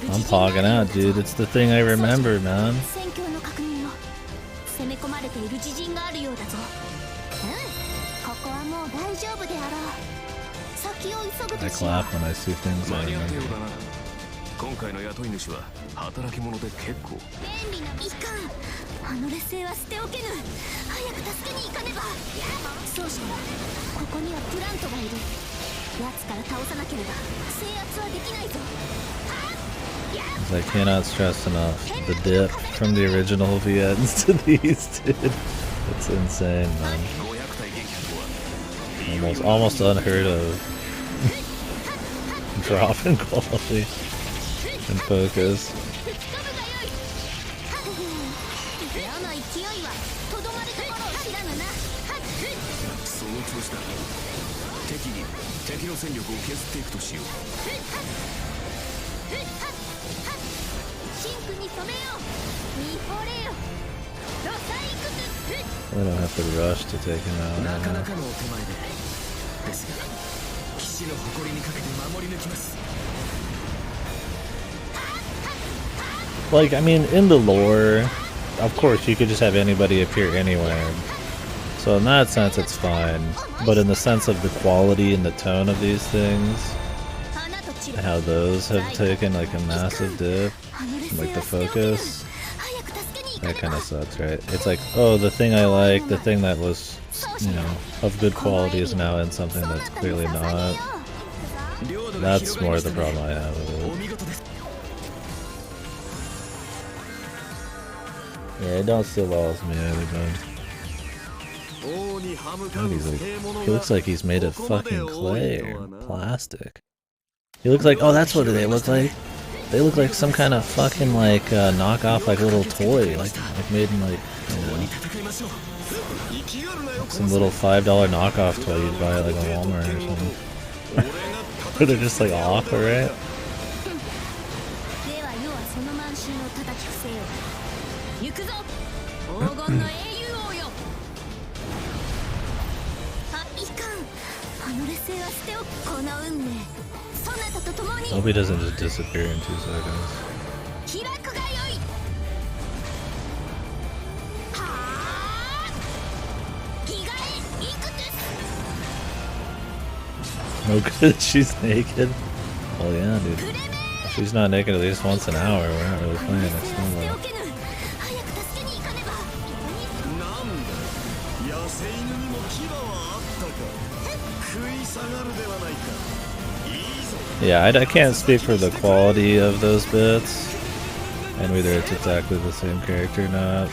I'm pogging out, dude. It's the thing I remember, man. I clap when I see things I remember. 今回の雇い主は働き者で結構便利ないかんあの劣勢は捨ておけぬ早く助けに行かねばそうしここにはプラントがいる奴から倒さなければ制圧はできないぞ I cannot stress enough the dip from the original VNs to these, dude. It's insane, man. Almost unheard of. Drop in quality and focus. 敵の戦力を削っていくとしよう I don't have to rush to take him out. なかなかのお手前でですが騎士の誇りにかけて守り抜きます Like, I mean, in the lore, of course, you could just have anybody appear anywhere. So in that sense, it's fine. But in the sense of the quality and the tone of these things, and how those have taken like a massive dip, and, like the focus, that kind of sucks, right? It's like, oh, the thing I like, the thing that was, you know, of good quality is now in something that's clearly not. That's more the problem I have with it. Yeah, it don't sit well with me either, bud. He looks like he's made of fucking clay or plastic. He looks like, oh, that's what they look like. They look like some kind of fucking like knockoff, like little toy, like made in like, you know, some little $5 knockoff toy you'd buy at like a Walmart or something. They're just like off, right? Hope he doesn't just disappear in 2 seconds. No good, she's naked. Well, yeah, dude. If she's not naked at least once an hour, we're not really playing it. Yeah, I can't speak for the quality of those bits, and whether it's exactly the same character or not.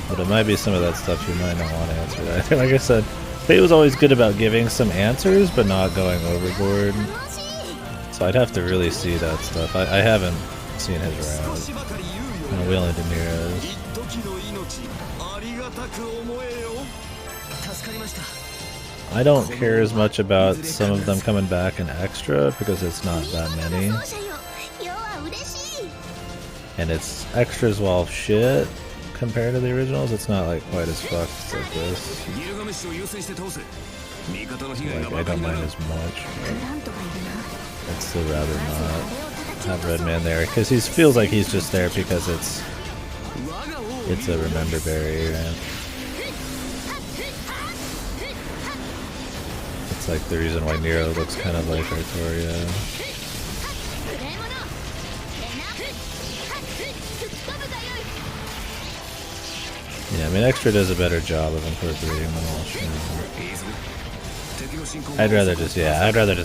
But it might be some of that stuff you might not want to answer. I think, like I said, Fate was always good about giving some answers, but not going overboard. So I'd have to really see that stuff. I haven't seen his route. No, we only did Nero's. I don't care as much about some of them coming back in extra because it's not that many. And it's extras while shit compared to the originals. It's not like quite as fucked as like this. Like, I don't mind as much. I'd still rather not have Redman there because he feels like he's just there because it's a remember berry, right? It's like the reason why Nero looks kind of like Artoria. Yeah, I mean, Extra does a better job of incorporating them all. I'd rather just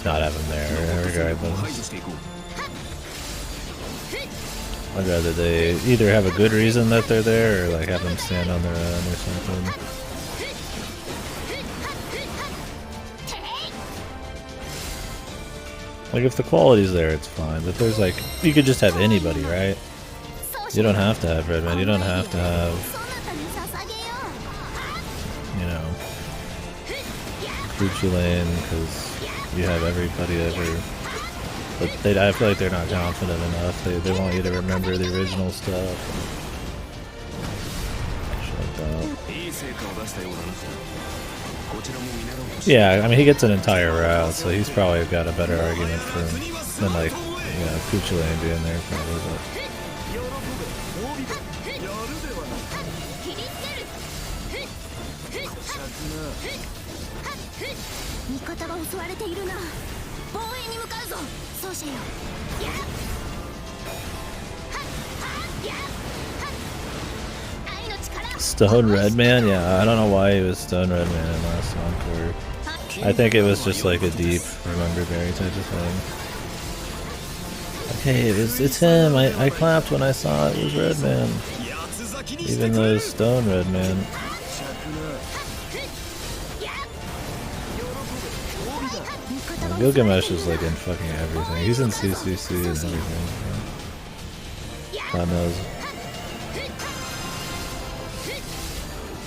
not have him there, regardless. I'd rather they either have a good reason that they're there, or like have them stand on their own or something. Like, if the quality's there, it's fine, but there's like, you could just have anybody, right? You don't have to have Redman, you don't have to have, you know, Gucci Lane, because you have everybody ever. But I feel like they're not confident enough, they want you to remember the original stuff. Shit like that. Yeah, I mean, he gets an entire route, so he's probably got a better argument for him than, like, you know, Kuchulain being there, probably, but... Stone Redman? Yeah, I don't know why he was Stone Redman in last Encore. I think it was just like a deep remember Barry type of thing. Okay, it's him. I clapped when I saw it was Redman. Even though it's Stone Redman. Gilgamesh is like in fucking everything. He's in CCC and everything. God knows.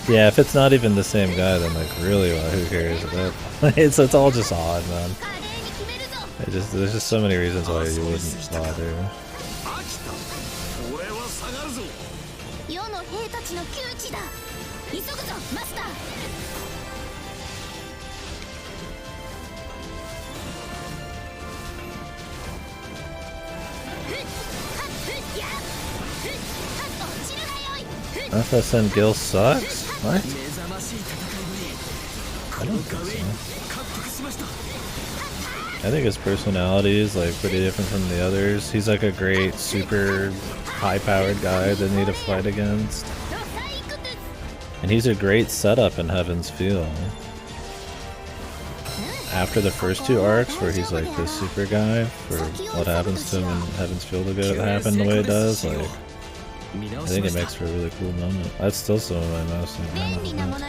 Yeah, if it's not even the same guy, then like really, well, who cares? It's all just odd, man. There's just so many reasons why you wouldn't bother. FSN Gil sucks? What? I don't think so. I think his personality is like pretty different from the others. He's like a great, super high-powered guy that you need to fight against. And he's a great setup in Heaven's Feel. After the first two arcs where he's like the super guy for what happens to him in Heaven's Feel to go happen the way it does, like I think it makes for a really cool moment. That's still some of my most memorable moments.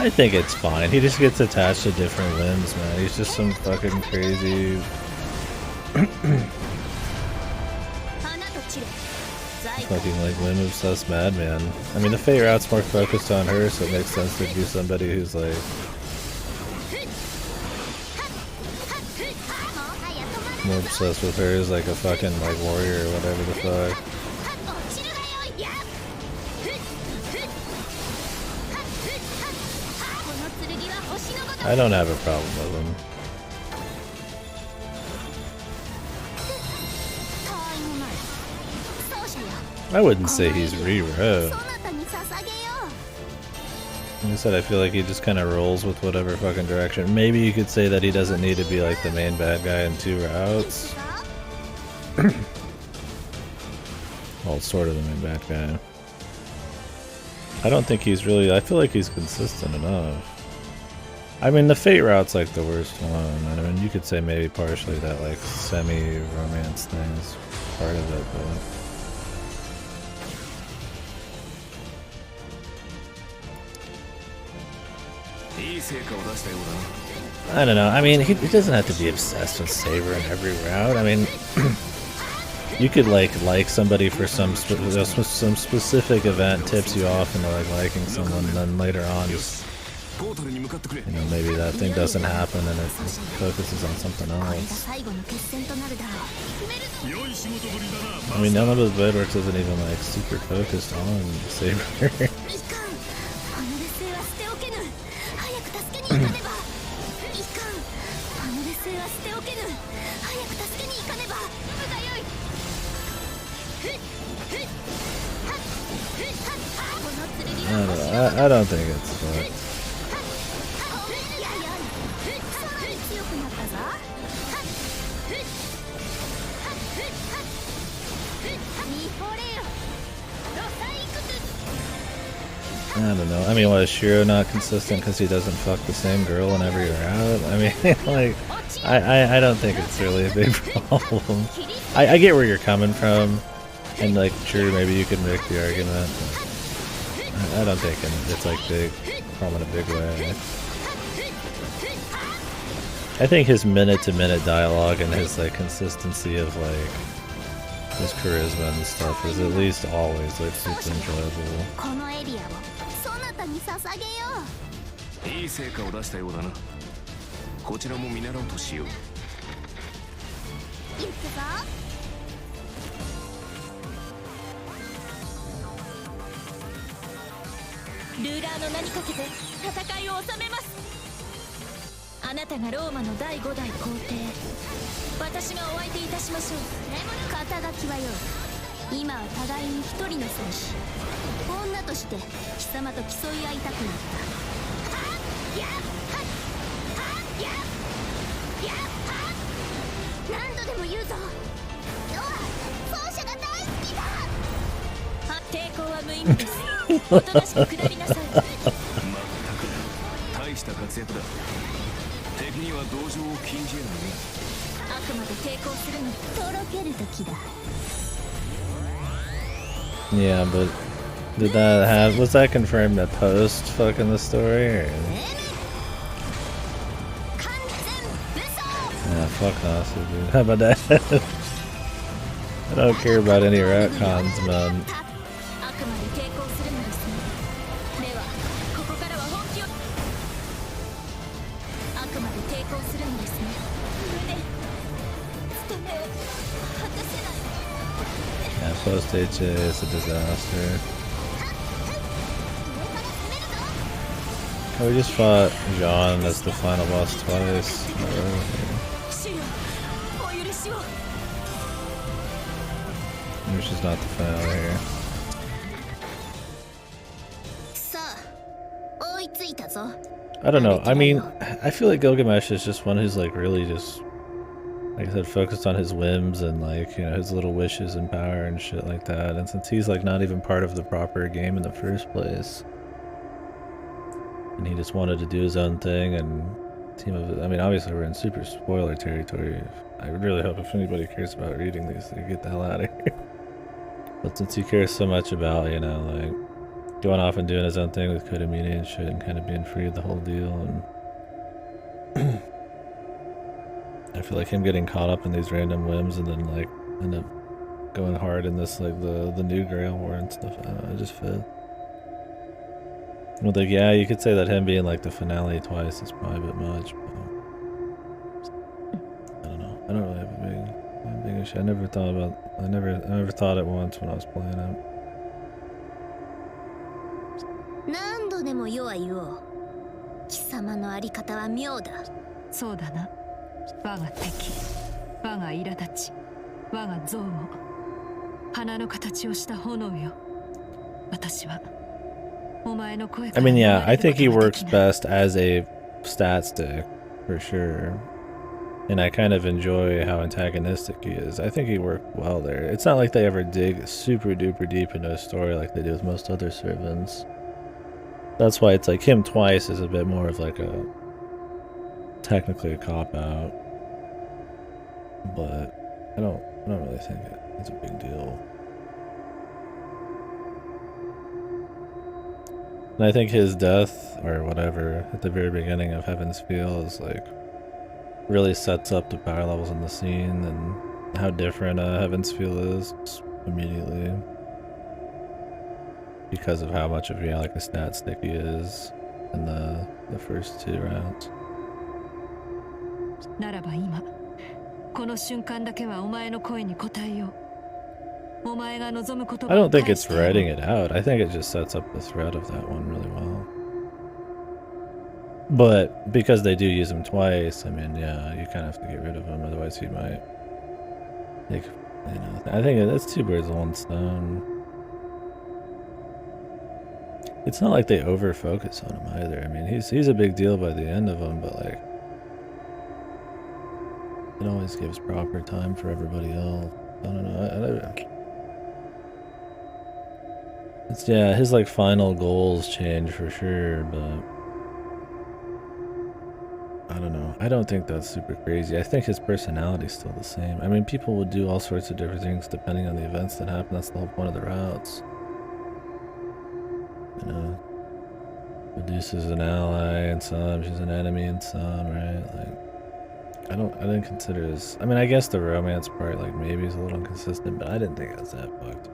I think it's fine. He just gets attached to different limbs, man. He's just some fucking crazy fucking like limb obsessed madman. I mean, the Fate route's more focused on her, so it makes sense to do somebody who's like more obsessed with her as like a fucking like warrior or whatever the fuck. I don't have a problem with him. I wouldn't say he's rewrote. Like I said, I feel like he just kind of rolls with whatever fucking direction. Maybe you could say that he doesn't need to be like the main bad guy in 2 routes. Well, sort of the main bad guy. I don't think he's really... I feel like he's consistent enough. I mean, the Fate route's like the worst one. I mean, you could say maybe partially that like semi-romance thing is part of it, but... I don't know. I mean, he doesn't have to be obsessed with Saber in every route. I mean, you could like somebody for some specific event, tips you off into like liking someone, and then later on, just, you know, maybe that thing doesn't happen and it focuses on something else. I mean, none of his bed works isn't even like super focused on Saber. I don't think it's fucked. I don't know. I mean, is Shiro not consistent because he doesn't fuck the same girl in every route? I mean, like, I don't think it's really a big problem. I get where you're coming from, and like, sure, maybe you could make the argument, but I don't think it's like big, problem in a big way. I think his minute-to-minute dialogue and his like consistency of like his charisma and stuff is at least always like super enjoyable. ルーラーの名にかけて戦いを収めます。あなたがローマの第5代皇帝、私がお相手いたしましょう。肩書きはよ、今は互いに一人の戦士、女として貴様と競い合いたくなった。はっやっはっはっやっやっはっ、何度でも言うぞ。ノア、奏者が大好きだ。抵抗は無意味です。おとなしく下りなさい。まったく大した活躍だ。敵には同情を禁じ得ないね。あくまで抵抗するのとろける時だ。Yeah, but did that have, was that confirmed at post fucking the story or? Yeah, fuck Nasu, dude. How about that? I don't care about any retcons, man. Yeah, post HA is a disaster. Oh, we just fought Jean as the final boss twice. Maybe she's not the finale here. I don't know. I mean, I feel like Gilgamesh is just one who's like really just, like I said, focused on his whims and like, you know, his little wishes and power and shit like that. And since he's like not even part of the proper game in the first place, and he just wanted to do his own thing and team of, I mean, obviously we're in super spoiler territory. I would really hope if anybody cares about reading these, they get the hell out of here. But since he cares so much about, you know, like going off and doing his own thing with Kodamine and shit and kind of being free of the whole deal, and I feel like him getting caught up in these random whims and then like end up going hard in this like the new Grail War and stuff. I don't know, it just fit. Well, like, yeah, you could say that him being like the finale twice is probably a bit much, but I don't know. I don't really have a big issue. I never thought it once when I was playing it. 何度でも世は言おう。貴様のあり方は妙だ。そうだな。我が敵、我が苛立ち、我が憎悪、花の形をした炎よ。私はお前の声から。 I mean, yeah, I think he works best as a stat stick, for sure. And I kind of enjoy how antagonistic he is. I think he worked well there. It's not like they ever dig super duper deep into a story like they do with most other servants. That's why it's like him twice is a bit more of like a technically a cop-out. But I don't really think it's a big deal. And I think his death or whatever at the very beginning of Heaven's Feel is like really sets up the power levels in the scene and how different Heaven's Feel is immediately because of how much of, yeah, like a stat stick he is in the first two rounds. I don't think it's writing it out. I think it just sets up the threat of that one really well. But because they do use him twice, I mean, yeah, you kind of have to get rid of him, otherwise he might. Like, you know, I think that's two birds with one stone. It's not like they over focus on him either. I mean, he's a big deal by the end of them, but like, it always gives proper time for everybody else. I don't know. It's, yeah, his like final goals change for sure, but I don't know. I don't think that's super crazy. I think his personality's still the same. I mean, people would do all sorts of different things depending on the events that happen. That's the whole point of the routes. You know, Medusa's an ally in some, she's an enemy in some, right? Like, I didn't consider his, I mean, I guess the romance part, like, maybe is a little inconsistent, but I didn't think it was that fucked.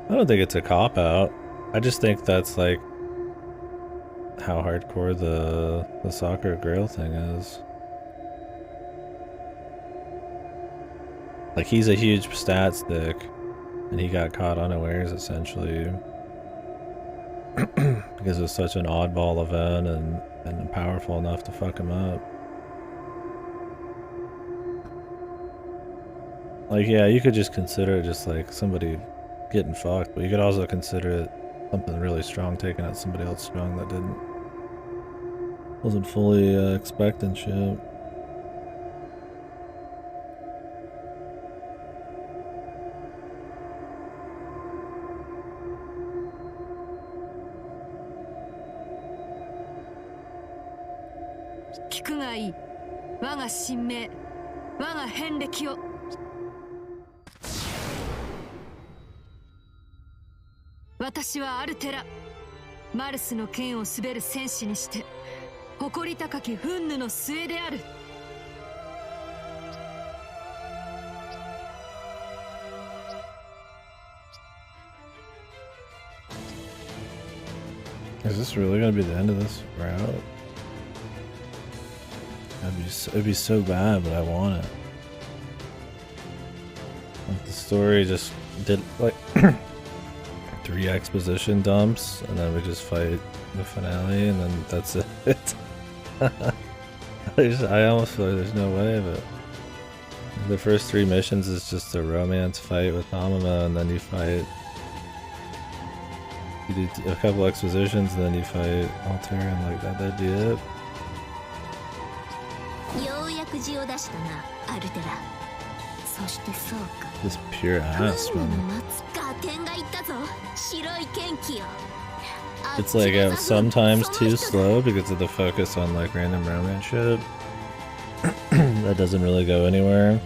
I don't think it's a cop-out. I just think that's, like, how hardcore the soccer grail thing is. Like, he's a huge stat stick, and he got caught unawares, essentially. Because it was such an oddball event and powerful enough to fuck him up. Like, yeah, you could just consider it just like somebody getting fucked, but you could also consider it something really strong taking out somebody else strong that wasn't fully expecting shit. Is this really gonna be the end of this route? It'd be so bad, but I want it. Like, the story just did like 3 exposition dumps, and then we just fight the finale, and then that's it. I almost feel like there's no way, but the first 3 missions is just a romance fight with Tamamo, and then you do a couple expositions, and then you fight Alter, and like that'd be it. Just pure ass, man. It's like sometimes too slow because of the focus on like random romance shit. That doesn't really go anywhere.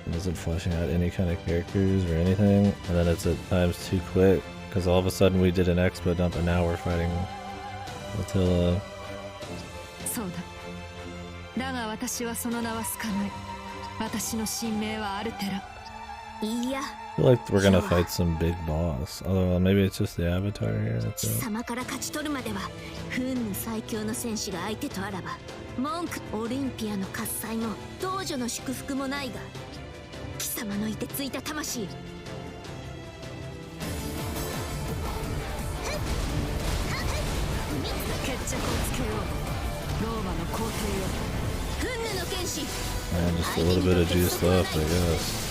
It isn't fleshing out any kind of characters or anything. And then it's at times too quick because all of a sudden we did an expo dump and now we're fighting Attila. I feel like we're gonna fight some big boss. Although maybe it's just the avatar here. That's it. Man, just a little bit of juice left, I guess.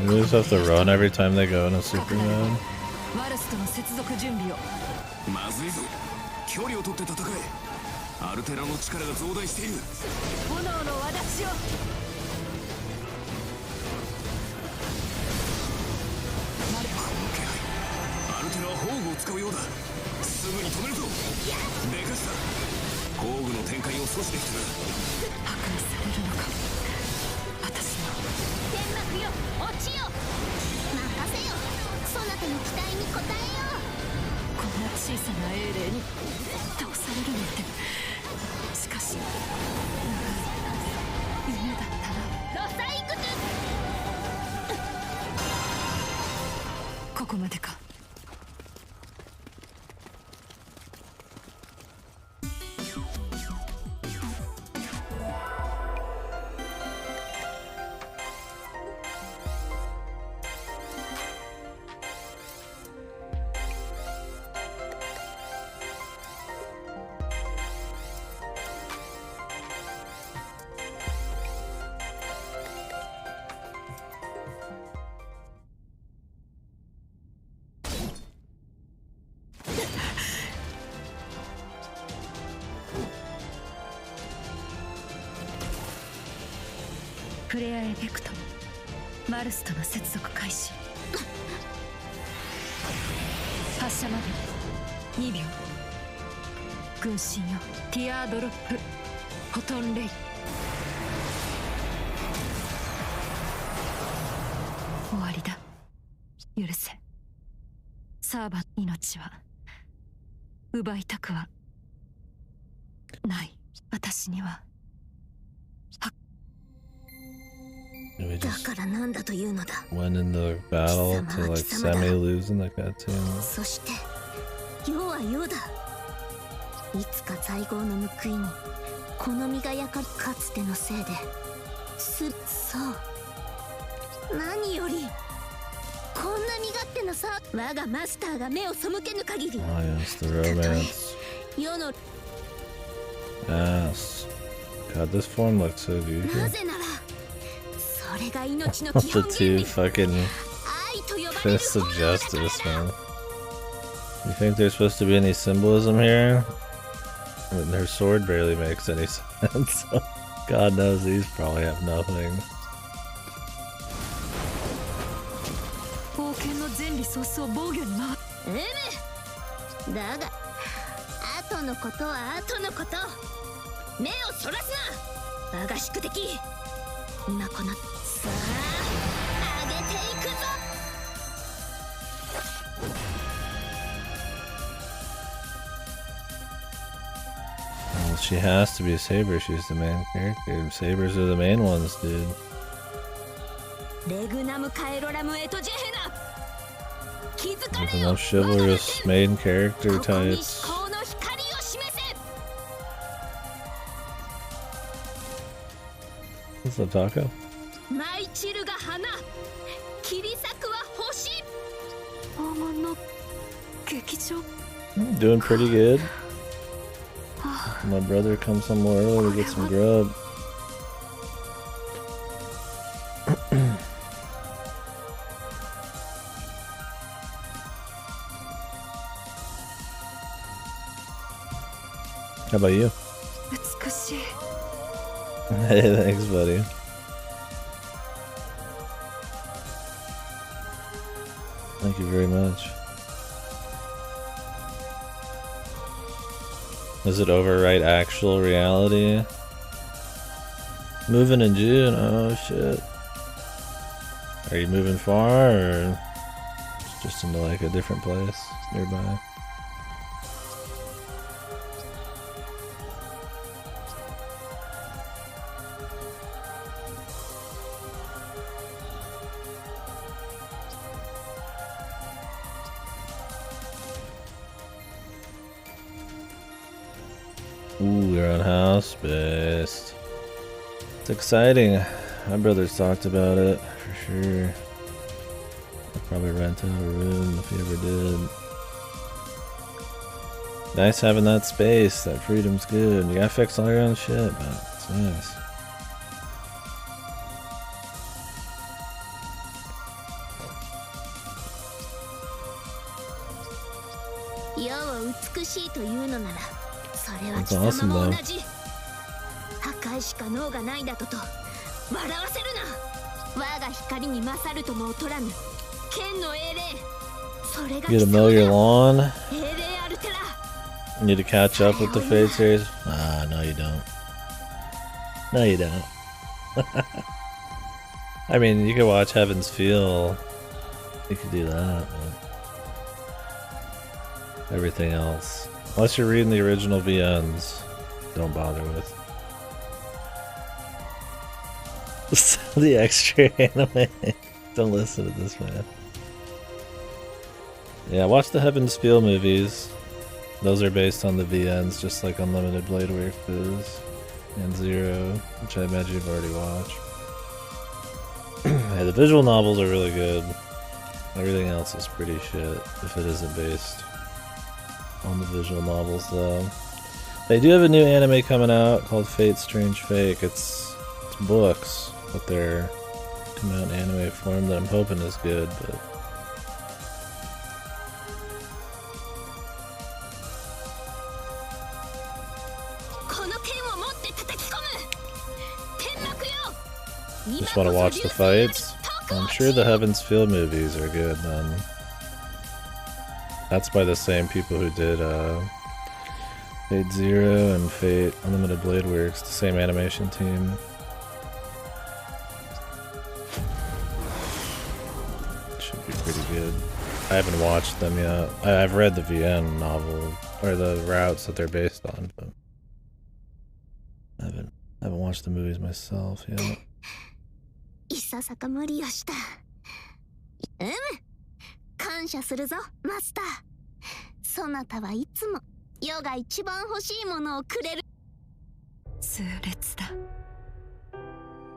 They just have to run every time they go in a super mode. クレアエフェクトマルスとの接続開始。発射まで2秒。軍神よ、ティアードロップフォトンレイ。終わりだ。許せ。サーバー命は奪いたくはない。私には。だからなんだというのだ。 Went in the battle to like semi losing the cutscene. そして世は世だ。いつか在郷の報いにこの身が焼かれ、かつてのせいでそう何よりこんな身勝手なさ、我がマスターが目を背けぬ限り、 Oh yes, the romance. 世の Yes. God, this form looks so な goofy. ぜならそれが命の基 The 本 two 原理、 fucking 愛と呼ばれる fists of 炎だから justice, だ。 man. You think there's supposed to be any symbolism here? I mean, their sword barely makes any sense. So God knows these probably have nothing. 冒険の前理早々防御に回だが後のことは後のこと。目をそらすな我が宿敵。今このさあ上げていくぞ。 Well, she has to be a Saber. She's the main character. Sabers are the main ones, dude. レグナムカエロラムエトジェヘナ。気づか There's れよ enough chivalrous main character ここに types. 思考の光を示せ。 What's the taco? 舞い散るが花、切り裂くは星。黄金の劇場。 Doing pretty good. My brother comes home more early to get some grub. How about you? 美しい。 Hey, thanks, buddy. Thank you very much. Does it overwrite actual reality? Moving in June? Oh shit. Are you moving far or just into like a different place nearby? Ooh, we're on house best. It's exciting. My brother's talked about it for sure. I'll probably rent out a room if he ever did. Nice having that space. That freedom's good. You gotta fix all your own shit, but it's nice. That's awesome though. 破壊しか脳がないだと笑わせるな。我が光に勝るとも劣らぬ剣の英霊。それが You gotta mow your lawn. 英霊アルテラ。 You need to catch up with the Fate series. Ah, no you don't. No you don't. I mean, you could watch Heaven's Feel. You could do that, but everything else. Unless you're reading the original VNs, don't bother with. The extra anime. Don't listen to this, man. Yeah, watch the Heaven's Feel movies. Those are based on the VNs, just like Unlimited Blade Work is. And Zero, which I imagine you've already watched. Yeah, the visual novels are really good. Everything else is pretty shit if it isn't based on the visual novels, though. They do have a new anime coming out called Fate Strange Fake. It's books, but they're coming out in anime form that I'm hoping is good, but... Just want to watch the fights? I'm sure the Heaven's Feel movies are good then. That's by the same people who did Fate Zero and Fate Unlimited Blade Works, the same animation team. Should be pretty good. I haven't watched them yet. I've read the VN novel, or the routes that they're based on, but I haven't watched the movies myself yet. いささか無理をした。感謝するぞ、マスター。そなたはいつも余が一番欲しいものをくれる。痛烈だ。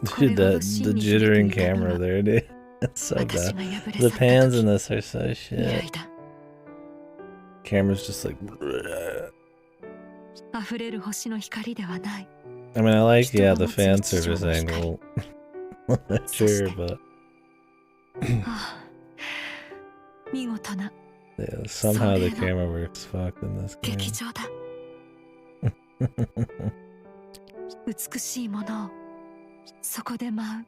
Dude, the jittering camera there, dude. It's so bad. The pans in this are so shit. Camera's just like. I mean, I like, yeah, the fan service angle. Sure, but. Yeah, somehow the camera works fucked in this game. 美しいものをそこで舞う。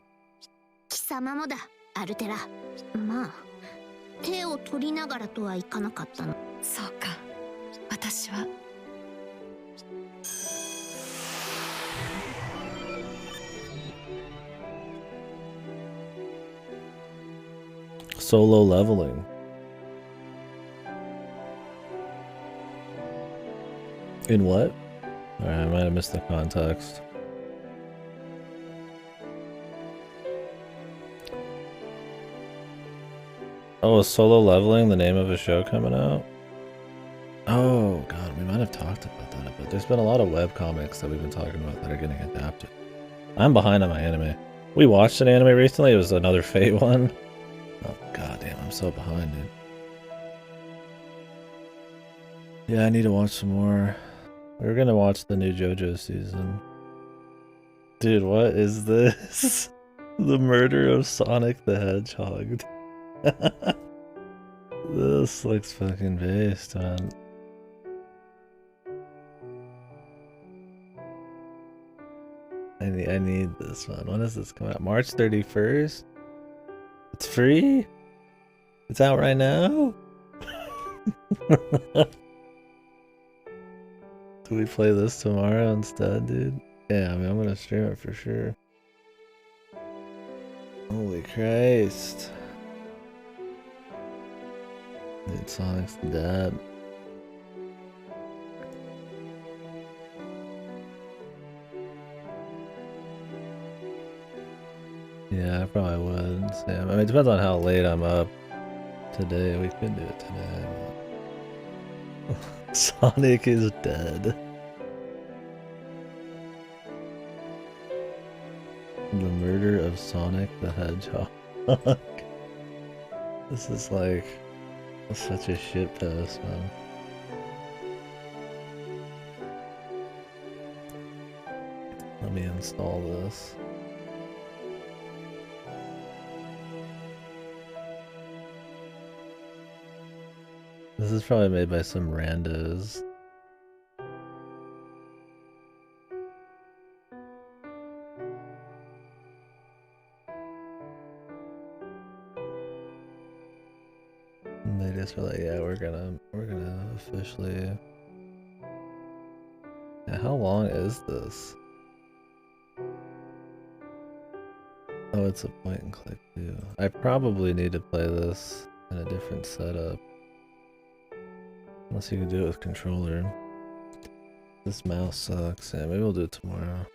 貴様もだ、アルテラ。まあ、手を取りながらとはいかなかったの。そうか、私は。Solo leveling. In what? Alright, I might have missed the context. Oh, is Solo Leveling the name of a show coming out? Oh god, we might have talked about that, but there's been a lot of webcomics that we've been talking about that are getting adapted. I'm behind on my anime. We watched an anime recently, it was another Fate one. Oh god damn, I'm so behind, dude. Yeah, I need to watch some more. We were gonna watch the new JoJo season. Dude, what is this? The murder of Sonic the Hedgehog. This looks fucking based, man. I need this one. When is this coming out? March 31st? It's free? It's out right now? Do we play this tomorrow instead, dude? Yeah, I mean, I'm gonna stream it for sure. Holy Christ. Dude, Sonic's dead. Yeah, I probably would. So, I mean, it depends on how late I'm up today. We could do it today. Sonic is dead. The murder of Sonic the Hedgehog. This is like such a shit post, man. Let me install this. This is probably made by some randos. And they just were like, yeah, we're gonna officially. Yeah, how long is this? Oh, it's a point and click too. I probably need to play this in a different setup. Unless you can do it with controller. This mouse sucks. Yeah, maybe we'll do it tomorrow.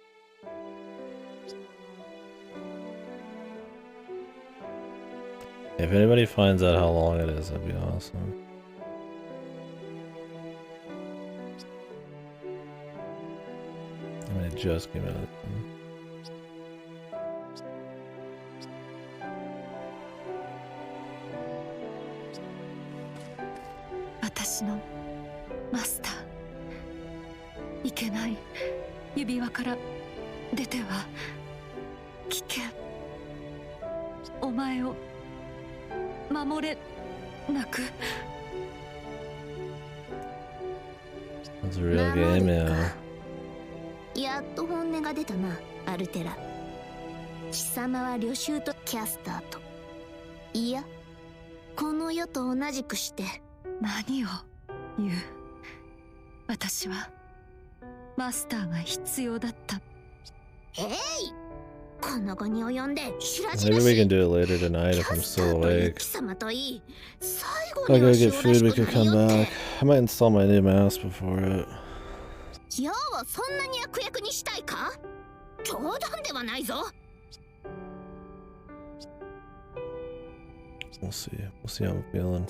If anybody finds out how long it is, that'd be awesome. I mean, it just came out. It's a real game, yeah. やっと本音が出たな、アルテラ。貴様は領袖とキャスターと、いやこの世と同じくして。何を言う。私はマスターが必要だった。この後に及んで白々しい。 Maybe we can do it later tonight if I'm still awake. 貴様といい。最 If 後 I には go し get おら food, し we く could なれ come よって。 back. I might install my new mouse before it. やはそんなに悪役にしたいか。冗談ではないぞ。We'll see. We'll see how I'm feeling.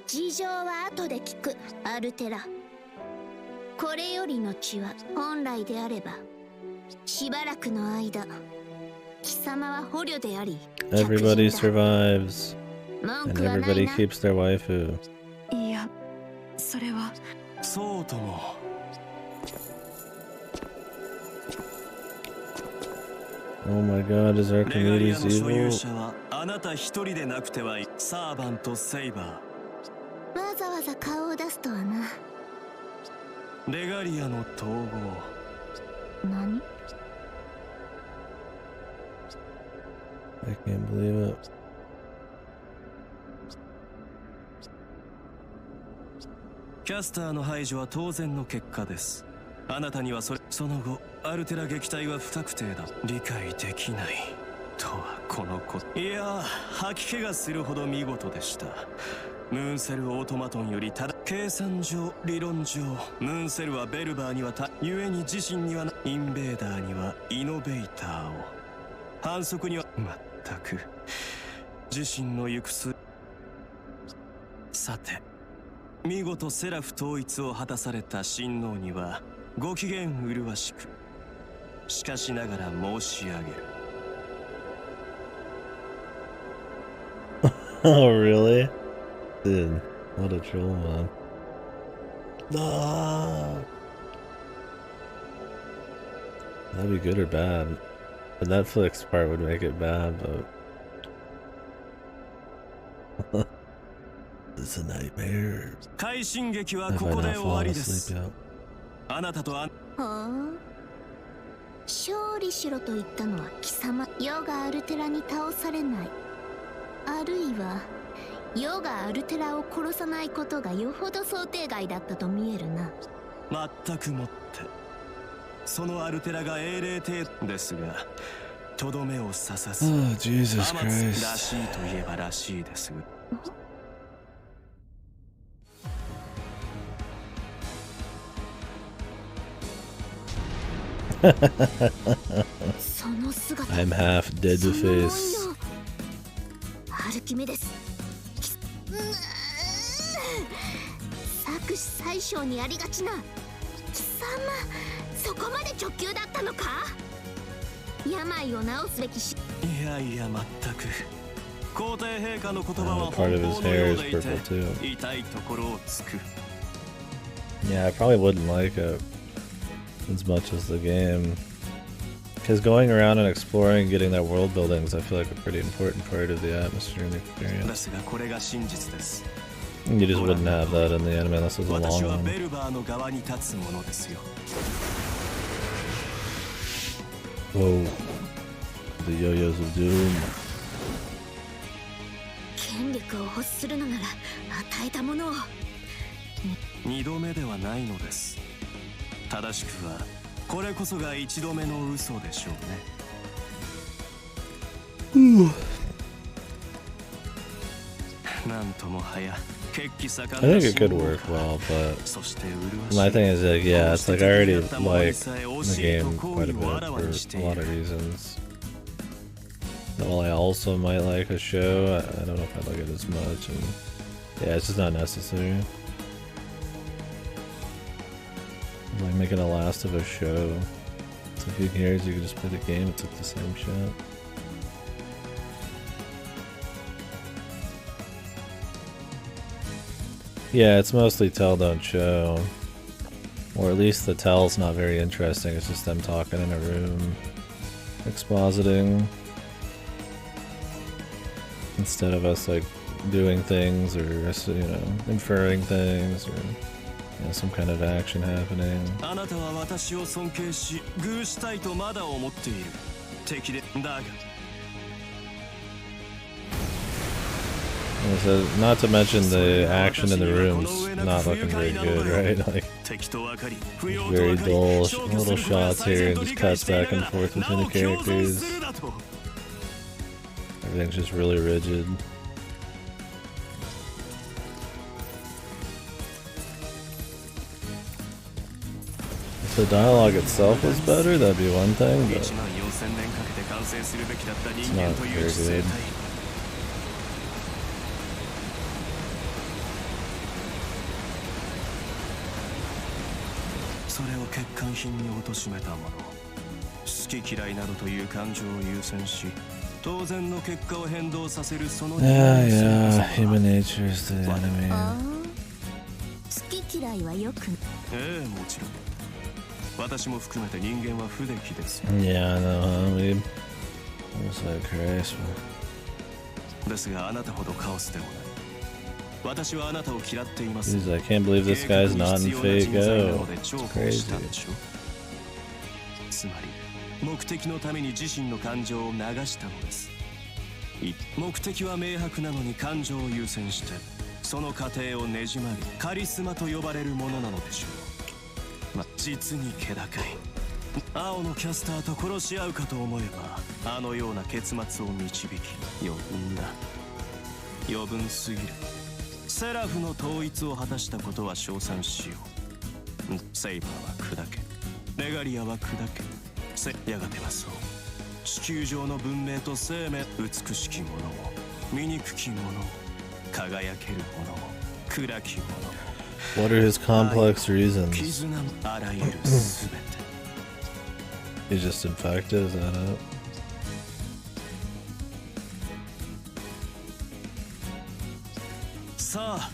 事情は後で聞く、アルテラ。これよりの血は本来であればしばらくの間貴様は捕虜であり Everybody survives. 文 And 句はない everybody な。 keeps their waifu. いや、それは。そうとも。Oh my god, is レガリア Archimedes の所有 evil? 者はあなた一人でなくてはい。サーバント・セイバわざわざ顔を出すとはな。ー。レガリアの統合。何？ I can't believe it. キャスターの排除は当然の結果です。あなたにはその後アルテラ撃退は不確定だ。理解できないとはこのこと。いや、吐き気がするほど見事でした。ムーンセルオートマトンよりただ計算上理論上ムーンセルはベルバーには故に自身にはインベーダーにはイノベーターを、反則には全く自身の行く末。さて、見事セラフ統一を果たされた親王にはご機嫌麗しく、しかしながら申し上げる。Oh, really? Dude, what a troll, man. No! That'd be good or bad. The Netflix part would make it bad, but... It's a nightmare. 快進撃は Have こ I こで not 終わ fallen りです。 asleep yet? あなたとはあ、勝利しろと言ったのは貴様。世がアルテラに倒されない、あるいは世がアルテラを殺さないことがよほど想定外だったと見えるな。全くもってそのアルテラが英霊帝ですが、とどめを刺さず、 Oh, Jesus アマツ Christ. らしいといえばらしいです。その姿。 I'm half dead to その face. アルキメデス。作詞最小にありがちな貴様、そこまで直球だったのか。病を治すべきし。いやいや、全く皇帝陛下の言葉は Part 本 of his 当の hair よう is でいて purple too. 痛いところをつく。 Yeah, I probably wouldn't like it as much as the game. Because going around and exploring, getting that world building is, I feel like, a pretty important part of the atmosphere and the で experience. すがこれが真実です。 You just wouldn't have that in the anime unless it was a 私 long は one. ベルバーの側に立つものですよ。 Whoa. The yo-yos of doom. 権力を欲するのなら与えたものを。二度目ではないのです。正しくはこれこそが一度目の嘘でしょうね。なんともはや血気盛ん I な think it could 信号 work か。 well, but そして麗しい my thing is that, yeah, it's like I already like the 惜 game しいと quite 行 a 為 bit をあらわにして for い a lot る。 of reasons. While I also might like a show, I don't know if I like it as much, and yeah, it's just not necessary. Like making a Last of Us show. So who cares? You can just play the game. It's like the same shit. Yeah, it's mostly tell don't show. Or at least the tell's not very interesting. It's just them talking in a room, expositing. Instead of us like doing things or, you know, inferring things or Yeah, some kind of action happening. あなたは私を尊敬し、偶したいとまだ思っている。敵でだが。So, not to mention the action in the room's not looking very good, right? Like, very dull little shots here and just cuts back and forth between the characters. Everything's just really rigid. If the dialogue itself was better, that'd be one thing, but it's not very good. それを欠陥品に貶めたもの、好き嫌いなどという感情を優先し、当然の結果を変動させるその Yeah, human nature is the enemy. 好き嫌いはよく。ええ、もちろん。私も含めて人間は不出来ですよ。Yeah, I know, huh? We'd almost like Christ. ですがあなたほどカオスでもない。私はあなたを嫌っています。 Jeez, I can't believe this guy's not in Fate Go. It's crazy. つまり目的のために自身の感情を流したのです。目的は明白なのに感情を優先してその過程をねじ曲げカリスマと呼ばれるものなのでしょう。実に気高い。青のキャスターと殺し合うかと思えばあのような結末を導き余分だ。余分すぎる。セラフの統一を果たしたことは称賛しよう。セイバーは砕け、レガリアは砕け、やがてはそう。地球上の文明と生命、美しきものも醜きものも輝けるものも暗きものも。What are his complex reasons? 絆あらゆるすべて。He's just infected, is that it? さあ、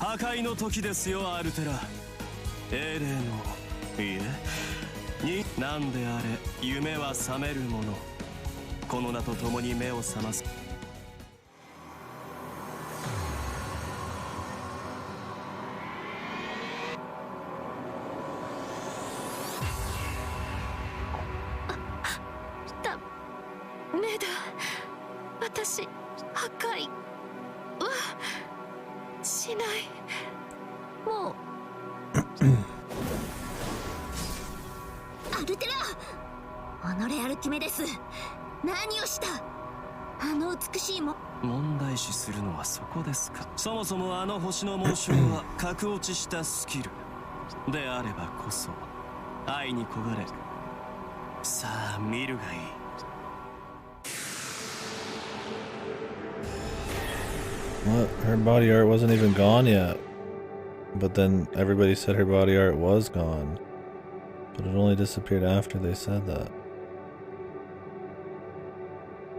破壊の時ですよ、アルテラ。英霊の、いえ、に、なんであれ、夢は覚めるもの。この名と共に目を覚ます。ダメだ。私、破壊はしない。もうアルテラ、己アルキメデス、何をした。あの美しいも問題視するのはそこですか。そもそもあの星の紋章は格落ちしたスキルであればこそ愛に焦がれ。さあ見るがいい。What? Her body art wasn't even gone yet. But then everybody said her body art was gone. But it only disappeared after they said that.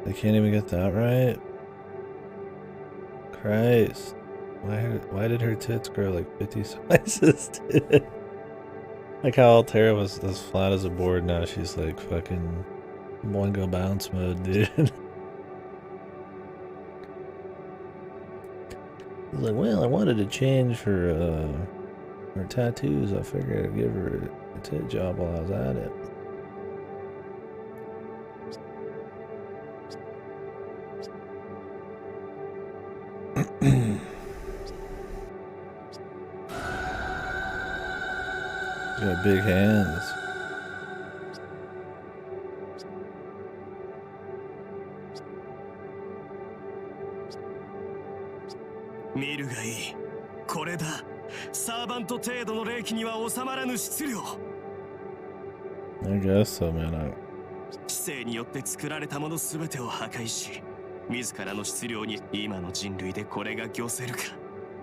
They can't even get that right? Christ. Why did her tits grow like 50 sizes, dude? Like how Altera was as flat as a board, now she's like fucking Boingo bounce mode, dude. He's like, well, I wanted to change her tattoos. I figured I'd give her a tit job while I was at it. She's got big hands.見るがいい。これだ。サーバント程度の霊気には収まらぬ質量。I guess so, man. 知性によって作られたものすべてを破壊し、自らの質量に今の人類でこれが御せるか。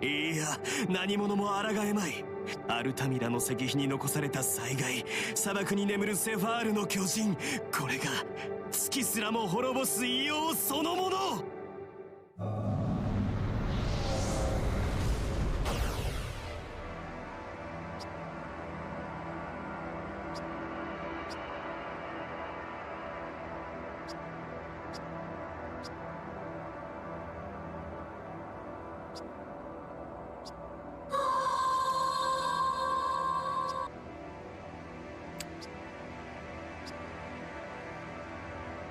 いや、何者も抗えまい。アルタミラの石碑に残された災害、砂漠に眠るセファールの巨人、これが月すらも滅ぼす異様そのもの。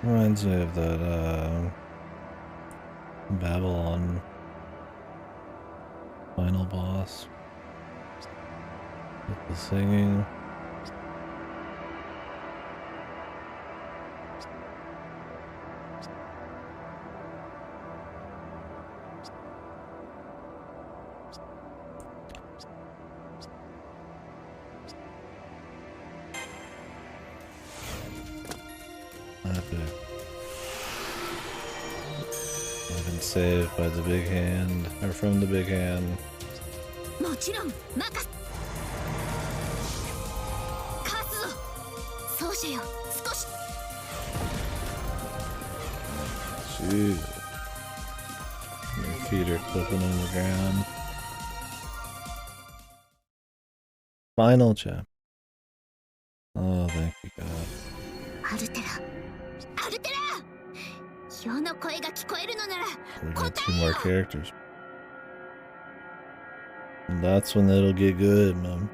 Reminds me of that Babylon final boss with the singing. I've been saved by the big hand, or from the big hand. Jeez. Your feet are clipping on the ground. Final chapter. Oh, thank you, God. We got 2 more characters. And that's when it'll get good, man.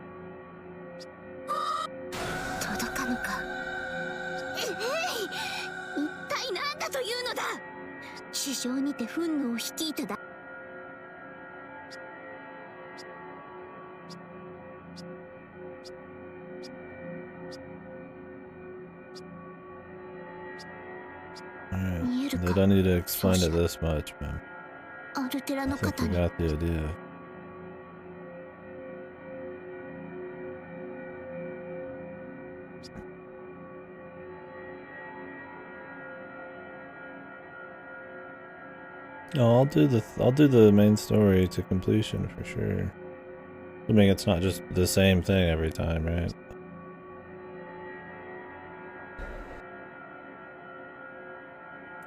Alright, they don't need to explain it this much, man. I think we got the idea. No, I'll do the main story to completion for sure. I mean, it's not just the same thing every time, right?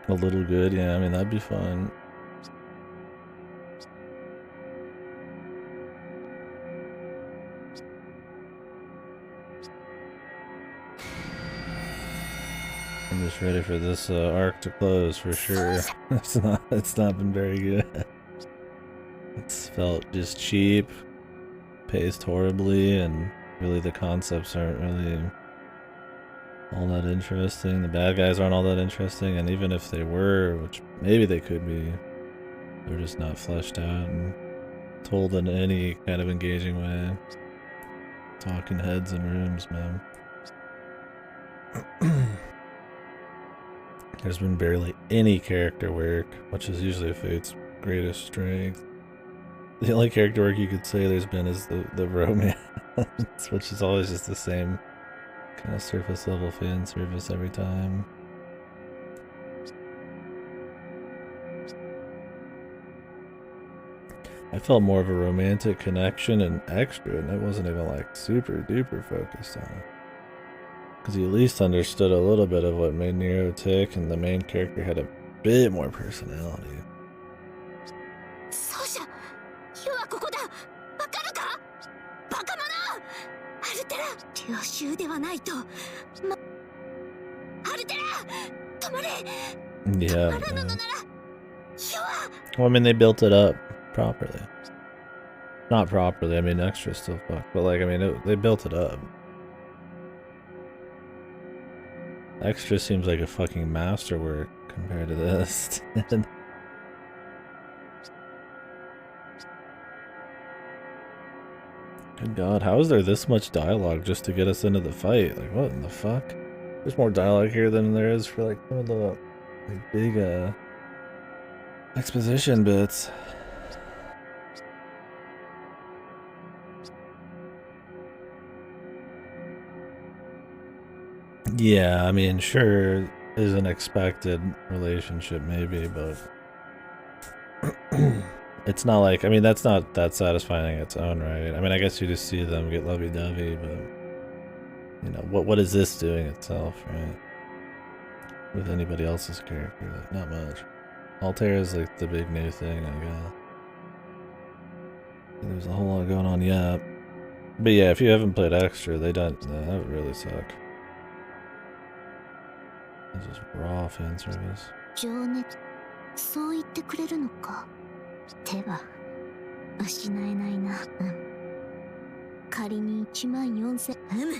A little good, yeah, I mean, that'd be fun. I'm just ready for this arc to close for sure. It's not been very good. It's felt just cheap, paced horribly, and really the concepts aren't really all that interesting. The bad guys aren't all that interesting, and even if they were, which maybe they could be, they're just not fleshed out and told in any kind of engaging way. Talking heads in rooms, man. There's been barely any character work, which is usually Fate's greatest strength. The only character work you could say there's been is the romance, which is always just the same kind of surface level fan service every time. I felt more of a romantic connection in Extra, and it wasn't even like super duper focused on it. Because you at least understood a little bit of what made Nero tick, and the main character had a bit more personality. Yeah. Well, I mean, they built it up properly. Not properly, I mean, Extra still fucked, but like, I mean, they built it up. Extra seems like a fucking masterwork compared to this. Good God, how is there this much dialogue just to get us into the fight? Like, what in the fuck? There's more dialogue here than there is for like some of the like, big exposition bits. Yeah, I mean, sure, is an expected relationship maybe, but it's not like, I mean, that's not that satisfying in its own right. I mean, I guess you just see them get lovey-dovey, but, you know, what is this doing itself, right? With anybody else's character, like, not much. Altair is like the big new thing, I guess. There's a whole lot going on yet. But yeah, if you haven't played Extra, that would really suck. It's just raw fan service. そう言ってくれるのか。手は失えないな。仮に14000。手を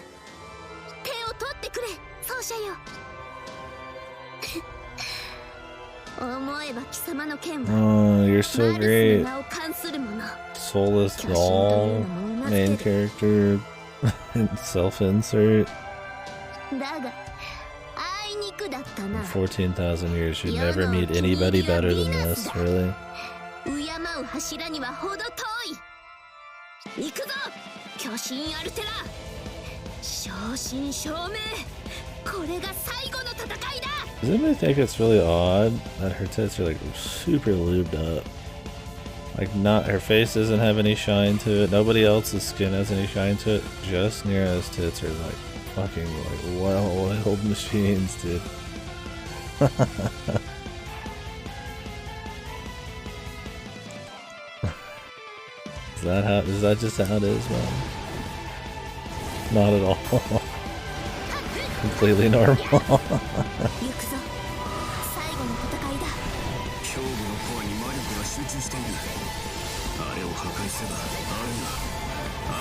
取ってくれ、奏者よ。Oh, you're so great. Soulless doll, main character, self-insert. 14,000 years, you'd never meet anybody better than this, really? 敬う柱には程遠い。行くぞ、巨神アルテラ。正真正銘、これが最後の戦いだ。Does anybody think it's really odd that her tits are like super lubed up? Like, not her face doesn't have any shine to it. Nobody else's skin has any shine to it. Just Nira's tits are like fucking like well-oiled machines, dude. Is that just how it is, man? Not at all. Completely normal. 行くぞ、最後の戦いだ。胸部のコアに魔力が集中している。あれを破壊せばあるが、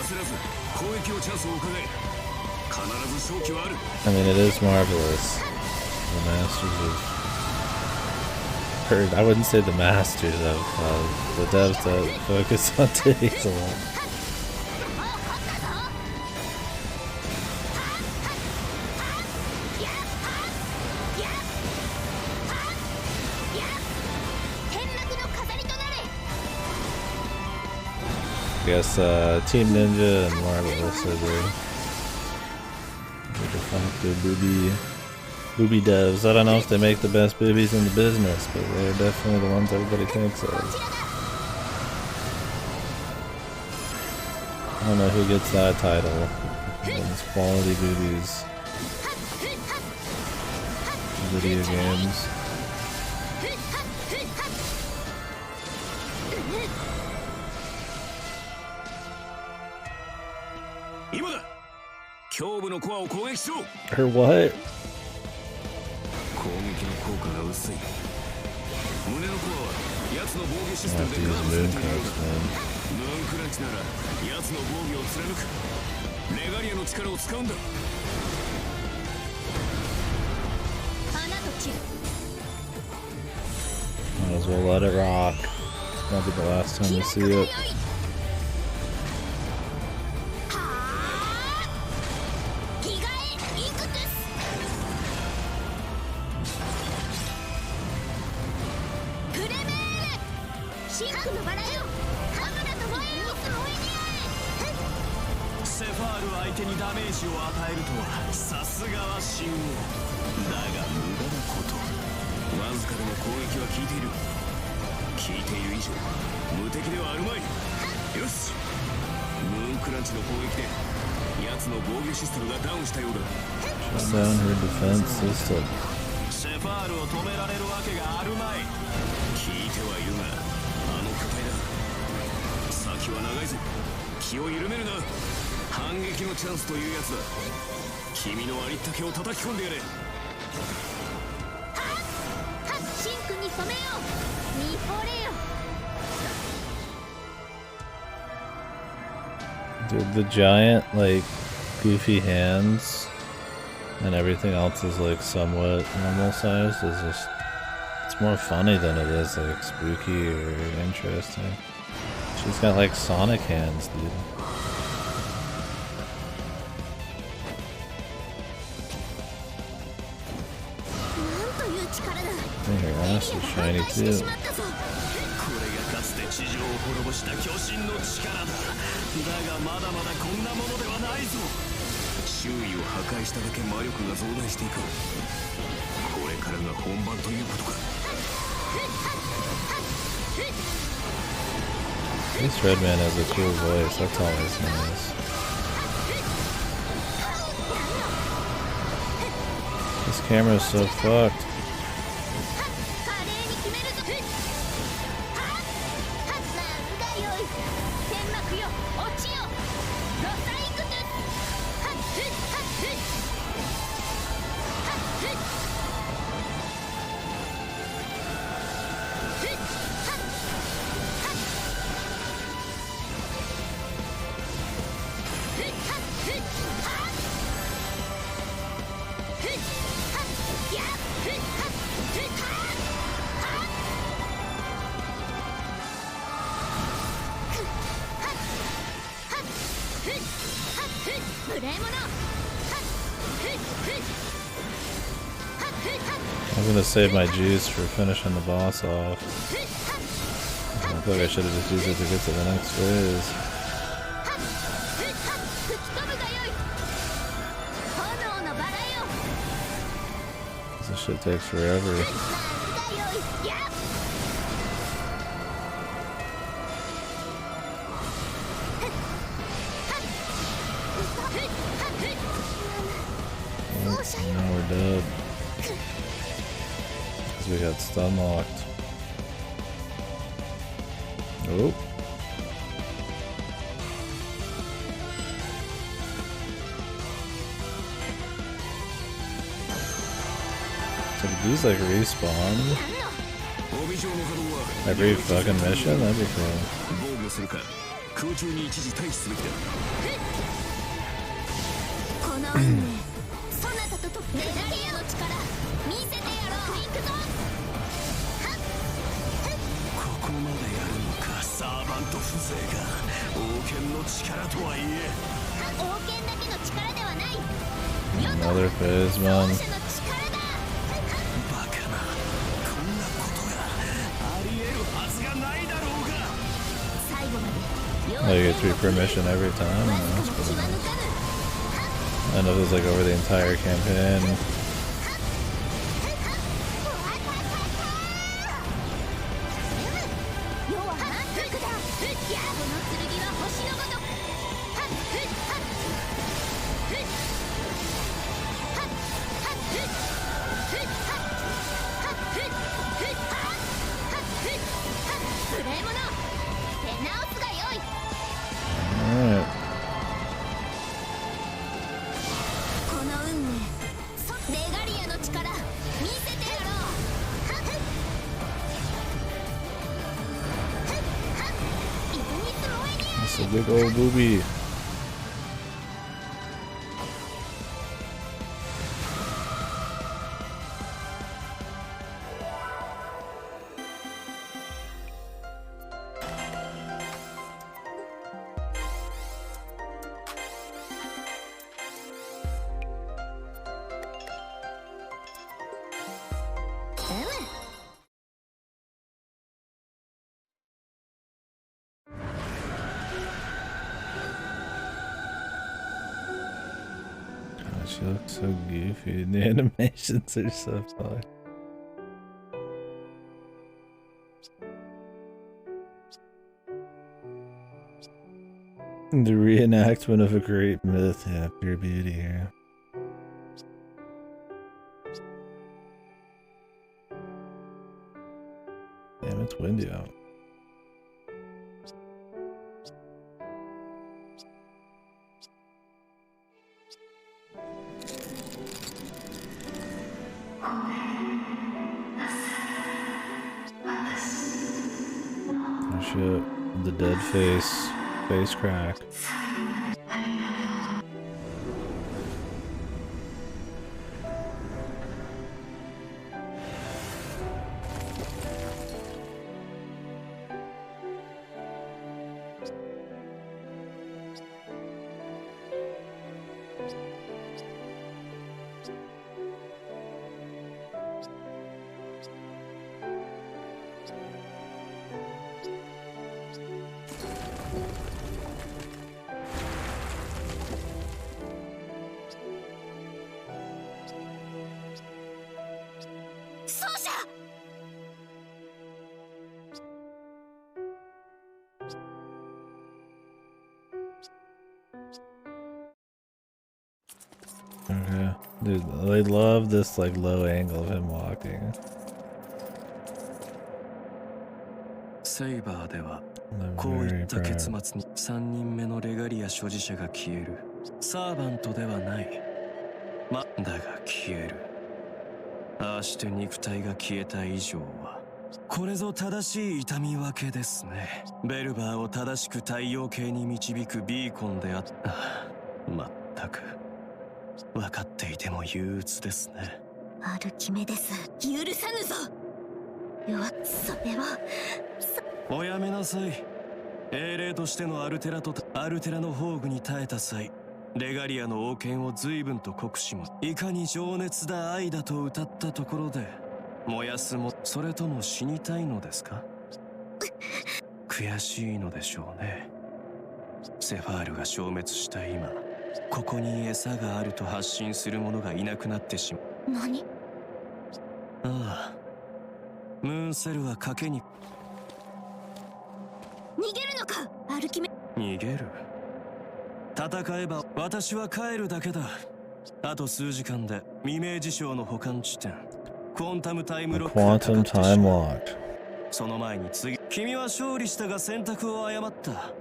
焦らず攻撃をチャンスを伺え。必ず勝機はある。I mean, it is marvelous. The masters of... I wouldn't say the masters of the devs that focus on titties a lot. I guess Team Ninja and Marvelous are the de facto booby devs. I don't know if they make the best boobies in the business, but they're definitely the ones everybody thinks of. I don't know who gets that title. It's quality boobies. Video games. Or what? 攻撃の効果が薄い。胸のコアは奴の防御システムでガードされているようだ。ムーンクランチなら奴の防御を貫く。レガリアの力を使うんだ。Might as well let it rock. It's probably the last time we see it. Shut down her defense system. シェファールを止められるわけがあるまい。聞いてはいるが、あの巨体だ。先は長いぞ。気を緩めるな。反撃のチャンスというやつだ。君のありったけを叩き込んでやれ。はっ、シンクに染めよう。見惚れよ。Dude, the giant, like, goofy hands and everything else is like somewhat normal sized is just, it's more funny than it is like spooky or interesting. She's got like Sonic hands, dude. And her ass is shiny too. 地上を滅ぼした巨神の力だ。だがまだまだこんなものではないぞ。周囲を破壊しただけ魔力が増大していく。これからが本番ということか。This Redman has a cool voice, that's always nice. This camera is so fucked. gonna save my juice for finishing the boss off. I feel like I should have just used it to get to the next phase. This shit takes forever. Now we're dead. Because we got stun locked. Oh. So did these like respawn? Every fucking mission? That'd be cool. Another phase, man. Oh, you get 3 per mission every time? Oh, that's pretty nice. I know this is like over the entire campaign. It's a big old booby. She looks so goofy. The animations are so fun. The reenactment of a great myth. Yeah, pure beauty here. Damn, it's windy out. Shit, the dead face crack. Okay. Dude, I love this like low angle of him walking. セイバーではこういった結末に3人目のレガリア所持者が消える。サーバントではない。だが消える。ああして肉体が消えた以上はこれぞ正しい痛み分けですね。ベルバーを正しく太陽系に導くビーコンであった。まったく分かっていても憂鬱ですね。アルキメデス、許さぬぞ。それはおやめなさい。英霊としてのアルテラの宝具に耐えた際、レガリアの王権を随分と酷使もいかに情熱だ愛だと歌ったところで燃やすも、それとも死にたいのですか？悔しいのでしょうね。セファールが消滅した今、ここに餌があると発信する者がいなくなってしまう。何？ああ、ムーンセルは賭けに。逃げるのか、アルキメ。逃げる？戦えば私は帰るだけだ。あと数時間で未明事象の保管地点クォンタムタイムロックがかかってしまう。その前に君は勝利したが選択を誤った。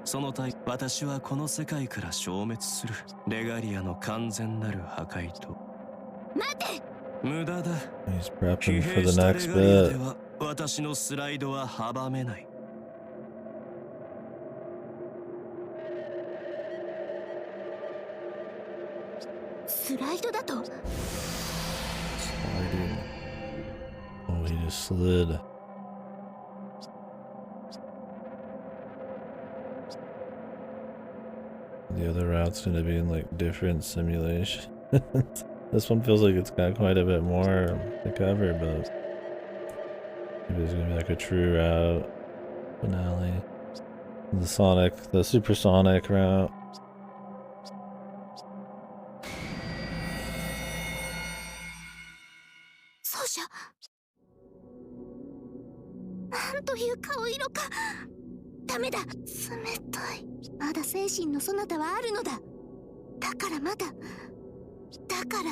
その対私はこの世界から消滅する。レガリアの完全なる破壊と。待て。無駄だ。 He's 疲 prepping for 弊 the した next レガリアで bit. は私のスライドは阻めない。スライドだと。 Sliding. Oh, he just slid. The other route's gonna be in like different simulation. This one feels like it's got quite a bit more to cover, but maybe it's gonna be like a true route finale. The supersonic route. 奏者、なんという顔色か。ダメだ、冷たい。まだ精神のそなたはあるのだ。だからまだ、だから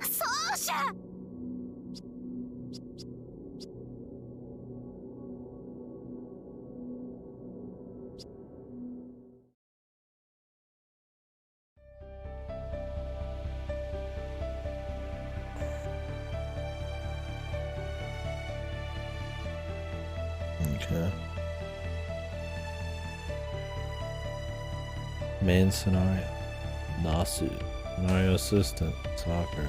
奏者。Okay. Main scenario. Nasu. Scenario assistant. Soccer.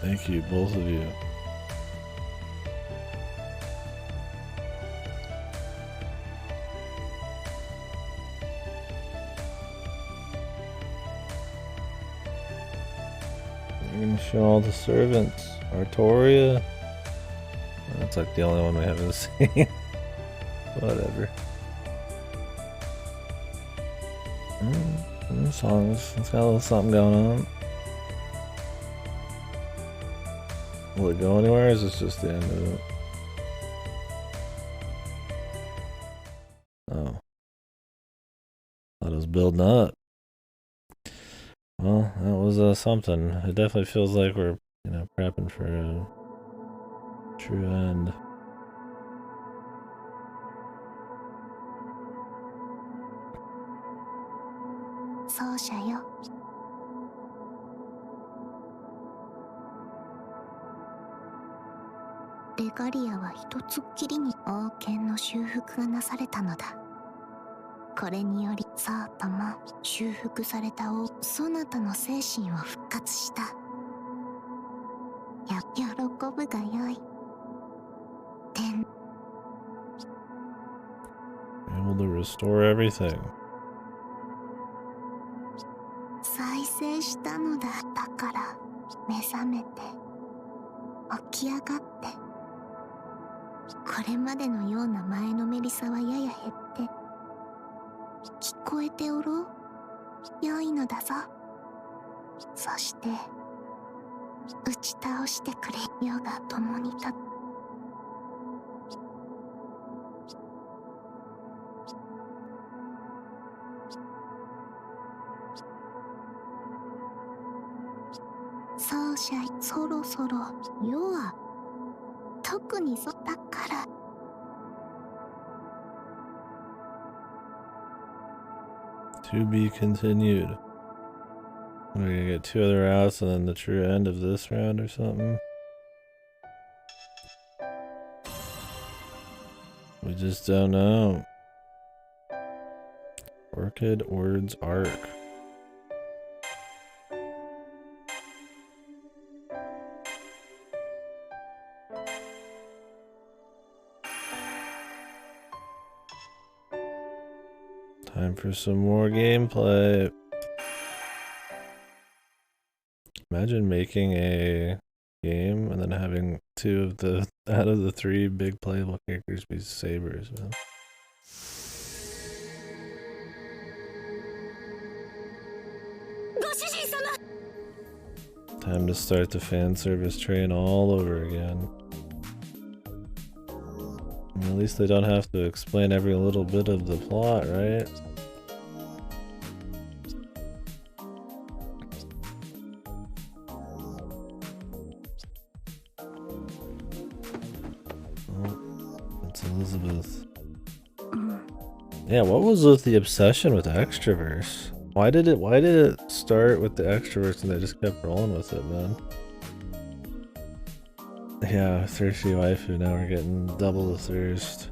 Thank you, both of you. We're gonna show all the servants. Artoria. That's like the only one we haven't seen. Whatever. Songs. It's got a little something going on. Will it go anywhere, or is this just the end of it? Oh. Thought it was building up. Well, that was something. It definitely feels like we're, prepping for a true end.奏者よ。レガリアは一つっきりに王権の修復がなされたのだ。これによりさあとも修復されたそなたの精神は復活した。喜ぶがよい。Able to restore everything. 再生したのだ。だから目覚めて起き上がって、これまでのような前のめりさはやや減って聞こえておろう。良いのだぞ。そして打ち倒してくれ。世が共に立つ。奏者、そろそろ世は特にだから。To be continued. We're gonna get 2 other routes and then the true end of this round or something. We just don't know. Orchid Words Arc. Time for some more gameplay. Imagine making a game and then having two of the out of the three big playable characters be sabers, man. Time to start the fan service train all over again. I mean, at least they don't have to explain every little bit of the plot, right? Elizabeth. Yeah, what was with the obsession with extroverts? Why did it start with the extroverts and they just kept rolling with it, man? Yeah, thirsty waifu, now we're getting double the thirst.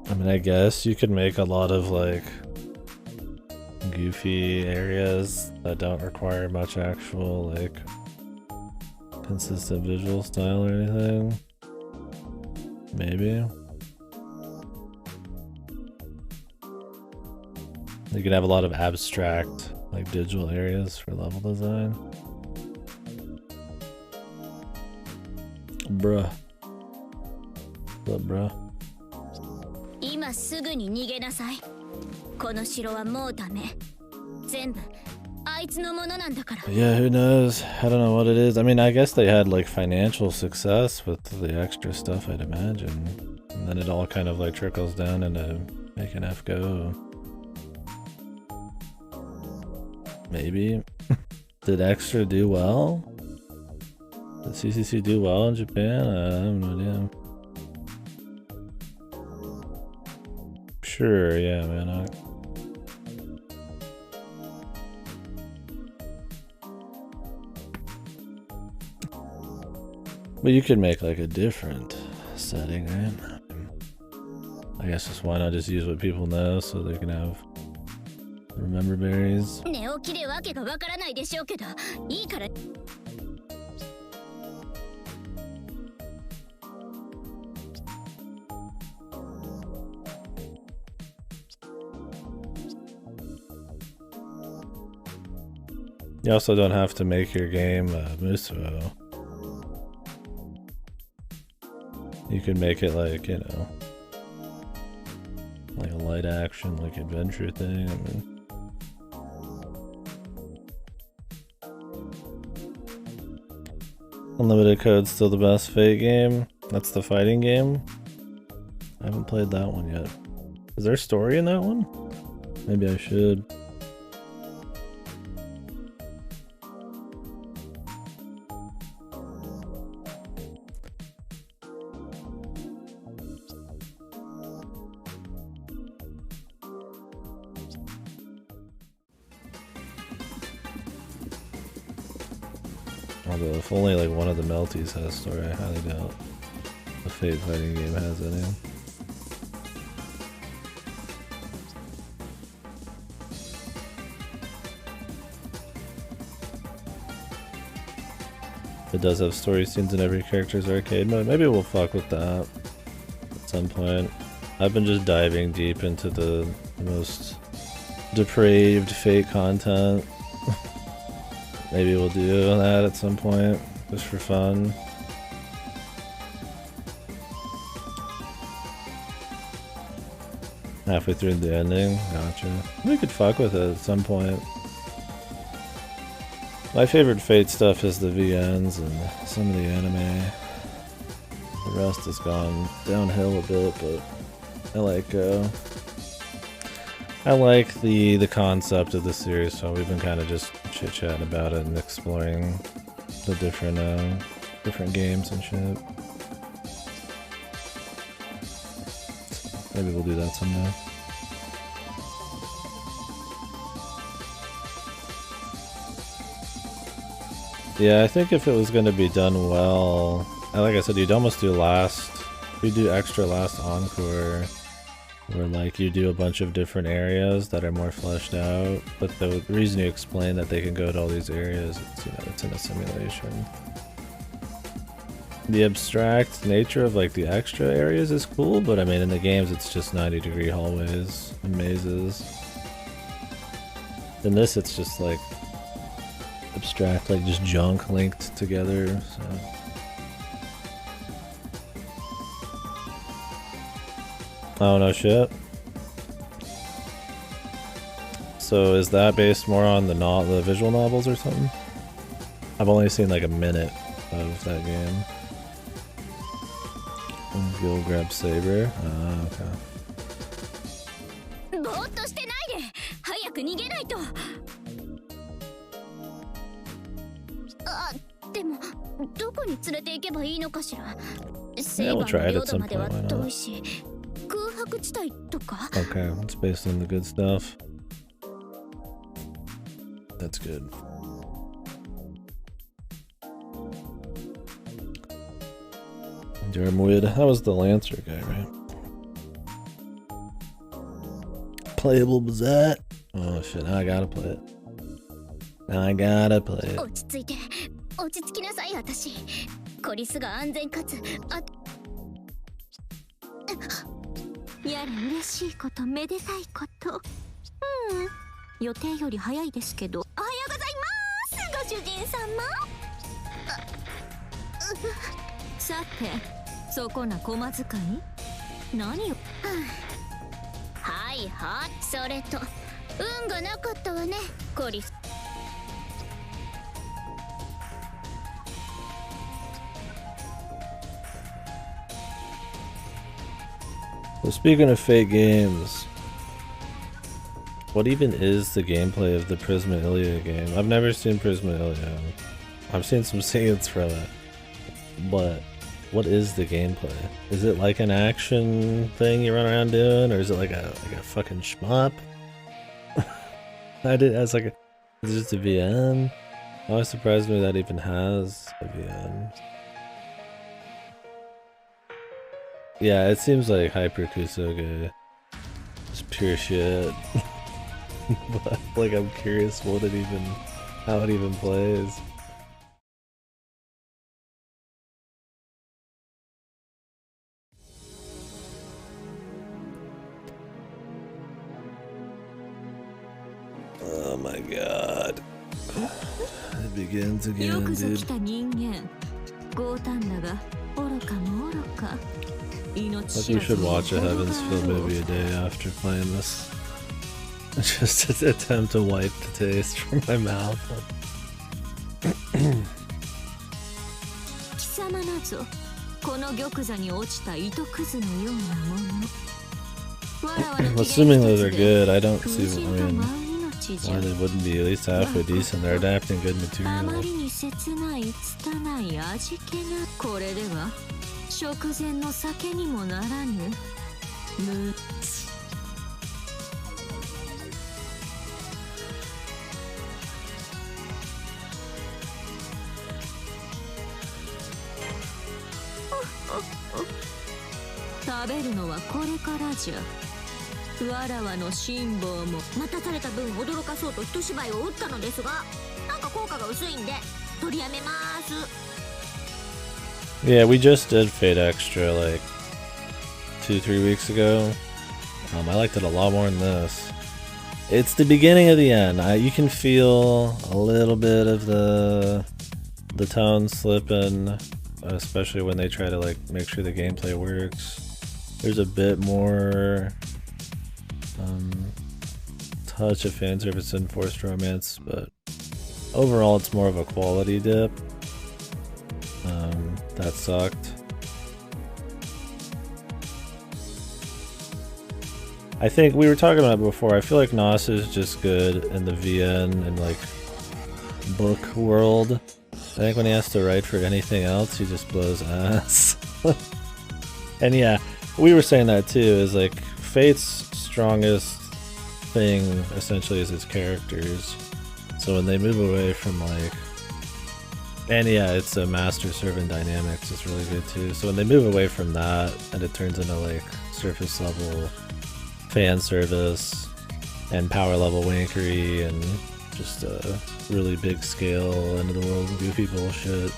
I mean, I guess you could make a lot of like goofy areas that don't require much actual like consistent visual style or anything. Maybe. You could have a lot of abstract like digital areas for level design. Bruh. What's up, bruh? Yeah, who knows? I don't know what it is. I mean, I guess they had like financial success with the extra stuff, I'd imagine. And then it all kind of like trickles down into making F go. Maybe. Did extra do well? Did CCC do well in Japan? I have no idea. Sure, yeah, man. But you could make like a different setting, right? I guess just why not just use what people know so they can have remember berries. You also don't have to make your game Musuo. You could make it like, you know, like a light action, like adventure thing. I mean, Unlimited Code's still the best Fate game. That's the fighting game. I haven't played that one yet. Is there a story in that one? Maybe I should. Although if only like one of the Melties has a story, I highly doubt the Fate fighting game has any. It does have story scenes in every character's arcade mode. Maybe we'll fuck with that at some point. I've been just diving deep into the most depraved Fate content. Maybe we'll do that at some point, just for fun. Halfway through the ending, gotcha. We could fuck with it at some point. My favorite Fate stuff is the VNs and some of the anime. The rest has gone downhill a bit, but I like the concept of the series, so we've been kind of just chit-chatting about it and exploring the different games and shit. Maybe we'll do that someday. Yeah, I think if it was going to be done well, like I said, you'd almost do extra last encore, where like you do a bunch of different areas that are more fleshed out. But the reason you explain that they can go to all these areas, it's, you know, it's in a simulation. The abstract nature of like the extra areas is cool, but I mean in the games it's just 90-degree hallways and mazes. In this it's just like abstract, like just junk linked together, so. Oh no shit. So is that based more on the visual novels or something? I've only seen like a minute of that game. Go grab Saber. Ah, okay. ぼーっとしてないで早く逃げないと。あ、でもどこに連れて行けばいいのかしら。セイバーの領土までは遠いし、空白地帯とか。Okay, it's based on the good stuff. That's good. Dermwood, that was the Lancer guy, right? Playable was that? Oh shit, now I gotta play it. Now I gotta play it. 落ち着いて、落ち着きなさい私。コリスが安全かつ、やら嬉しいこと、めでたいこと。予定より早いですけど。おはようございます、ご主人様。さて、そこな駒使い？何よ。はいはい、それと運がなかったわね、コリス。So speaking of fake games, what even is the gameplay of the Prisma Ilia game? I've never seen Prisma Ilia. I've seen some scenes from it, but what is the gameplay? Is it like an action thing you run around doing, or is it like a fucking shmup? Is it just a VN? Always surprised me that even has a VN. Yeah, it seems like Hyper Kusoga. Just pure shit. But like I'm curious how it even plays. Oh my god. It begins again, dude. Like we should watch a Heaven's Feel movie a day after playing this. Just to attempt to wipe the taste from my mouth. Assuming those are good, I don't see why they wouldn't be at least halfway decent. They're adapting good material. 食前の酒にもならぬむ食べるのはこれからじゃ。わらわの辛抱も待たされた分驚かそうと一芝居を打ったのですが、なんか効果が薄いんで取りやめます。 Yeah, we just did Fate Extra like 2-3 weeks ago. I liked it a lot more than this. It's the beginning of the end. You can feel a little bit of the tone slipping, especially when they try to like make sure the gameplay works. There's a bit more touch of fan service and forced romance, but overall it's more of a quality dip. That sucked. I think we were talking about it before. I feel like Nos is just good in the VN and like book world. I think when he has to write for anything else, he just blows ass. And yeah, we were saying that too. Is like Fate's strongest thing essentially is its characters. So when they move away from like And yeah, it's a master servant dynamics is really good too. So when they move away from that and it turns into like surface level fan service and power level wankery and just a really big scale into the world of goofy bullshit,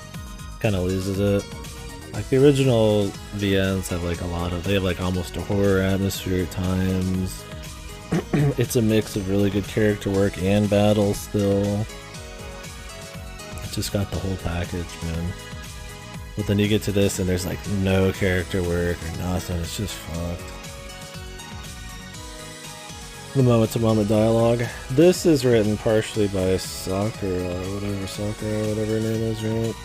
kind of loses it. Like the original VNs have like they have like almost a horror atmosphere at times. It's a mix of really good character work and battle still. It just got the whole package, man. But then you get to this and there's like no character work or nothing, it's just fucked. The moment-to-moment dialogue. This is written partially by Sakura, whatever her name is, right?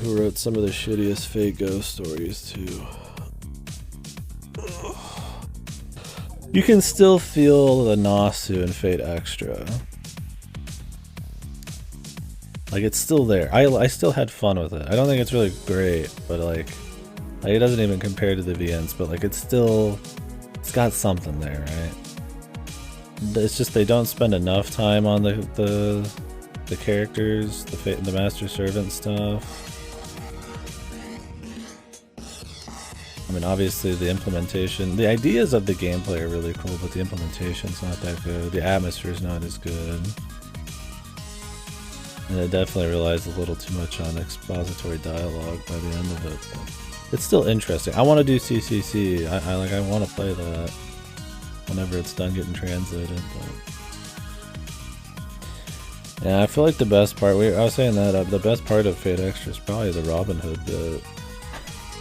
Who wrote some of the shittiest Fate Ghost stories too. You can still feel the Nasu in Fate Extra. Like it's still there. I still had fun with it. I don't think it's really great, but like it doesn't even compare to the VNs, but like it's got something there, right? It's just they don't spend enough time on the characters, the master servant stuff. I mean, obviously the implementation, the ideas of the gameplay are really cool, but the implementation's not that good. The atmosphere's not as good. And it definitely relies a little too much on expository dialogue by the end of it. But it's still interesting. I want to do CCC. I want to play that whenever it's done getting translated. But yeah, I feel like the best part, I was saying that, the best part of Fate Extra is probably the Robin Hood bit.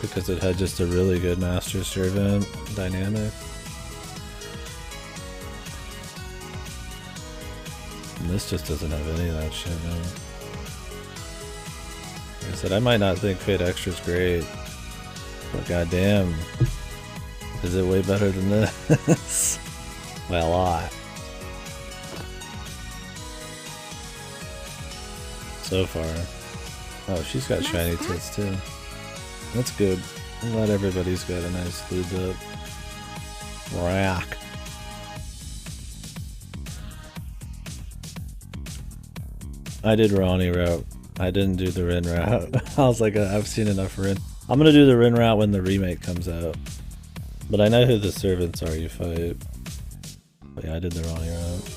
Because it had just a really good master servant dynamic. And this just doesn't have any of that shit, man. Like I said, I might not think Fate Extra's great, but goddamn, is it way better than this? By a lot. So far. Oh, she's got shiny tits too. That's good. I'm glad everybody's got a nice lubed up rack. I did Ronnie route. I didn't do the Rin route. I was like, I've seen enough Rin. I'm gonna do the Rin route when the remake comes out. But I know who the servants are you fight. But yeah, I did the Ronnie route.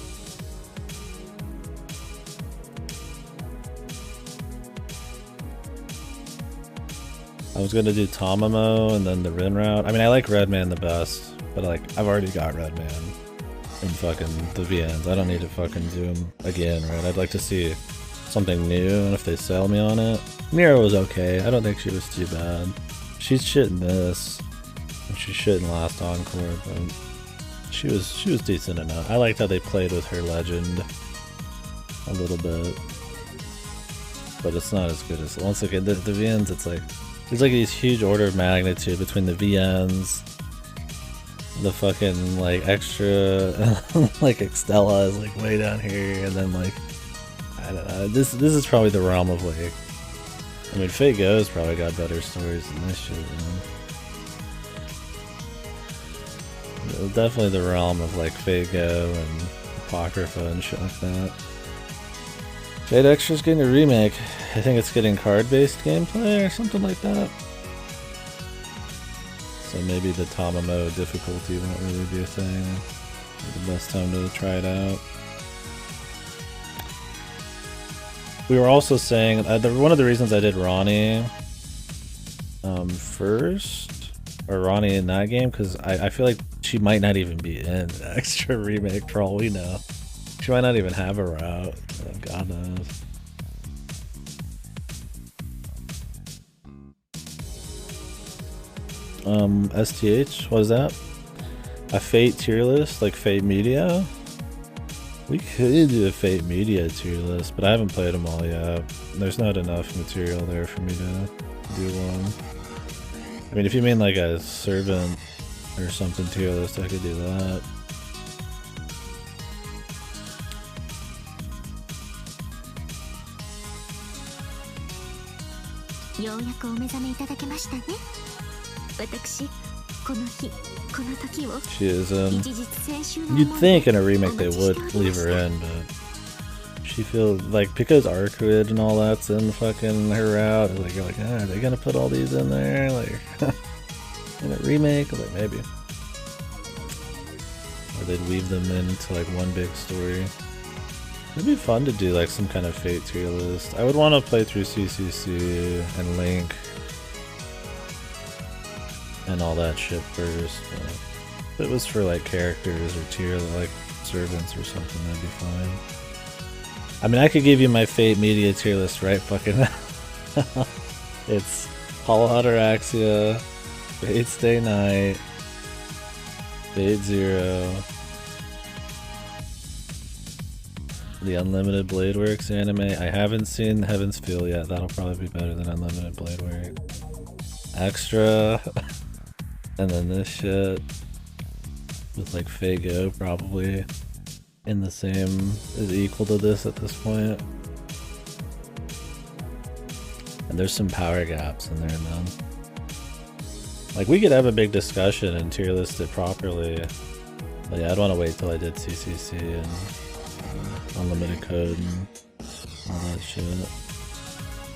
I was gonna do Tamamo and then the Rin route. I mean, I like Redman the best, but like, I've already got Redman in fucking the VNs. I don't need to fucking do him again, right? I'd like to see something new, and if they sell me on it. Mira was okay. I don't think she was too bad. She's shit in this, and she's shit in Last Encore, but she was decent enough. I liked how they played with her legend a little bit, but it's not as good as, once again, the VNs, it's like, there's like these huge order of magnitude between the VNs, the fucking like extra, like Extella is like way down here, and then like, I don't know, this is probably the realm of like, I mean, Fate Go's probably got better stories than this shit, man. Definitely the realm of like Fate Go and Apocrypha and shit like that. Fate Extra's getting a remake. I think it's getting card-based gameplay or something like that. So maybe the Tamamo difficulty won't really be a thing. The best time to try it out. We were also saying, one of the reasons I did Ronnie first, or Ronnie in that game, because I feel like she might not even be in the Extra remake for all we know. She might not even have a route. God knows. STH, what is that? A Fate tier list, like Fate Media? We could do a Fate Media tier list, but I haven't played them all yet. There's not enough material there for me to do one. I mean, if you mean like a servant or something tier list, I could do that. She is in. You'd think in a remake they would leave her in, but she feels like because Arcade and all that's in fucking her route. Like you're like, are they gonna put all these in there? Like in a remake? Like maybe, or they'd weave them into like one big story. It'd be fun to do like some kind of Fate tier list. I would want to play through CCC and Link and all that shit first. If it was for like characters or tier like servants or something, that'd be fine. I mean, I could give you my Fate media tier list right fucking now. It's Hollow Ataraxia, Fate Stay Night, Fate Zero, the Unlimited Blade Works anime. I haven't seen Heaven's Feel yet. That'll probably be better than Unlimited Blade Work. Extra. And then this shit. With like Fate Go probably in the same, is equal to this at this point. And there's some power gaps in there, man. Like we could have a big discussion and tier list it properly. But yeah, I'd want to wait till I did CCC and Unlimited Code and all that shit.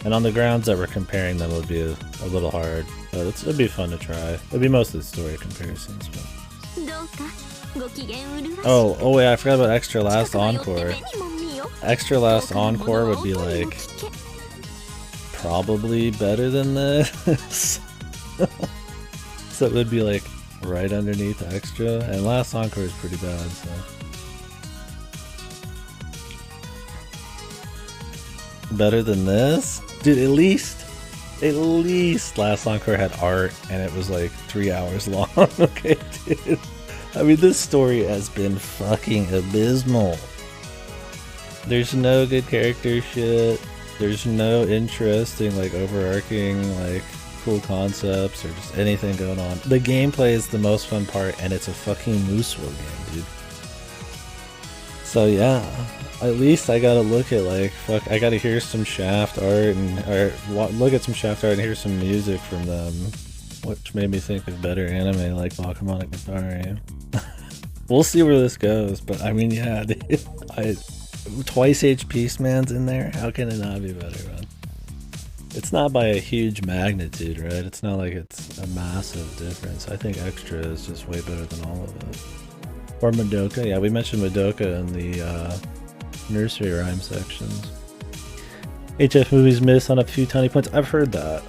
And on the grounds that we're comparing them would be a little hard, but it'd be fun to try. It'd be mostly story comparisons. But... Oh wait, I forgot about Extra Last Encore. Extra Last Encore would be like probably better than this. So it would be like right underneath Extra, and Last Encore is pretty bad, so. Better than this? Dude, at least Last Encore had art and it was like 3 hours long. Okay, dude. I mean, this story has been fucking abysmal. There's no good character shit. There's no interesting, like, overarching, like, cool concepts or just anything going on. The gameplay is the most fun part and it's a fucking Musou game, dude. So yeah. At least I gotta look at like, fuck, I gotta hear some Shaft art or look at some Shaft art and hear some music from them, which made me think of better anime like Bakemonogatari. We'll see where this goes, but I mean, yeah, dude, Twice HP Man's in there. How can it not be better, man? It's not by a huge magnitude, right? It's not like it's a massive difference. I think Extra is just way better than all of it. Or Madoka, yeah, we mentioned Madoka in the nursery rhyme sections. HF movies miss on a few tiny points. I've heard that,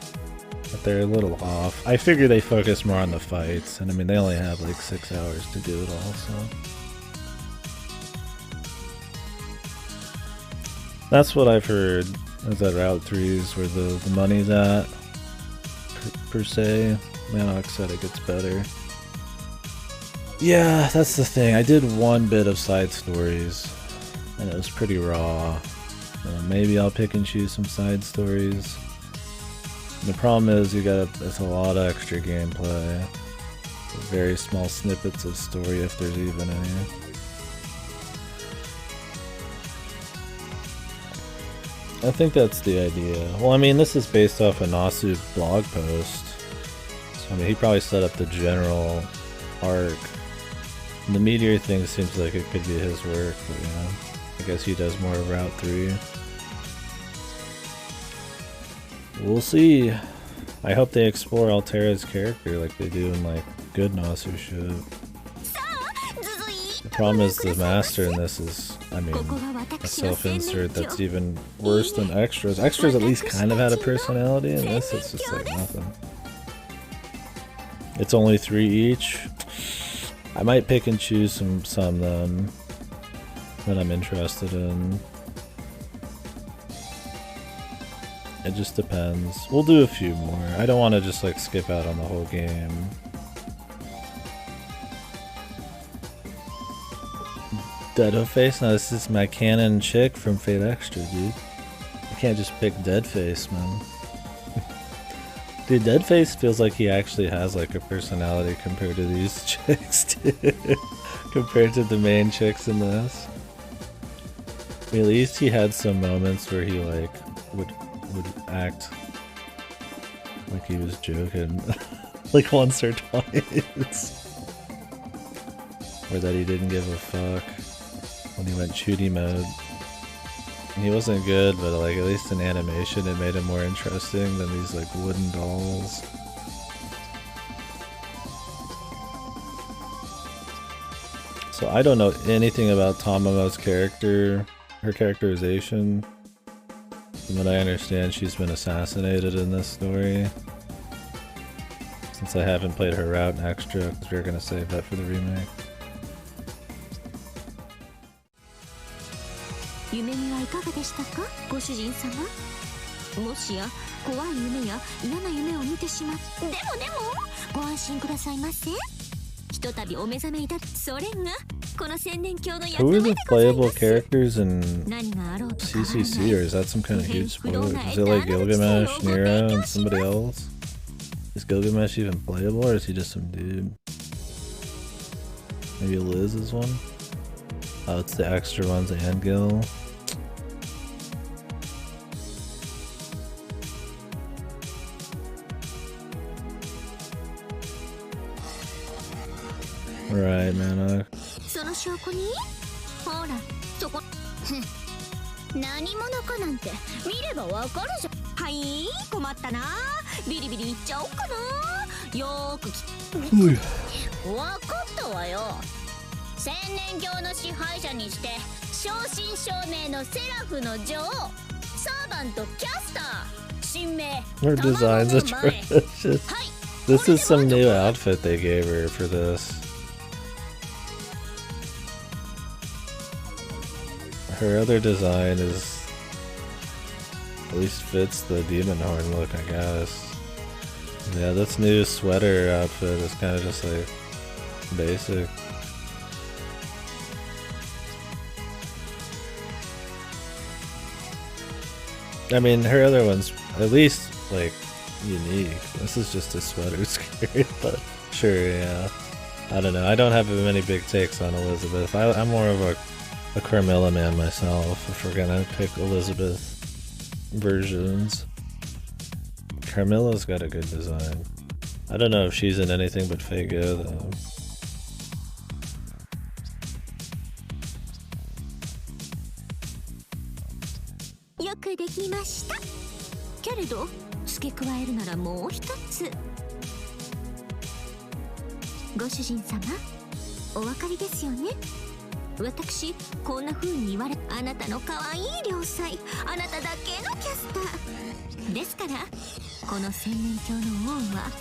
but they're a little off. I figure they focus more on the fights, and I mean they only have like 6 hours to do it all, so that's what I've heard. Is that Route 3 is where the money's at per se. Manox said it gets better. Yeah, that's the thing. I did one bit of side stories and it was pretty raw. Maybe I'll pick and choose some side stories. The problem is it's a lot of extra gameplay. Very small snippets of story if there's even any. I think that's the idea. Well, I mean, this is based off a Nasu blog post. So, I mean, he probably set up the general arc. And the Meteor thing seems like it could be his work, but, you know, I guess he does more of Route 3. We'll see. I hope they explore Altera's character like they do in, like, good Nasu shit. The problem is the master in this is, I mean, a self-insert that's even worse than Extras. Extras at least kind of had a personality, and this it's just like nothing. It's only 3 each. I might pick and choose some then that I'm interested in. It just depends. We'll do a few more. I don't want to just like skip out on the whole game. Deadface? No, this is my canon chick from Fate Extra, dude. I can't just pick Deadface, man. Dude, Deadface feels like he actually has like a personality compared to these chicks, dude. Compared to the main chicks in this. I mean, at least he had some moments where he like would act like he was joking. like once or twice. Or that he didn't give a fuck when he went shooty mode. He wasn't good, but like at least in animation it made him more interesting than these like wooden dolls. So I don't know anything about Tamamo's character, her characterization. From what I understand, she's been assassinated in this story. Since I haven't played her route extra, because we're gonna save that for the remake. 夢見はいかがでしたか、ご主人様。もしや怖い夢や嫌な夢を見てしまっ。でもご安心くださいませ。ひとたびお目覚めいた。それがこの千年鏡の役目でございます。Who are the playable characters in CCC, or is that some kind of huge spoiler? Is it like Gilgamesh, Nero, and somebody else? Is Gilgamesh even playable, or is he just some dude? Maybe Liz is one? Oh, it's the extra ones and Gil. Right, man. その証拠にほらそこ何者かなんて見ればわかるじゃん。はい困ったな。ビリビリいっちゃおうかな。よーくわかったわよ。千年鏡の支配者にして正真正銘のセラフの女王サーバントキャスター神名 Her design's atrocious. This is some new outfit they gave her for this. Her other design is at least fits the demon horn look, I guess. Yeah, this new sweater outfit is kind of just like basic. I mean, her other one's at least like unique. This is just a sweater skirt, but sure, yeah. I don't know. I don't have many big takes on Elizabeth. I'm more of a Carmilla man myself, if we're gonna pick Elizabeth versions. Carmilla's got a good design. I don't know if she's in anything but Fago though. Go 私こんな風に言われ、あなたの可愛い良妻、あなただけのキャスターですから、この千年鏡の王は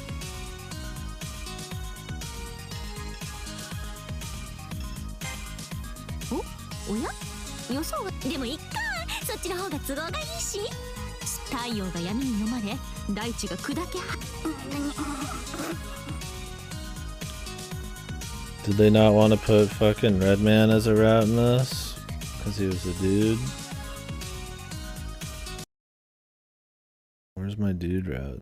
おや予想はでもいっか、そっちの方が都合がいいし、太陽が闇に飲まれ大地が砕けは。Did they not want to put fucking Redman as a route in this? Because he was a dude? Where's my dude route?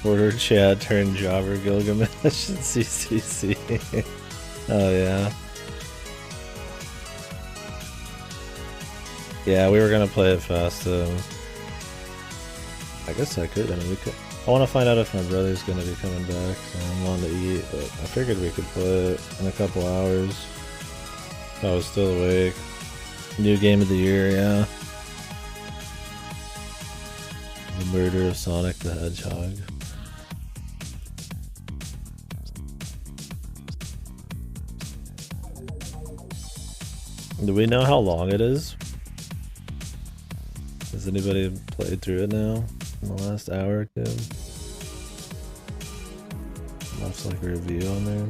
Order chat turned Jobber Gilgamesh in CCC. Oh yeah. Yeah, we were gonna play it fast though. I guess I could. I mean, we could. I want to find out if my brother's gonna be coming back. So I'm wanting to eat, but I figured we could play it in a couple hours. If I was still awake. New game of the year, yeah. The murder of Sonic the Hedgehog. Do we know how long it is? Has anybody played through it now in the last hour or two? Left like a review on there.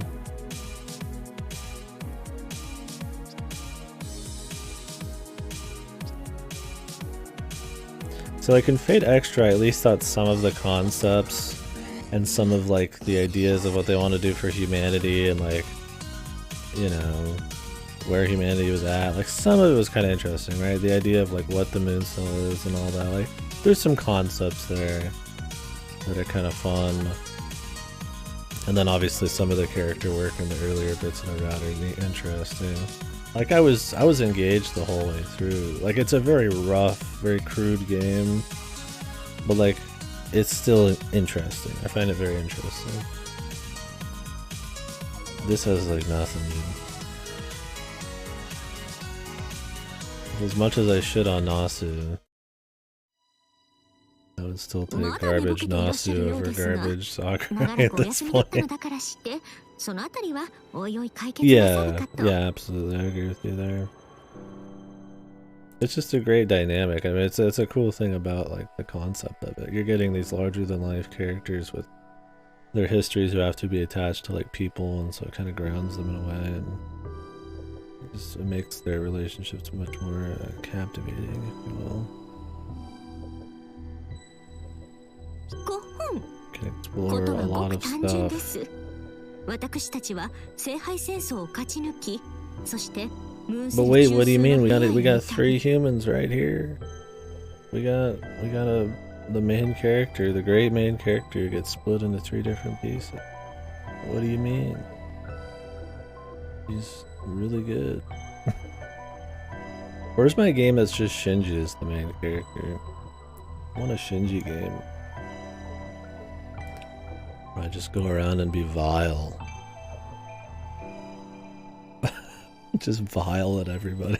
So like in Fate Extra, I at least thought some of the concepts and some of like the ideas of what they want to do for humanity and like, you know, where humanity was at, like some of it was kind of interesting, right? The idea of like what the moon cell is and all that, like there's some concepts there that are kind of fun. And then obviously some of the character work in the earlier bits of the route are interesting. Like I was engaged the whole way through. Like it's a very rough, very crude game, but like it's still interesting. I find it very interesting. This has like nothing, dude. As much as I shit on Nasu, I would still take garbage Nasu over garbage Sakurai at this point. Yeah, absolutely. I agree with you there. It's just a great dynamic. I mean, it's a cool thing about like the concept of it. You're getting these larger than life characters with their histories who have to be attached to like people, and so it kind of grounds them in a way, and it makes their relationships much more captivating, if you will. Can explore a lot of stuff. But wait, what do you mean? We got 3 humans right here. We got the main character, the great main character, gets split into 3 different pieces. What do you mean? He's really good. Where's my game that's just Shinji as the main character? I want a Shinji game. Where I just go around and be vile. Just vile at everybody.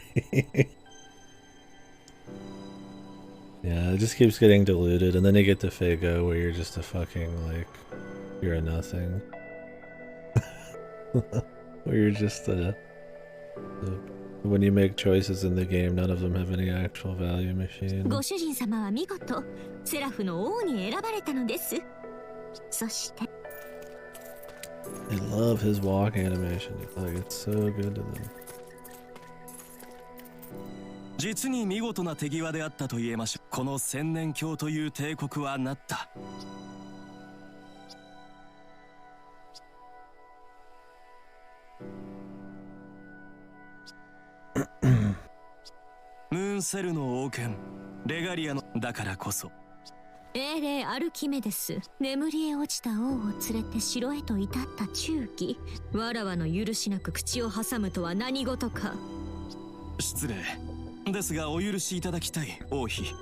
Yeah, it just keeps getting diluted, and then you get to Fago where you're just a fucking, like, you're a nothing. Where you're just when you make choices in the game, none of them have any actual value machine. I love his walk animation. Like, it's so good to them. 実に見事な手際であったと言えましょう。この千年教という帝国はなった。ムーンセルの王権、レガリアのだからこそ。英霊アルキメデス、眠りへ落ちた王を連れて城へと至った忠義。わらわの許しなく口を挟むとは何事か。失礼。ですがお許しいただきたい王妃。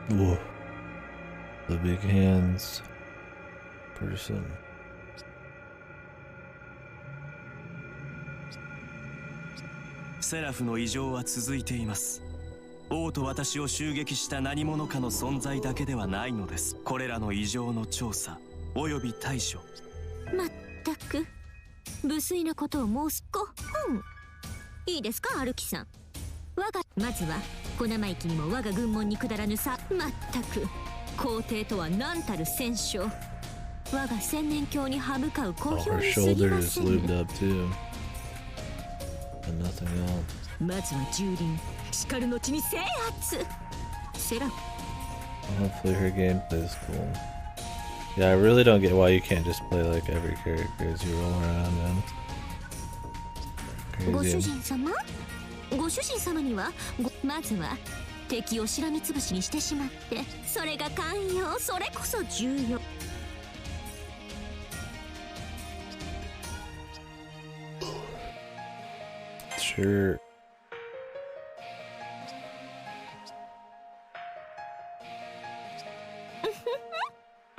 Whoa. The big hands person. セラフの異常は続いています。王と私を襲撃した何者かの存在だけではないのです。これらの異常の調査および対処。まったく無粋なことを申す。いいですか、歩きさん。まずは小生意気にも我が軍門に下らぬさ。まったく皇帝とは何たる戦勝。我が千年教に歯向かう小兵に過ぎません。まずは蹂躙、叱るのちに制圧。セラフ。Hopefully her gameplay is cool. Yeah, I really don't get why you can't just play like every character as you roll around, man. ご主人様？ご主人様にはまずは敵をしらみつぶしにしてしまって、それが寛容、それこそ重要。Sure.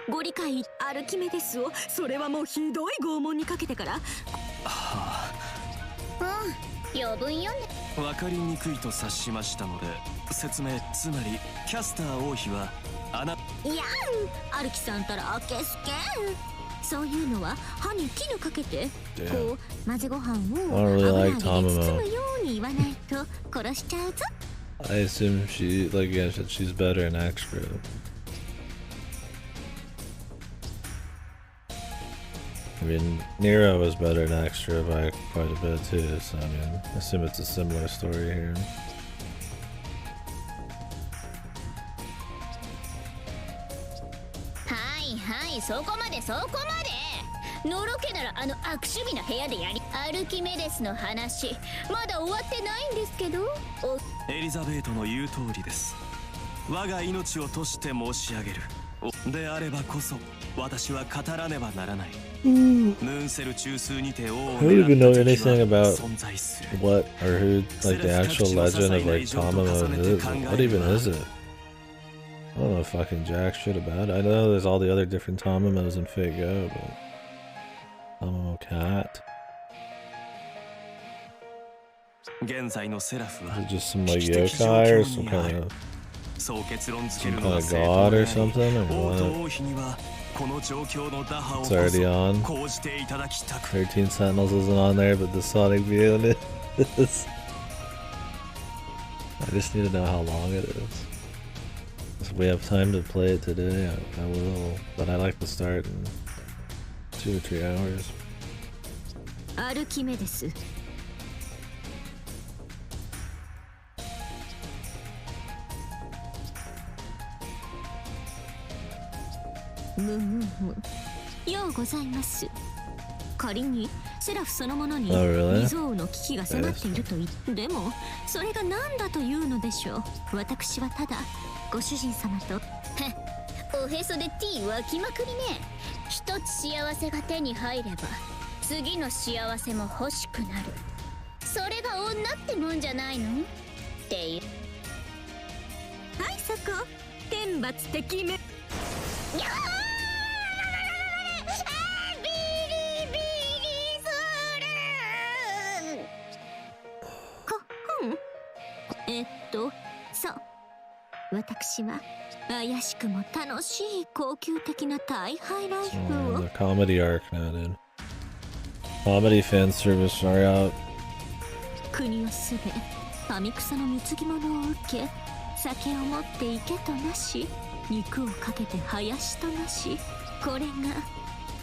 ご理解アルキメデスを。それはもうひどい拷問にかけてから。余分よね。わかりにくいと察しましたので説明。つまりキャスター王妃はあな。いやん、アルキさんたらあけすけん。そういうのは歯に絹かけて、こう混ぜご飯を油揚げで包むように言わないと殺しちゃうぞ。I assume she, like, yeah, she's better in extra. I mean, Nero was better in extra by quite a bit too, so I mean, I assume it's a similar story here. そこまでそこまで。のろけならあの悪趣味な部屋でやり。アルキメデスの話まだ終わってないんですけど。エリザベートの言う通りです。我が命を賭して申し上げる。であればこそ私は語らねばならない。I don't even know anything about what or who, like the actual legend of like Tamamo is. What even is it? I don't know fucking jack shit about it. I know there's all the other different Tamamos in Fate Go, but Tamamo Cat. Is it just some like yokai or some kind of god or something, or what? It's already on. 13 Sentinels isn't on there, but the Sonic View in it is. I just need to know how long it is. If we have time to play it today, I will. But I like to start in 2 or 3 hours.仮にセラフそのものに未曾有の危機が迫っていると言ってでもそれが何だというのでしょう。私はただご主人様とおへそで T 湧きまくりね。一つ幸せが手に入れば次の幸せも欲しくなる。それが女ってもんじゃないのっていう。はい、そこ天罰的め。そう私は怪しくも楽しい高級的な大敗ライフを The comedy arc now, dude. Comedy fan service are out. 国をすべアミクサの貢ぎ物を受け酒を持っていけとなし肉をかけて生やしとなしこれが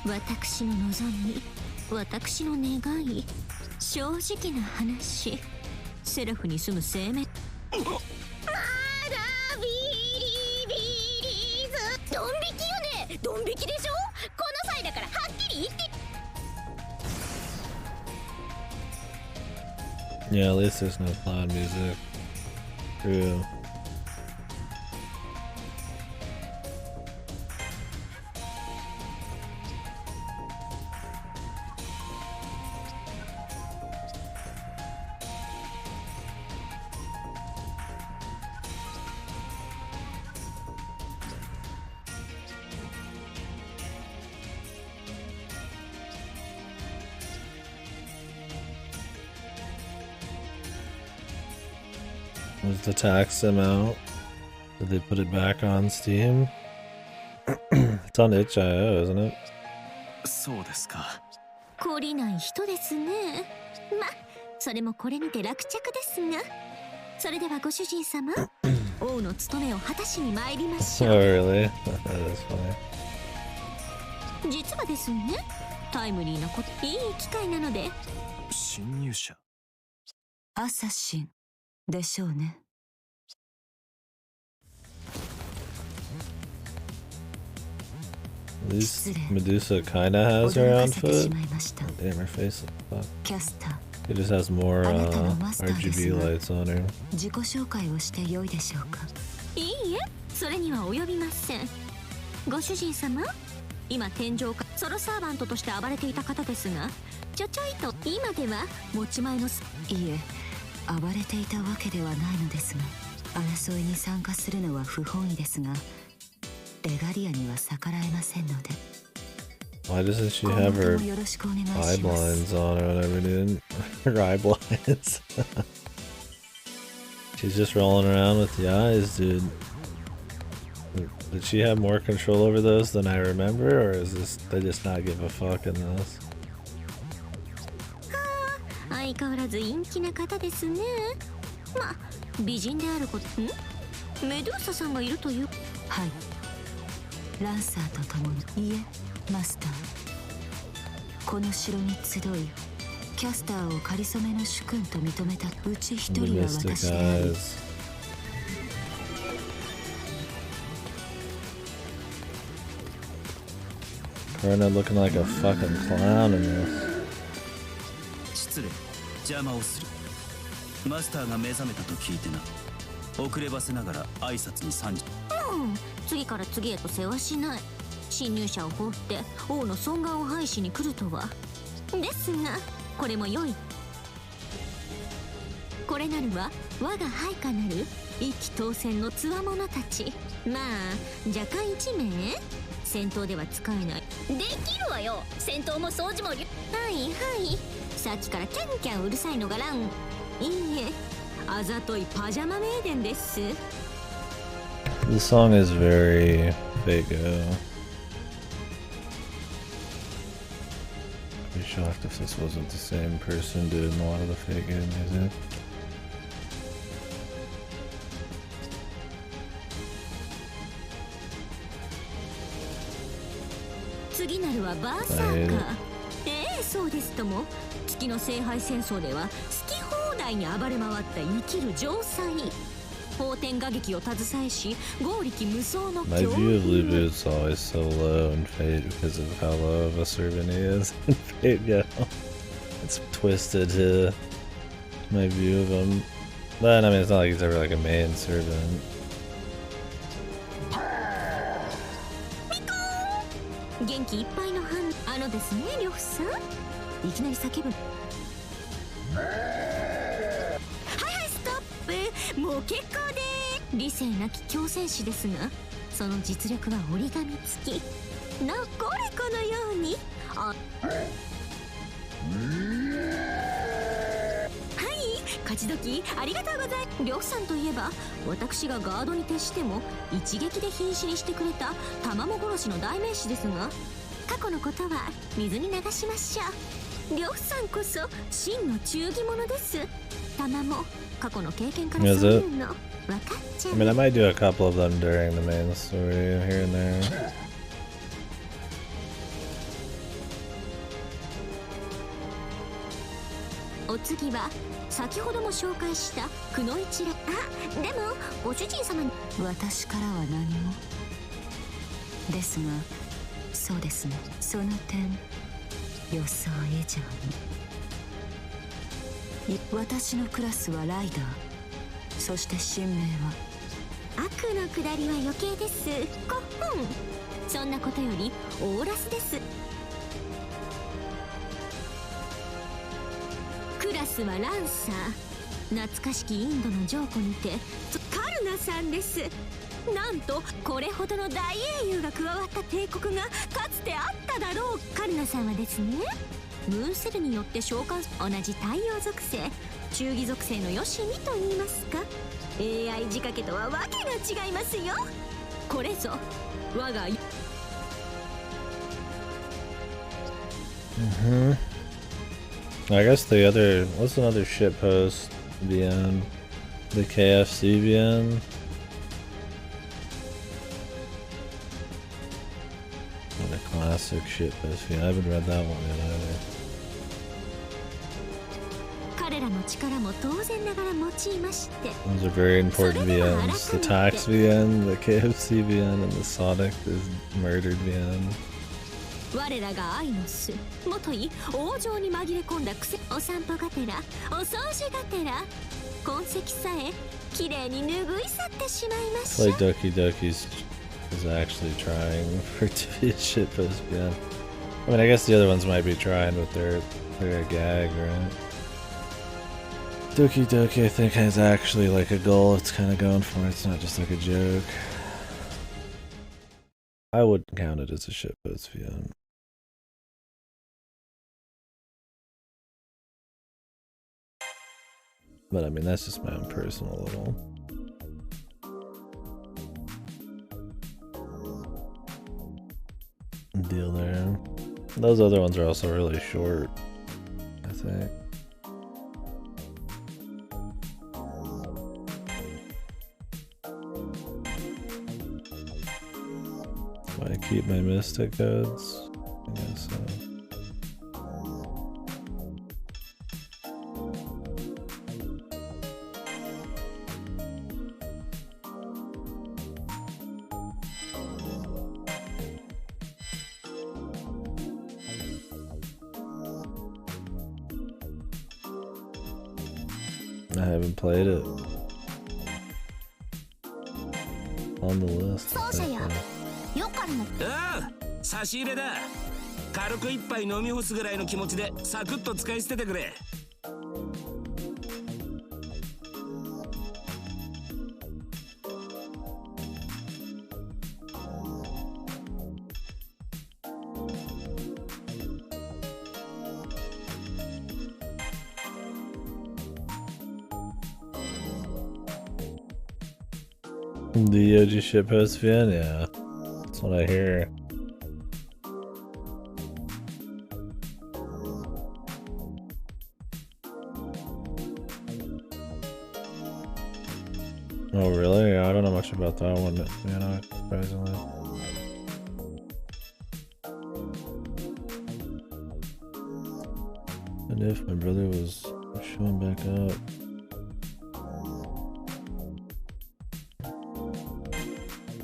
私の望み私の願い正直な話セラフに住む生命まだビリビリズドン引きよね。ドン引きでしょ。この際だからはっきり言って。 Yeah, at least there's no cloud music. True. Was the tax amount? Did they put it back on Steam? It's on itch.io, isn't it? そうですか。懲りない人ですね。ま、それもこれにて落着ですが。それではご主人様、王の務めを果たしに参りましょう。Oh, really? That is funny. 実はですね、タイムリーなこと、いい機会なので。侵入者。アサシンでしょうね。At least Medusa kinda has her own foot. Damn, her face looks fucked. She just has more RGB lights on her. 自己紹介をして良いでしょうか。いいえ、それには及びません。ご主人様、今天井かソロサーバントとして暴れていた方ですが、ちょいと今では持ち前のいいえ、暴れていたわけではないのですが、争いに参加するのは不本意ですが。レガリアには逆らえませんので。Why doesn't she have her eye blinds on or whatever, dude? Her eye blinds. She's just rolling around with the eyes, dude. Did she have more control over those than I remember, or is this they just not give a fuck in this? 相変わらず陰気な方ですね。まあ美人であること。メドゥーサさんがいるという。はい。ランサーと共に。いえ、マスター。この城に集い、キャスターを仮初めの主君と認めたうち一人は私である。Karna looking like a fucking clown in this. 失礼、邪魔をする。マスターが目覚めたと聞いてな。遅ればせながら挨拶に参じ。次から次へと世話しない。侵入者を放って王の尊厳を廃しに来るとは。ですがこれも良い。これなるは我が配下なる意気当選の強者たち。まあ若干1名戦闘では使えない。できるわよ。戦闘も掃除も。はいはい、さっきからキャンキャンうるさいのがラン。いいえ、あざといパジャマメイデンです。 This song is very fake. I'd be shocked if this wasn't the same person doing a lot of the fake music. 次なるはバーサーカー。そうですとも。月の聖杯戦争では好き放題に暴れ回った生きる城塞。法天画劇を携えし剛力無双の My view of Lubu is always so low in Fate because of how low of a servant he is in Fate. Yeah, it's twisted to my view of him. But I mean, it's not like he's ever like a main servant. 元気いっぱいのですね、呂布さん。いきなり叫ぶ。はいストップ。もう結構でー。理性なき強戦士ですが、その実力は折り紙付き。これこのように勝ち時ありがとうございます。呂布さんといえば私がガードに徹しても一撃で瀕死にしてくれた卵殺しの代名詞ですが、過去のことは水に流しましょう。呂布さんこそ真の忠義者です。玉も過去の経験からそういうの分かっちゃう。I mean, I might do a couple of them during the main story here and there. お次は先ほども紹介したくの一ら。でもご主人様に私からは何もですが、そうですね、その点予想以上に。私のクラスはライダー、そして神明は悪の下りは余計です。こっほん。そんなことよりオーラスです。クラスはランサー。懐かしきインドの城下にてカルナさんです。なんとこれほどの大英雄が加わった帝国がかつてあっただろう。カルナさんはですね、ムーンセルによって召喚、同じ太陽属性忠義属性のよしみと言いますか。 AI 仕掛けとはわけが違いますよ。これぞ我がI guess the other, what's another shitpost VN? The KFC VN? What a classic shitpost VN. I haven't read that one yet either. 彼らの力も当然ながら用いまして。 Those are very important VNs. The Tax VN, the KFC VN, and the Sonic is murdered VN. 我らがアイノス、もとい王城に紛れ込んだくせ、お散歩がてらお掃除がてら痕跡さえきれいに拭い去ってしまいました。 Like Doki Doki's is actually trying for it to be a shitpost VN. I mean, I guess the other ones might be trying, but they're a gag, right? Doki Doki, I think, has actually like a goal it's kind of going for. It's not just like a joke. I wouldn't count it as a shitpost VN. But I mean, that's just my own personal little deal there. Those other ones are also really short, I think. Do I keep my mystic codes? I guess so. I haven't played it. On the list. 奏者やよかるの。差し入れだ。軽く一杯飲み干すぐらいの気持ちでサクッと使い捨ててくれ。The OG shitpost fan? Yeah. That's what I hear. Oh really? Yeah, I don't know much about that one, you know, surprisingly. And if my brother was showing back up.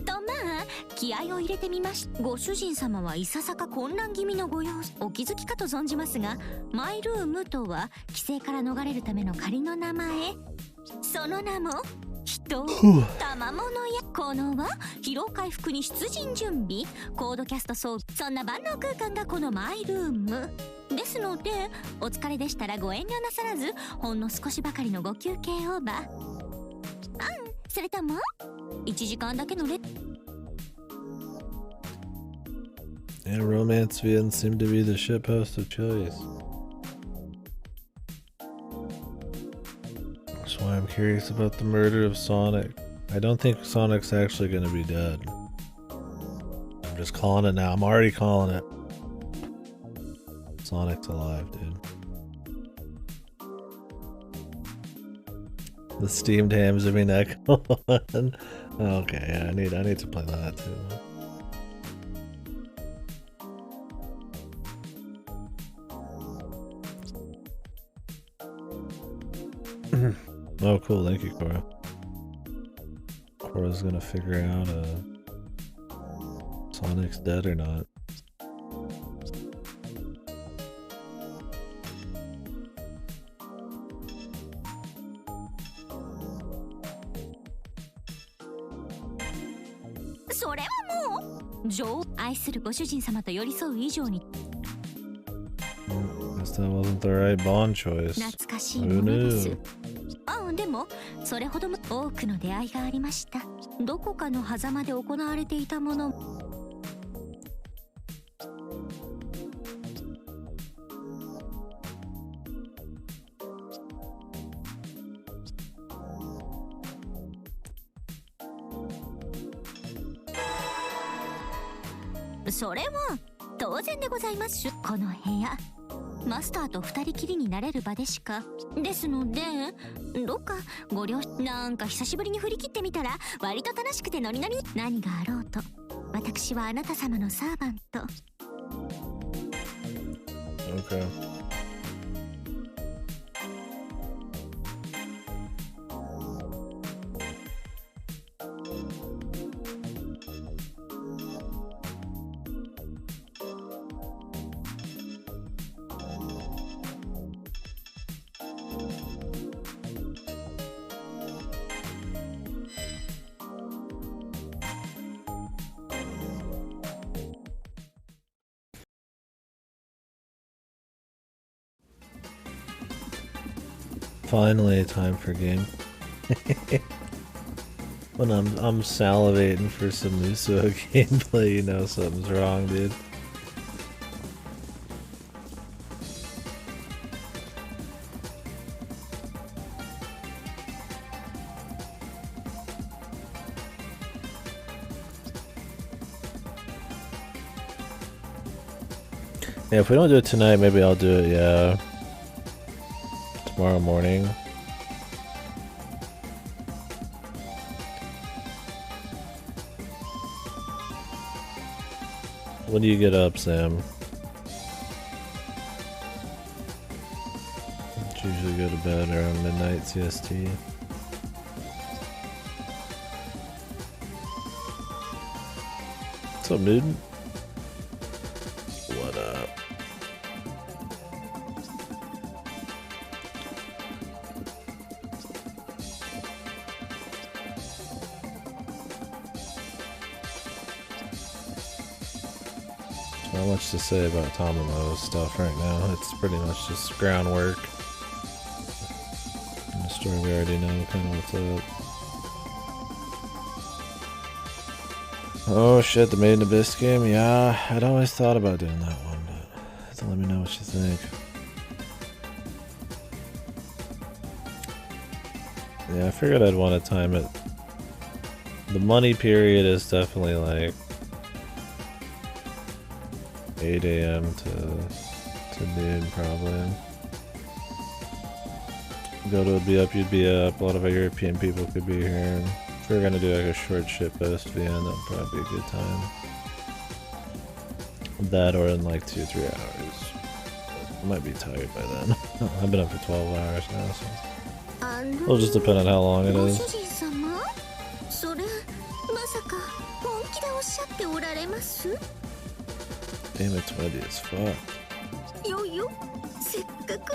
Toma, 気合を入れてみました。ご主人様はいささか混乱気味のご様子。お気づきかと存じますが、マイルームとは規制から逃れるための仮の名前。その名も人、賜物や効能は疲労回復に出陣準備、コードキャスト装備、そんな万能空間がこのマイルームですので、お疲れでしたらご遠慮なさらず、ほんの少しばかりのご休憩をば。それとも1時間だけのレ。And romance VN seem to be the shitpost of choice. That's why I'm curious about the murder of Sonic. I don't think Sonic's actually gonna be dead. I'm just calling it now. I'm already calling it. Sonic's alive, dude. The steamed hams of neck. Okay, yeah, I need to play that too. Oh, cool. Thank you, Cora. Cora's gonna figure out Sonic's dead or not. Guess that wasn't the right Bond choice. Who knew? でもそれほども多くの出会いがありました。どこかの狭間で行われていたもの。それは当然でございます。この部屋マスターと二人きりになれる場でしか。ですのでどっかご了承。なんか久しぶりに振り切ってみたら割と楽しくてノリノリ。何があろうと私はあなた様のサーバント。 Okay. Finally, time for game. When I'm salivating for some Muso gameplay, you know something's wrong, dude. Yeah, if we don't do it tonight, maybe I'll do it, yeah. Tomorrow morning. When do you get up, Sam? I usually go to bed around midnight CST. What's up, dude? What up? Not much to say about Tomomo's stuff right now. It's pretty much just groundwork. And the story we already know kind of what's up. Oh shit, the Made in Abyss game? Yeah, I'd always thought about doing that one, but so let me know what you think. Yeah, I figured I'd want to time it. The money period is definitely like 8 a.m. to noon probably. Go to be up, you'd be up. A lot of our European people could be here. If we were gonna do like a short ship post VN, that'd probably be a good time. That or in like 2 or 3 hours. I might be tired by then. I've been up for 12 hours now, so it'll just depend on how long it is. Damn, it's windy as fuck. せっかく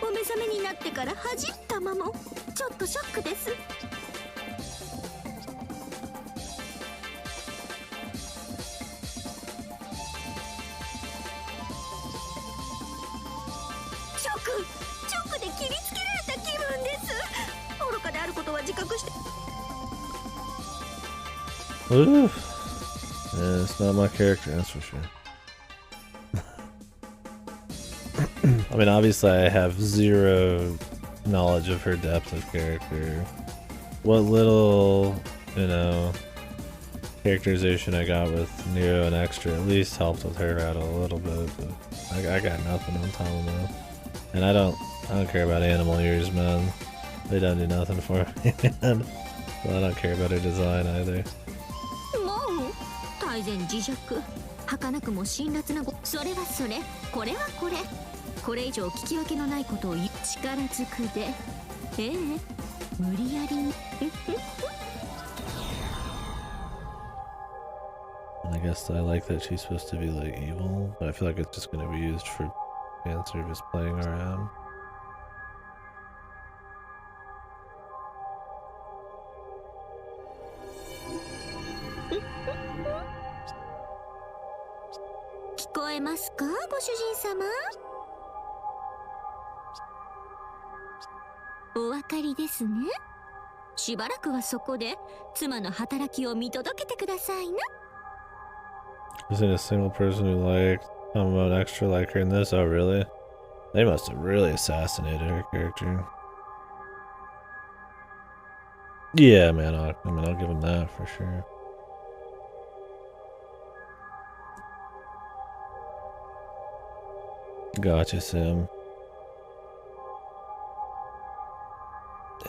お目覚めになってから恥じったままちょっとショックです。ショックで切りつけられた気分です。愚かであることは自覚して。Oof. Yeah, it's not my character, that's for sure. I mean, obviously I have zero knowledge of her depth of character. What little, you know, characterization I got with Nero and Extra at least helped with her out a little bit, but I got nothing on Tomomo. And I don't care about animal ears, man. They don't do nothing for me, man. Well, I don't care about her design either. 大然自弱儚くも辛辣なそれはそれこれはこれこれ以上聞き分けのないことを言う力ずくで無理やりにI guess I like that she's supposed to be like evil, but I feel like it's just going to be used for fan service playing around. Isn't a single person who liked Tomomo and Extra like her in this? Oh really? They must have really assassinated her character. Yeah, man, I'll give them that for sure. Gotcha, Sam.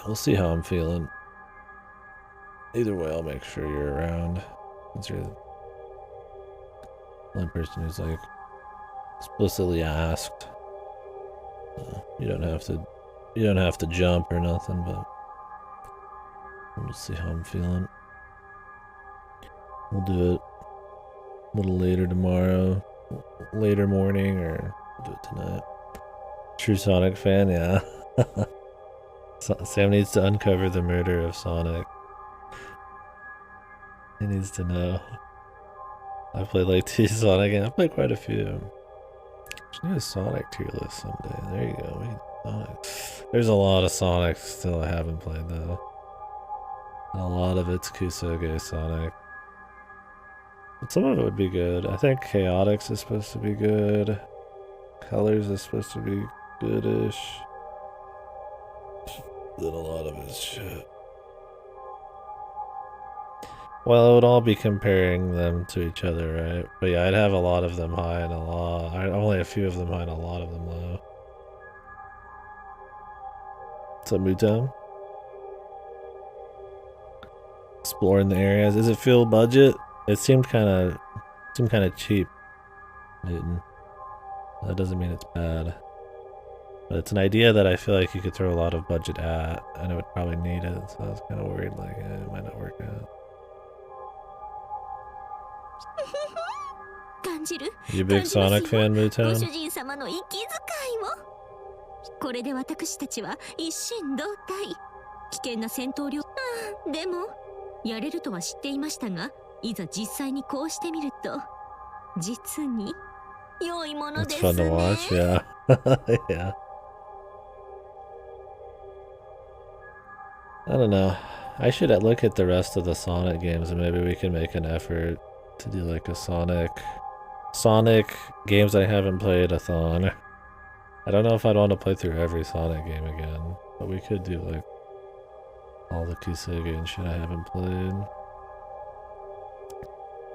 We'll see how I'm feeling. Either way, I'll make sure you're around. Since you're the only person who's like explicitly asked. You don't have to jump or nothing, but we'll see how I'm feeling. We'll do it a little later tomorrow, later morning, or we'll do it tonight. True Sonic fan, yeah. Sam needs to uncover the murder of Sonic. He needs to know. I played like 2 Sonic and I played quite a few. Should do a Sonic tier list someday. There you go. Sonic. There's a lot of Sonic still I haven't played though. And a lot of it's Kusoge Sonic. But some of it would be good. I think Chaotix is supposed to be good. Colors is supposed to be goodish. Then a lot of his shit. Well, it would all be comparing them to each other, right? But yeah, I'd have a lot of them high and only a few of them high and a lot of them low. What's up, Mutom? Exploring the areas. Does it feel budget? It seemed kind of cheap, Newton. That doesn't mean it's bad. But it's an idea that I feel like you could throw a lot of budget at, and it would probably need it, so I was kind of worried, like, it might not work out. You a big Sonic fan, Mutown? これで私たちは一心同体。危険な戦闘量。でもやれるとは知っていましたが、いざ実際にこうしてみると、実に良いもの It's です fun to ね。 watch, yeah. Yeah. I don't know. I should look at the rest of the Sonic games and maybe we can make an effort to do like a Sonic games I haven't played a-thon. I don't know if I'd want to play through every Sonic game again, but we could do like all the Kisega and shit I haven't played.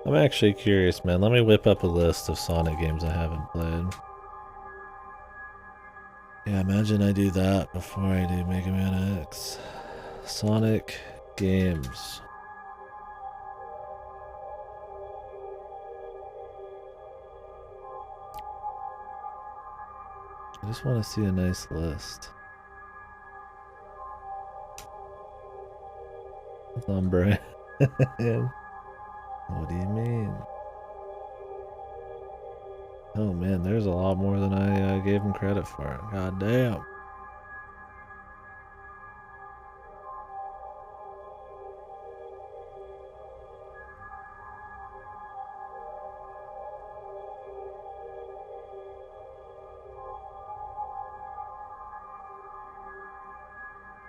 I'm actually curious, man. Let me whip up a list of Sonic games I haven't played. Yeah, imagine I do that before I do Mega Man X. Sonic games. I just want to see a nice list. Brian. What do you mean? Oh man, there's a lot more than I gave him credit for. God damn.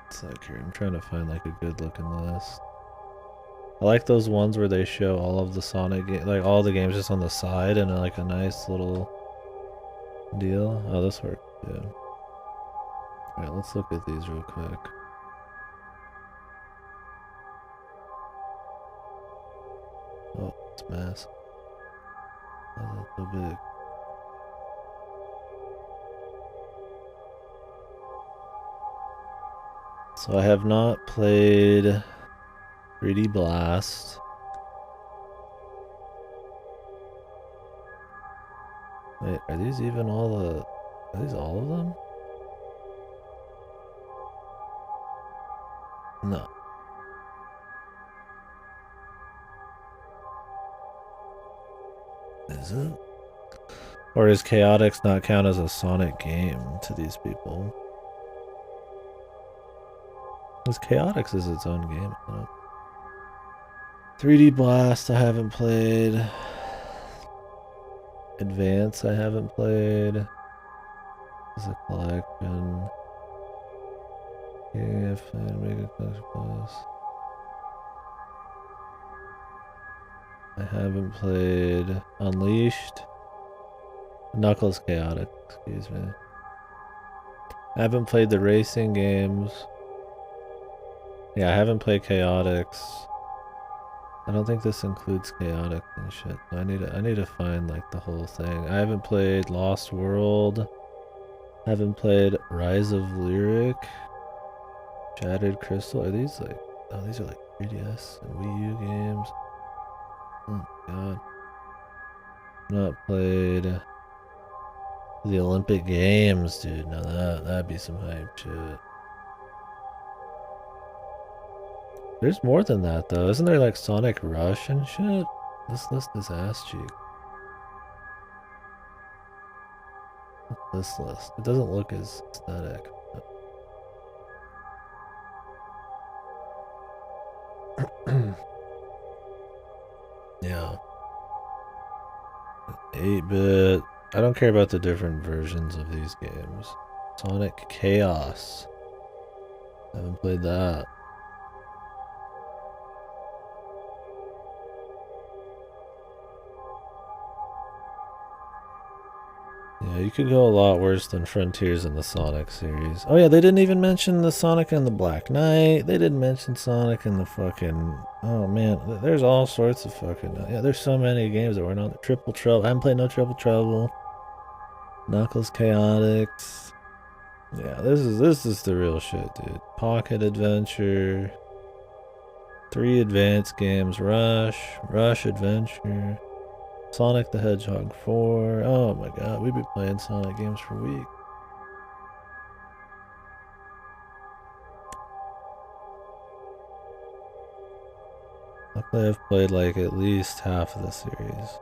It's like here, I'm trying to find like a good looking list. I like those ones where they show all of the Sonic games, like all the games just on the side and like a nice little deal. Oh, this worked too. Alright, let's look at these real quick. Oh, it's massive. That's so big. So I have not played 3D Blast. Wait, are these even all the... Are these all of them? No. Is it? Or does Chaotix not count as a Sonic game to these people? Because Chaotix is its own game. 3D Blast I haven't played. Advance I haven't played. As a collection. Yeah, fine. Mega Clash Plus. I haven't played Unleashed. Knuckles Chaotic, excuse me. I haven't played the racing games. Yeah, I haven't played Chaotix. I don't think this includes Chaotix and shit. I need to find like the whole thing. I haven't played Lost World. I haven't played Rise of Lyric. Shattered Crystal. Are these like... Oh, these are like 3DS and Wii U games. Oh my god. Not played the Olympic Games, dude. Now that'd be some hype shit. There's more than that though. Isn't there like Sonic Rush and shit? This list is ass cheek. This list. It doesn't look as aesthetic. Yeah. 8-bit. I don't care about the different versions of these games. Sonic Chaos. I haven't played that. Yeah, you could go a lot worse than Frontiers in the Sonic series. Oh yeah, they didn't even mention the Sonic and the Black Knight. They didn't mention Sonic and the fucking... Oh man, there's all sorts of fucking... Yeah, there's so many games that were not... Triple Trouble. I haven't played no Triple Trouble. Knuckles Chaotix. Yeah, this is the real shit, dude. Pocket Adventure. 3 advanced games. Rush Adventure. Sonic the Hedgehog 4. Oh my god, we've been playing Sonic games for weeks. Luckily I've played like at least half of the series.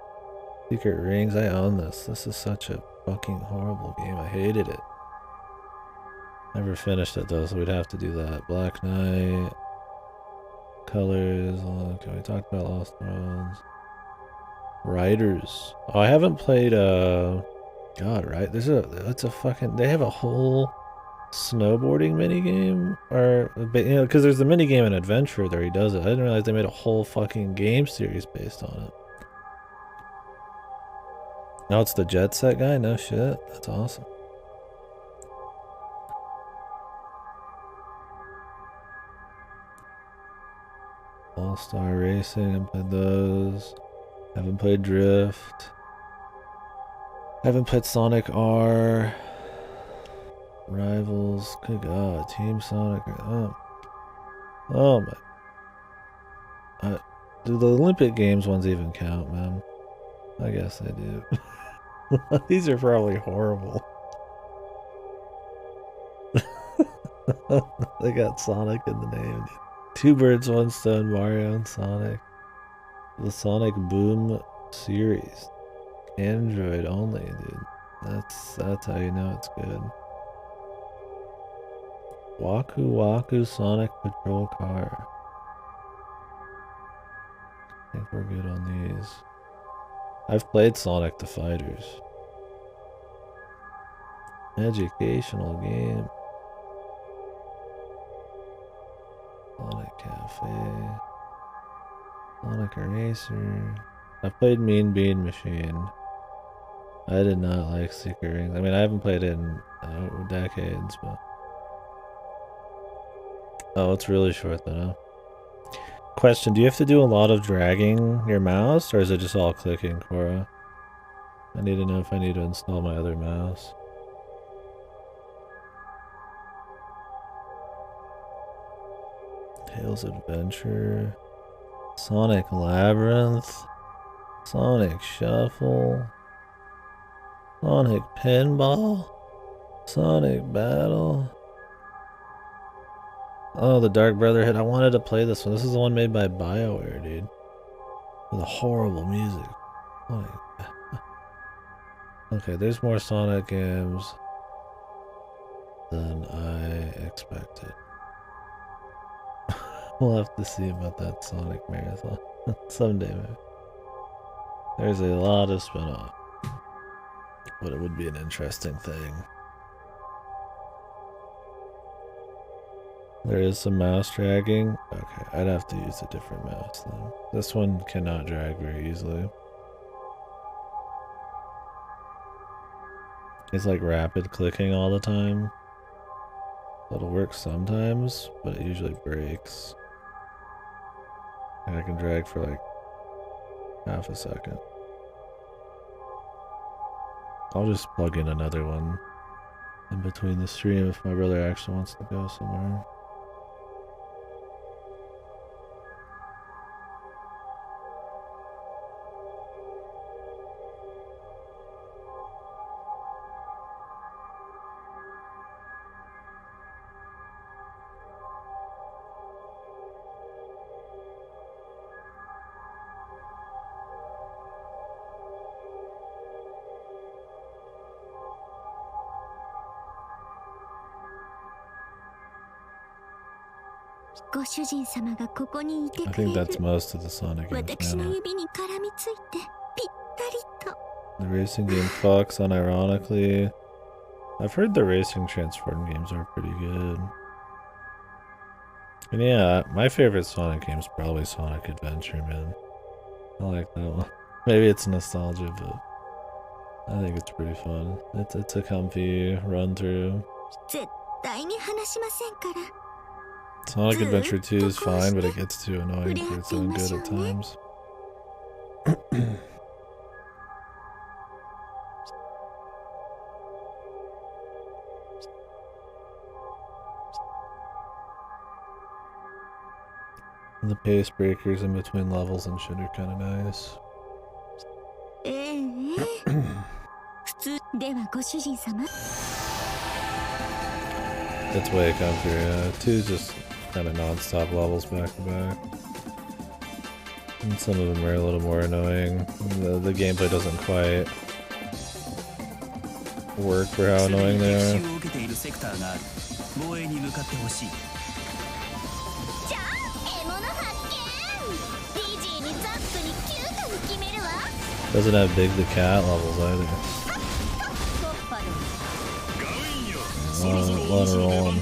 Secret Rings, I own this. This is such a fucking horrible game. I hated it. Never finished it though, so we'd have to do that. Black Knight. Colors. Okay, we talked about Lost Worlds. Riders. Oh, I haven't played God, right? It's a fucking, they have a whole snowboarding minigame, or because there's the minigame in Adventure there he does it. I didn't realize they made a whole fucking game series based on it. Now it's the Jet Set guy? No shit. That's awesome. All-Star Racing, I played those. Haven't played Drift. Haven't played Sonic R. Rivals. Good God. Team Sonic. Oh my. Do the Olympic Games ones even count, man? I guess they do. These are probably horrible. They got Sonic in the name. Two Birds, One Stone, Mario and Sonic. The Sonic Boom series. Android only, dude. That's how you know it's good. Waku Waku Sonic Patrol Car. I think we're good on these. I've played Sonic the Fighters. Educational game. Sonic Cafe. Sonic Eraser. I played Mean Bean Machine. I did not like Secret Rings. I mean, I haven't played it in decades, but... Oh, it's really short though. Question, do you have to do a lot of dragging your mouse, or is it just all clicking, Cora? I need to know if I need to install my other mouse. Tails Adventure. Sonic Labyrinth. Sonic Shuffle. Sonic Pinball. Sonic Battle. Oh, the Dark Brotherhood. I wanted to play this one. This is the one made by BioWare, dude. With a horrible music. Okay, there's more Sonic games than I expected. We'll have to see about that Sonic Marathon someday, maybe. There's a lot of spin-off, but it would be an interesting thing. There is some mouse dragging. Okay, I'd have to use a different mouse then. This one cannot drag very easily. It's like rapid clicking all the time. It'll work sometimes, but it usually breaks. And I can drag for like half a second. I'll just plug in another one in between the stream if my brother actually wants to go somewhere. I think that's most of the Sonic games now. The racing game Fox, unironically. I've heard the racing Transform games are pretty good. And yeah, my favorite Sonic game is probably Sonic Adventure, man. I like that one. Maybe it's nostalgia, but I think it's pretty fun. It's a comfy run through. Sonic Adventure 2 is fine, but it gets too annoying for its own good at times. The pace breakers in between levels and shit are kind of nice. It's way comfier, yeah. 2 just kind of non-stop levels back to back. And some of them are a little more annoying. The gameplay doesn't quite work for how annoying they are. Doesn't have Big the Cat levels either. Let her roll him.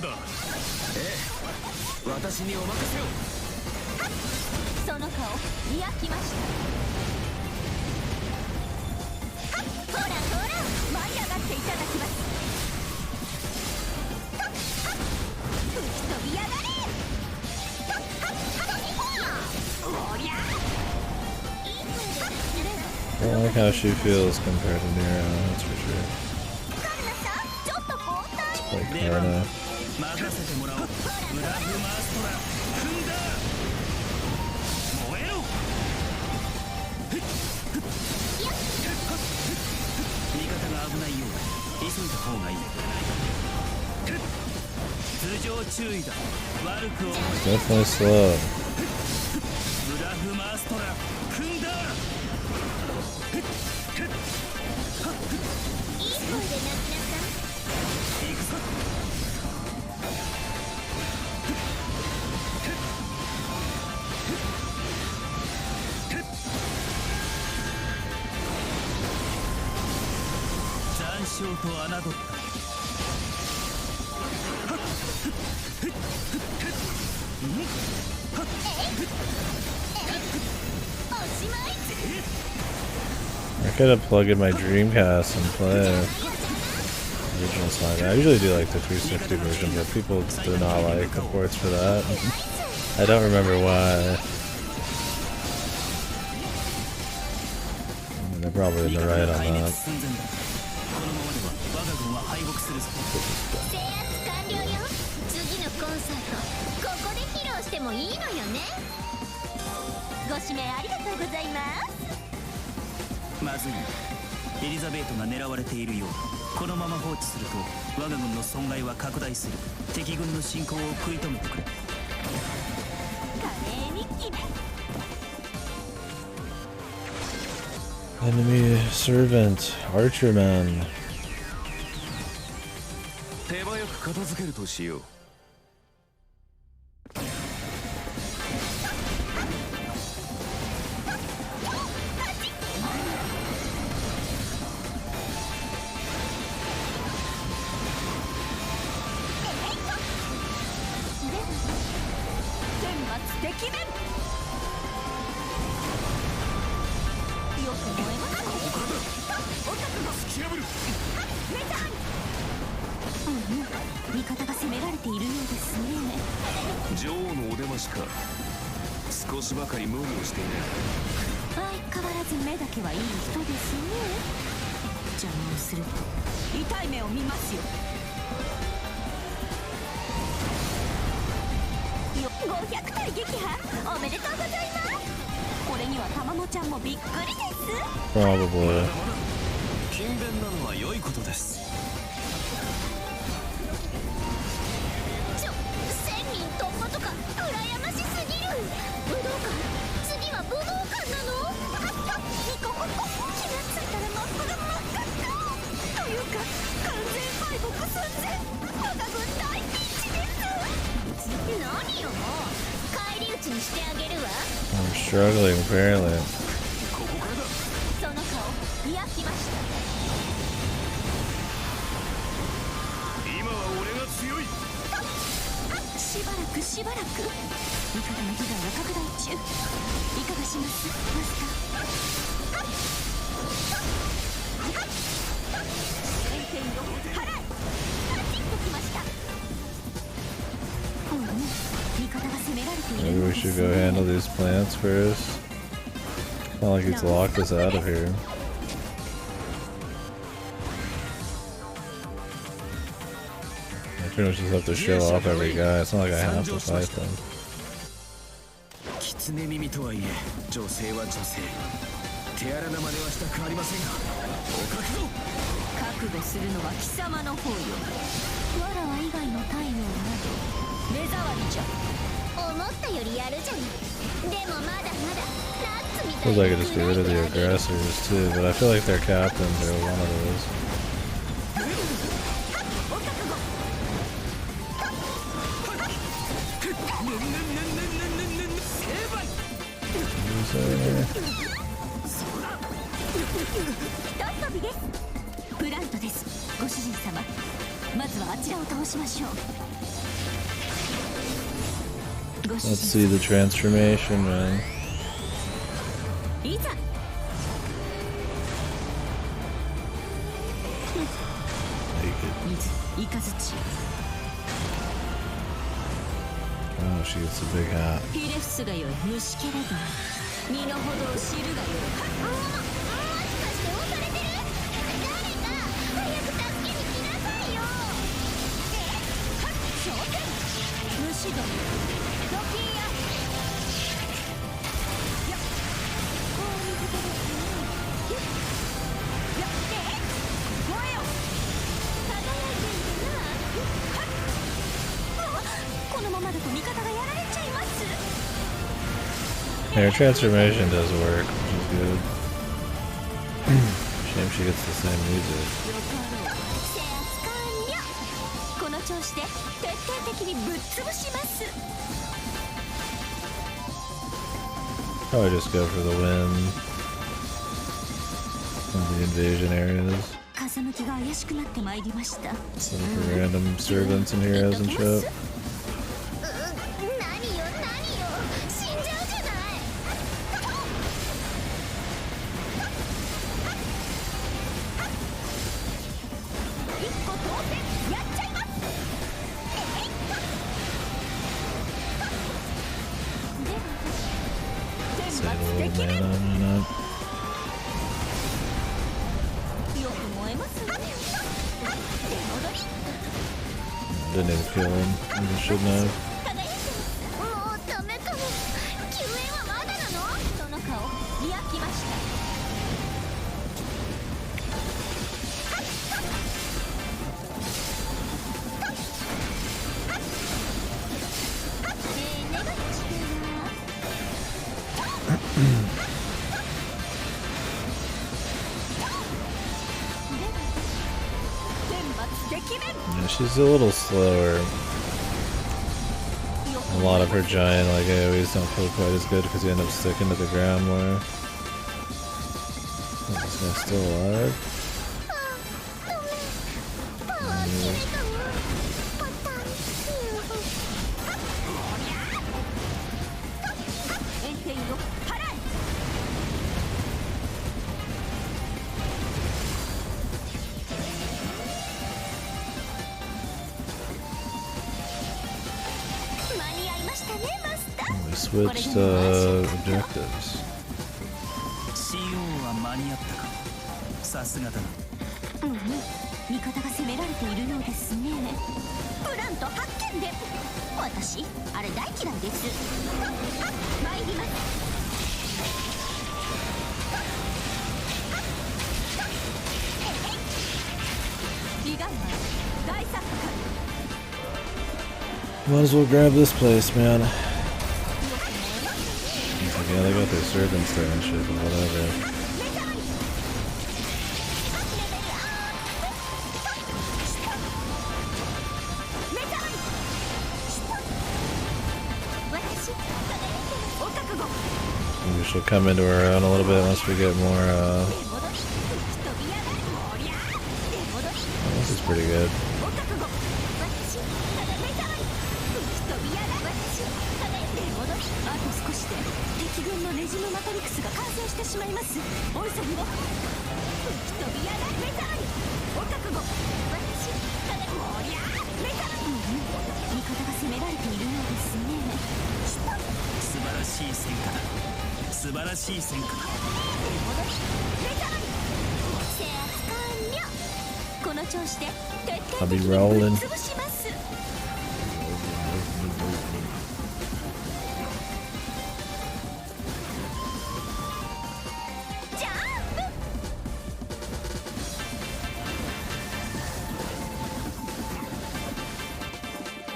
I don't like how she feels compared to Nero, that's for sure. It's like Karna. It's definitely slow. I could have plugged in my Dreamcast and play original Slime. I usually do like the 360 version, but people do not like the ports for that. I don't remember why. I mean, they're probably in the right on that. Enemy servant, Archerman. 手早く片付けるとしよう。女王のお出ましか。少しばかり無理をしていない。相変わらず目だけはいい人ですね。邪魔をすると痛い目を見ますよ。500体撃破おめでとうございます。これにはたまもちゃんもびっくりです。Probably. 勤勉なのは良いことです。I'm struggling apparently. Maybe we should go handle these plants first. Not like it's locked us out of here. I pretty much just have to show off every guy. It's not like I have to fight them. 狐耳とはいえ、女性は女性。手荒な真似はしたくありませんが、お覚悟。覚悟するのは貴様の方よ。わらわ以外の太陽など目障りじゃ。思ったよりやるじゃない。でもまだまだナッツみたいな。Feels like I could just get rid of the aggressors too, but I feel like their captains are one of those. 飛びです。プラントです。ご主人様、まずはあちらを倒しましょう。 Let's see the transformation, man. いざ。 水、イカズチ。 Oh, she gets a big hat. フィレフスがよい、虫けれど身の程を知るがよい。もしかして押されてる？誰か早く助けに来なさいよ。焦点虫どもドキンや。やっこう水気ですね。やって声よ輝いているな。このままだと味方がやられちゃいます。 Her transformation does work, which is good. Shame she gets the same music. 制圧完了。この調子で徹底的にぶっ潰します。 Probably just go for the win in the invasion areas. 風向きが怪しくなってまいりました。 Set up for random servants and heroes and shit. Didn't even kill him. I shouldn't have. もうダメかも。救援はまだなの？その顔焼きました。願いYeah, she's a little slower. A lot of her giant like AoEs don't feel quite as good because you end up sticking to the ground more. Is this guy still alive? We switched objectives. シオンは間に合ったか。さすがだな。味方が攻められているようですね。プラント発見で。私あれ大嫌いです。参ります。 Might as well grab this place, man. Yeah, they got their servants there and shit, but whatever. Maybe she'll come into her own a little bit once we get more, oh, this is pretty good. I'll be rolling.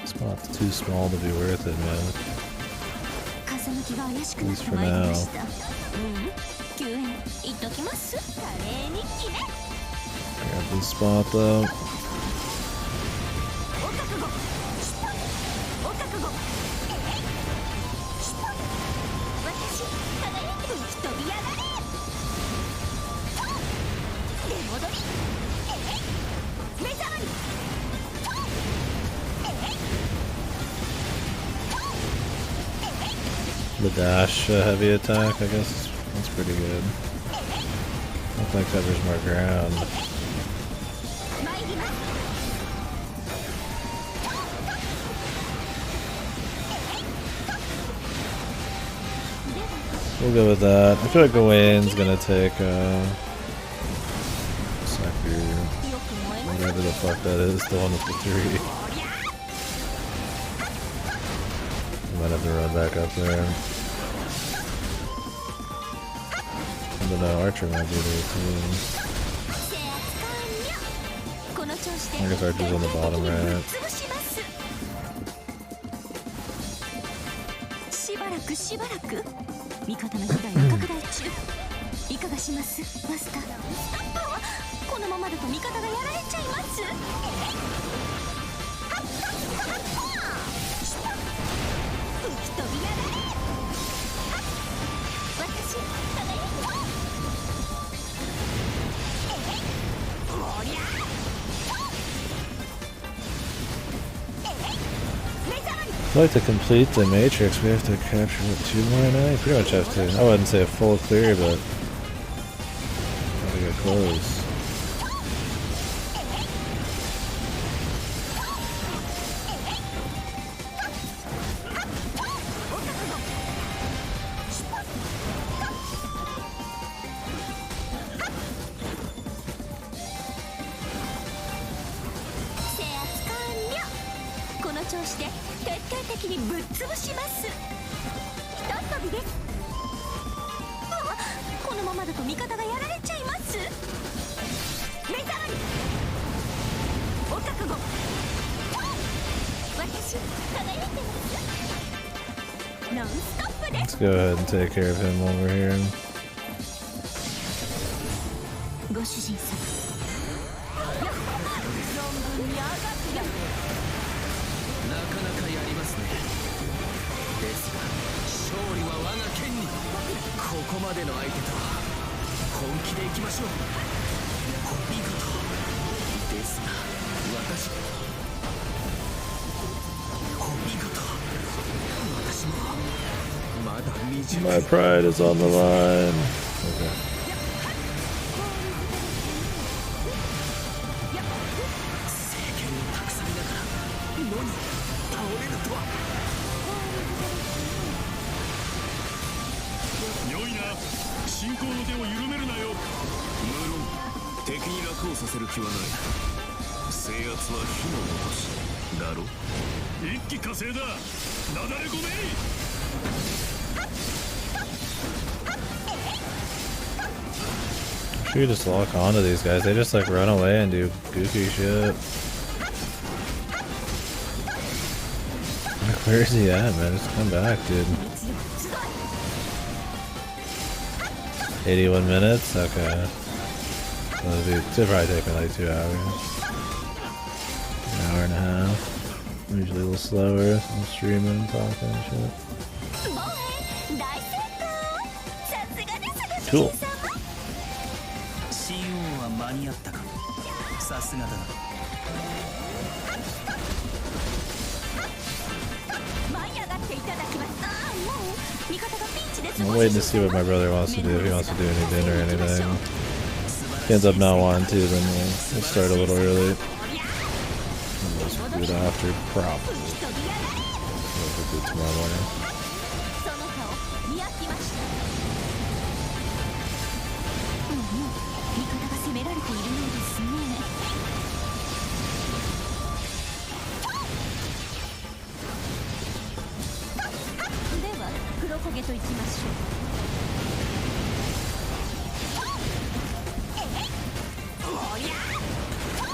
Spot's too small to be worth it, man. At least for now. Grab this spot though. The dash heavy attack, I guess, that's pretty good. Looks like covers more ground. We'll go with that. I feel like Gawain's gonna take Sucker, whatever the fuck that is, the one with the 3. I might have to run back up there. I don't know, Archer might be there too. I guess Archer's on the bottom right. 味方の被害が拡大中。いかがします、マスター。このままだと味方がやられちゃいます。吹き飛びやがれ。私、ただいま。おりゃ。I'd like to complete the Matrix. We have to capture what, 2 more now? You pretty much have to. I wouldn't say a full clear, but gotta get close. Let's go ahead and take care of him while we're here. ご主人様。なかなかやりますね。ですが勝利は我が剣に。ここまでの相手とは本気でいきましょう。お見事ですが私お見事私もまだ未熟。 My pride is on the line. Okay. させる気はない。制圧は火の落としだろ。一気火星だ。なだれごめい。Should we just lock onto these guys? They just like run away and do goofy shit. Where is he at, man? Just come back, dude. 81 minutes? Okay. It'll probably take me like 2 hours. An hour and a half. I'm usually a little slower. I'm streaming and talking and shit. Cool. I'm waiting to see what my brother wants to do, if he wants to do any dinner or anything. If he ends up not wanting to, then we'll start a little early. And we'll just do it after, probably. We'll do it tomorrow morning.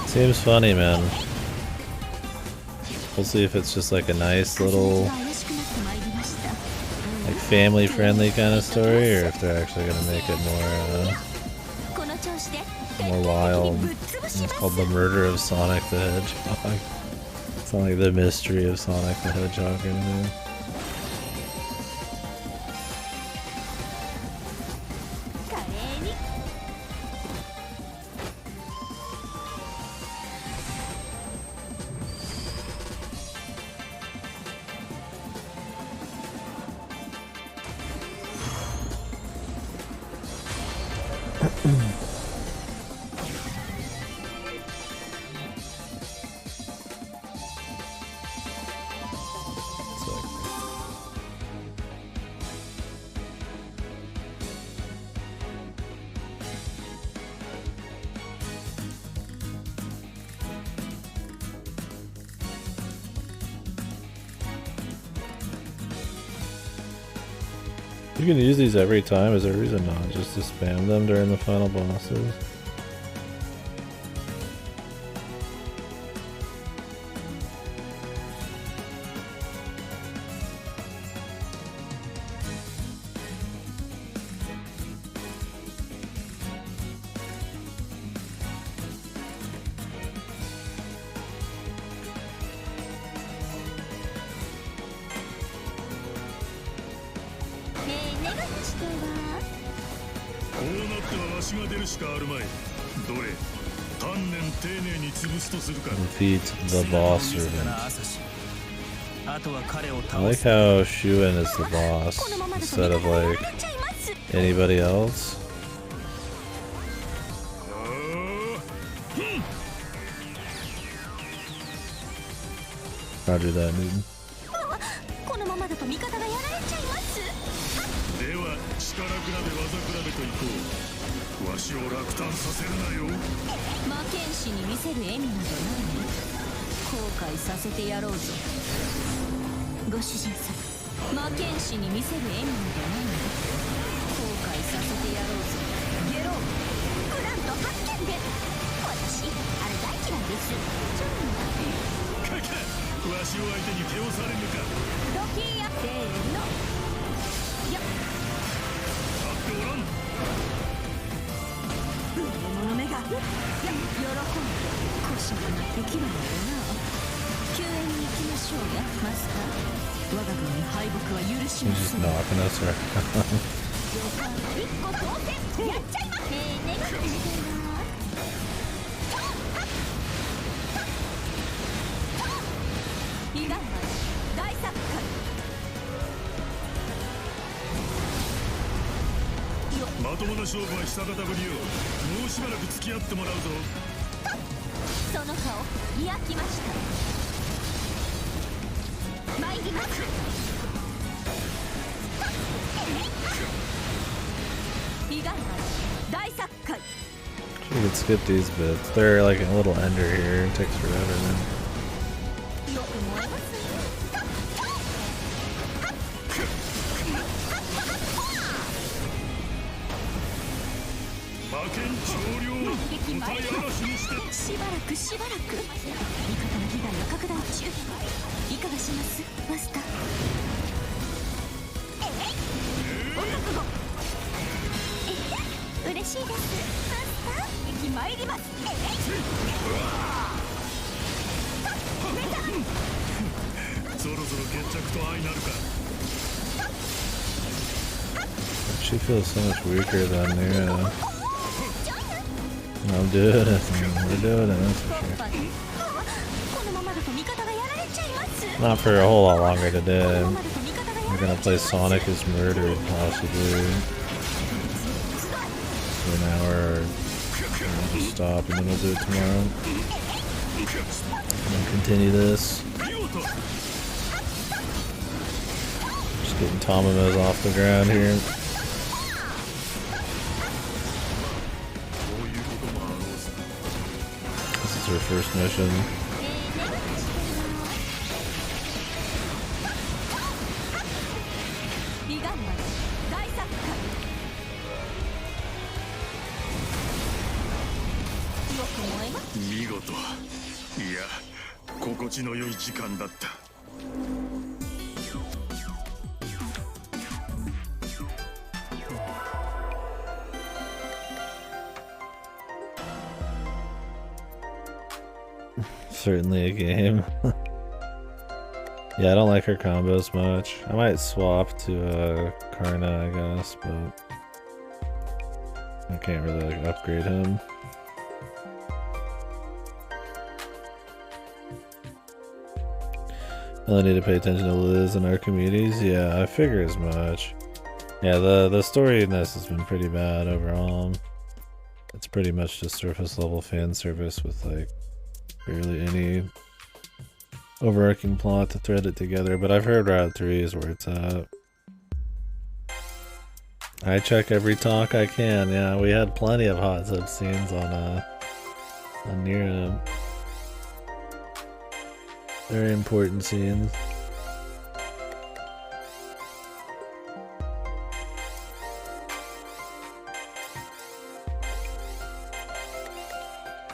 Seems funny, man. We'll see if it's just like a nice little, like family-friendly kind of story, or if they're actually gonna make it more wild. It's called The Murder of Sonic the Hedgehog. It's not like The Mystery of Sonic the Hedgehog or anything. You can use these every time. Is there a reason not just to spam them during the final bosses? Defeat the boss servant. I like how Shuen is the boss instead of like anybody else. Roger that, dude. He's just knocking us around. We could skip these bits. They're like a little ender here. It takes forever, man. She feels so much weaker than me. I'm doing it. We're doing it, that's for sure. Not for a whole lot longer today. We're gonna play Sonic is Murdered, possibly. For an hour, or just stop and then we'll do it tomorrow. And then continue this. Just getting Tamamos off the ground here. This is her first mission. Certainly a game. Yeah, I don't like her combos much. I might swap to Karna, I guess, but I can't really like upgrade him. I need to pay attention to Liz and Archimedes. Yeah, I figure as much. Yeah, the story in this has been pretty bad overall. It's pretty much just surface level fan service with like barely any overarching plot to thread it together, but I've heard Route 3 is where it's at. I check every talk I can. Yeah, we had plenty of hot tub scenes on Nier. Very important scenes.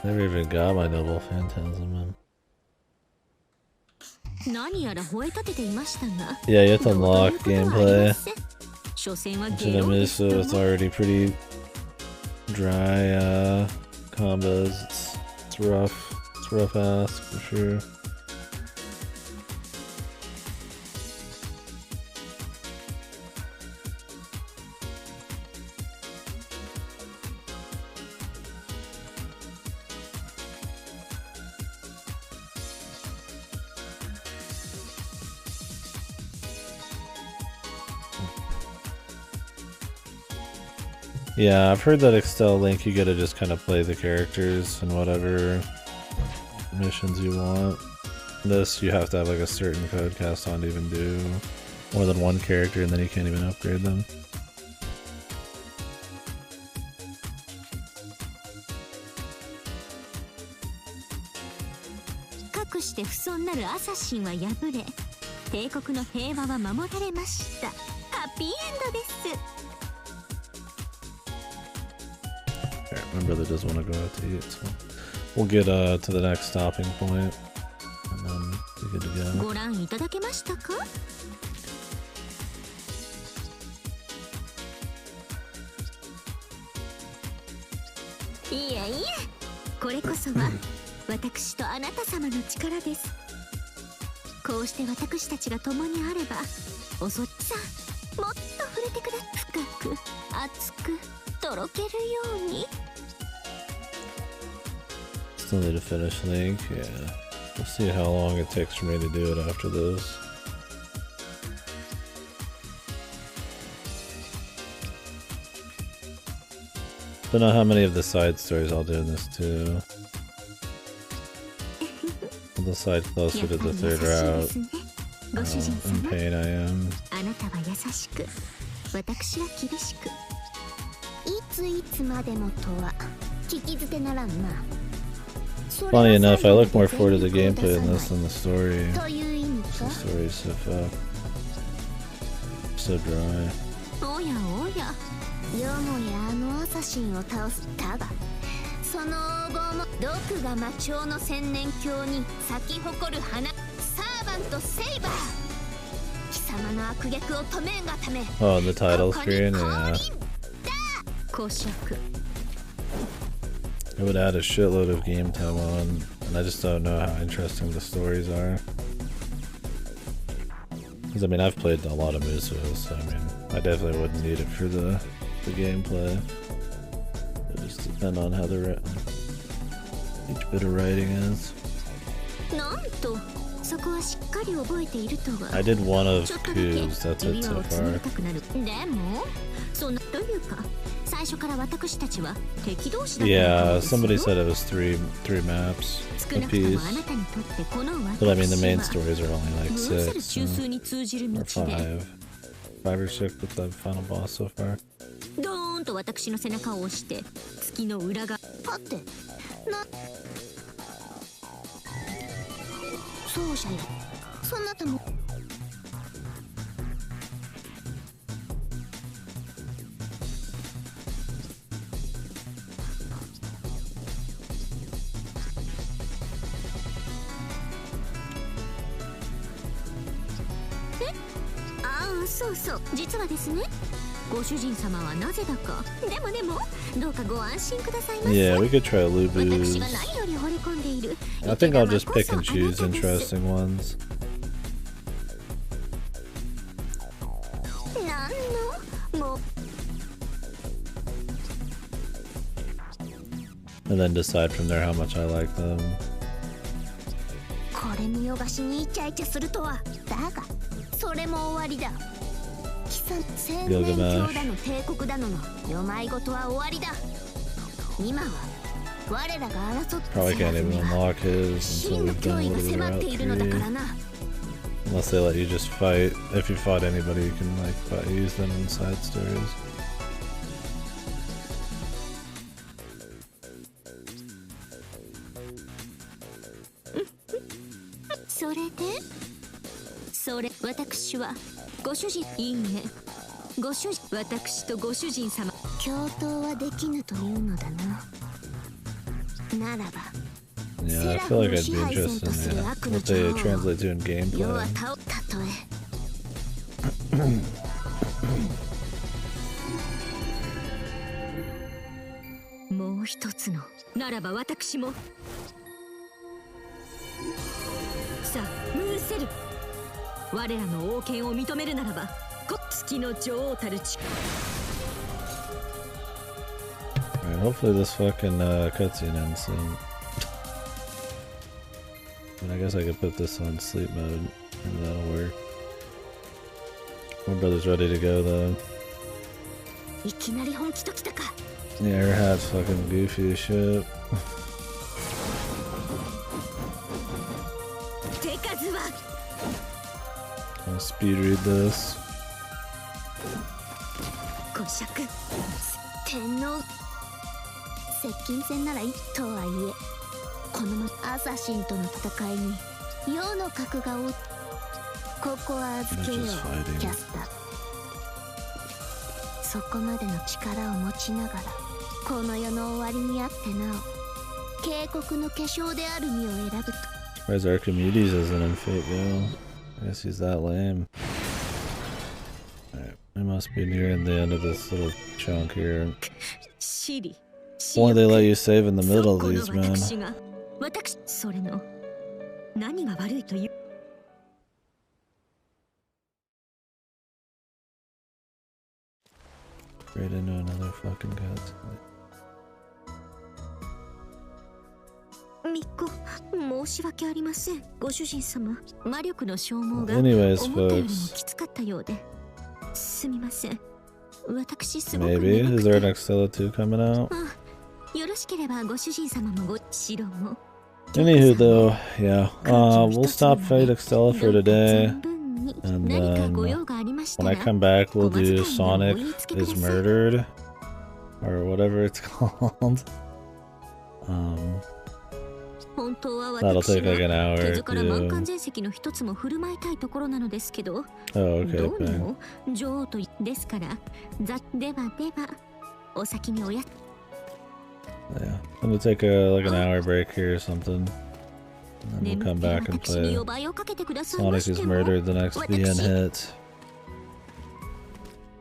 Never even got my Noble Phantasm, man. Yeah, you have to unlock gameplay. So it's already pretty dry combos. It's rough. It's rough ass for sure. Yeah, I've heard that Extella Link, you gotta just kind of play the characters and whatever missions you want. This, you have to have like a certain code cast on to even do more than one character, and then you can't even upgrade them. My brother does want to go out to eat, so we'll get to the next stopping point, and then we're good to go. Still need to finish Link, yeah. We'll see how long it takes for me to do it after this. Don't know how many of the side stories I'll do in this too. I'll decide closer to the third route. In pain I am. Funny enough, I look more forward to the gameplay in this than the story. The story is so dry. Oh, the title screen, yeah. It would add a shitload of game time on, and I just don't know how interesting the stories are. Because I mean, I've played a lot of Musos, so I mean, I definitely wouldn't need it for the gameplay. It just depends on how each bit of writing is. I did one of Q's, that's it so far. Yeah, somebody said it was three maps a piece. But I mean, the main stories are only like 6 or 5 or 6 with the final boss so far. Yeah, we could try Lubu's. I think I'll just pick and choose interesting ones. And then decide from there how much I like them. Gilgamesh. Probably can't even unlock his until we've done Route 3. Unless they let you just fight. If you fought anybody, you can like use them in side stories. Yeah, I feel like I'd be interested in what they translate to in gameplay. Alright, hopefully this fucking cutscene ends soon. And I guess I could put this on sleep mode and that'll work. My brother's ready to go though. The air hat's fucking goofy as shit. I'll speed read this. Where's Archimedes isn't in Fate Gale? I guess he's that lame. Alright, we must be nearing the end of this little chunk here. Why they let you save in the middle of these, man? Right into another fucking cut. Anyways, folks. Maybe. Is there an Extella 2 coming out? Anywho, though, yeah. We'll stop Fate Extella for today. And then when I come back, we'll do Sonic is Murdered. Or whatever it's called. That'll take like an hour or two. Oh, okay, bang. Yeah, I'm gonna take like an hour break here or something. And then we'll come back and play Sonic is Murdered, the next VN hit.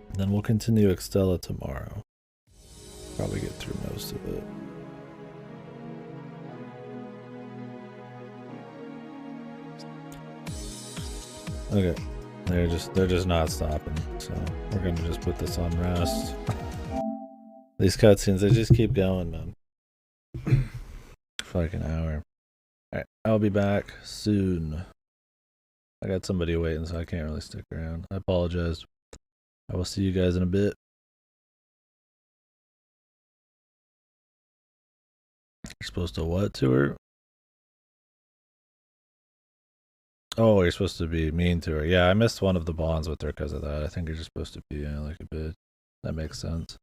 And then we'll continue Extella tomorrow. Probably get through most of it. Okay, they're just not stopping, so we're gonna just put this on rest. These cutscenes, they just keep going, man. For like an hour. Alright, I'll be back soon. I got somebody waiting, so I can't really stick around. I apologize. I will see you guys in a bit. You're supposed to what to her? Oh, you're supposed to be mean to her. Yeah, I missed one of the bonds with her because of that. I think you're just supposed to be like a bitch. That makes sense.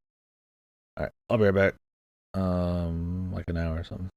Alright, I'll be right back. Like an hour or something.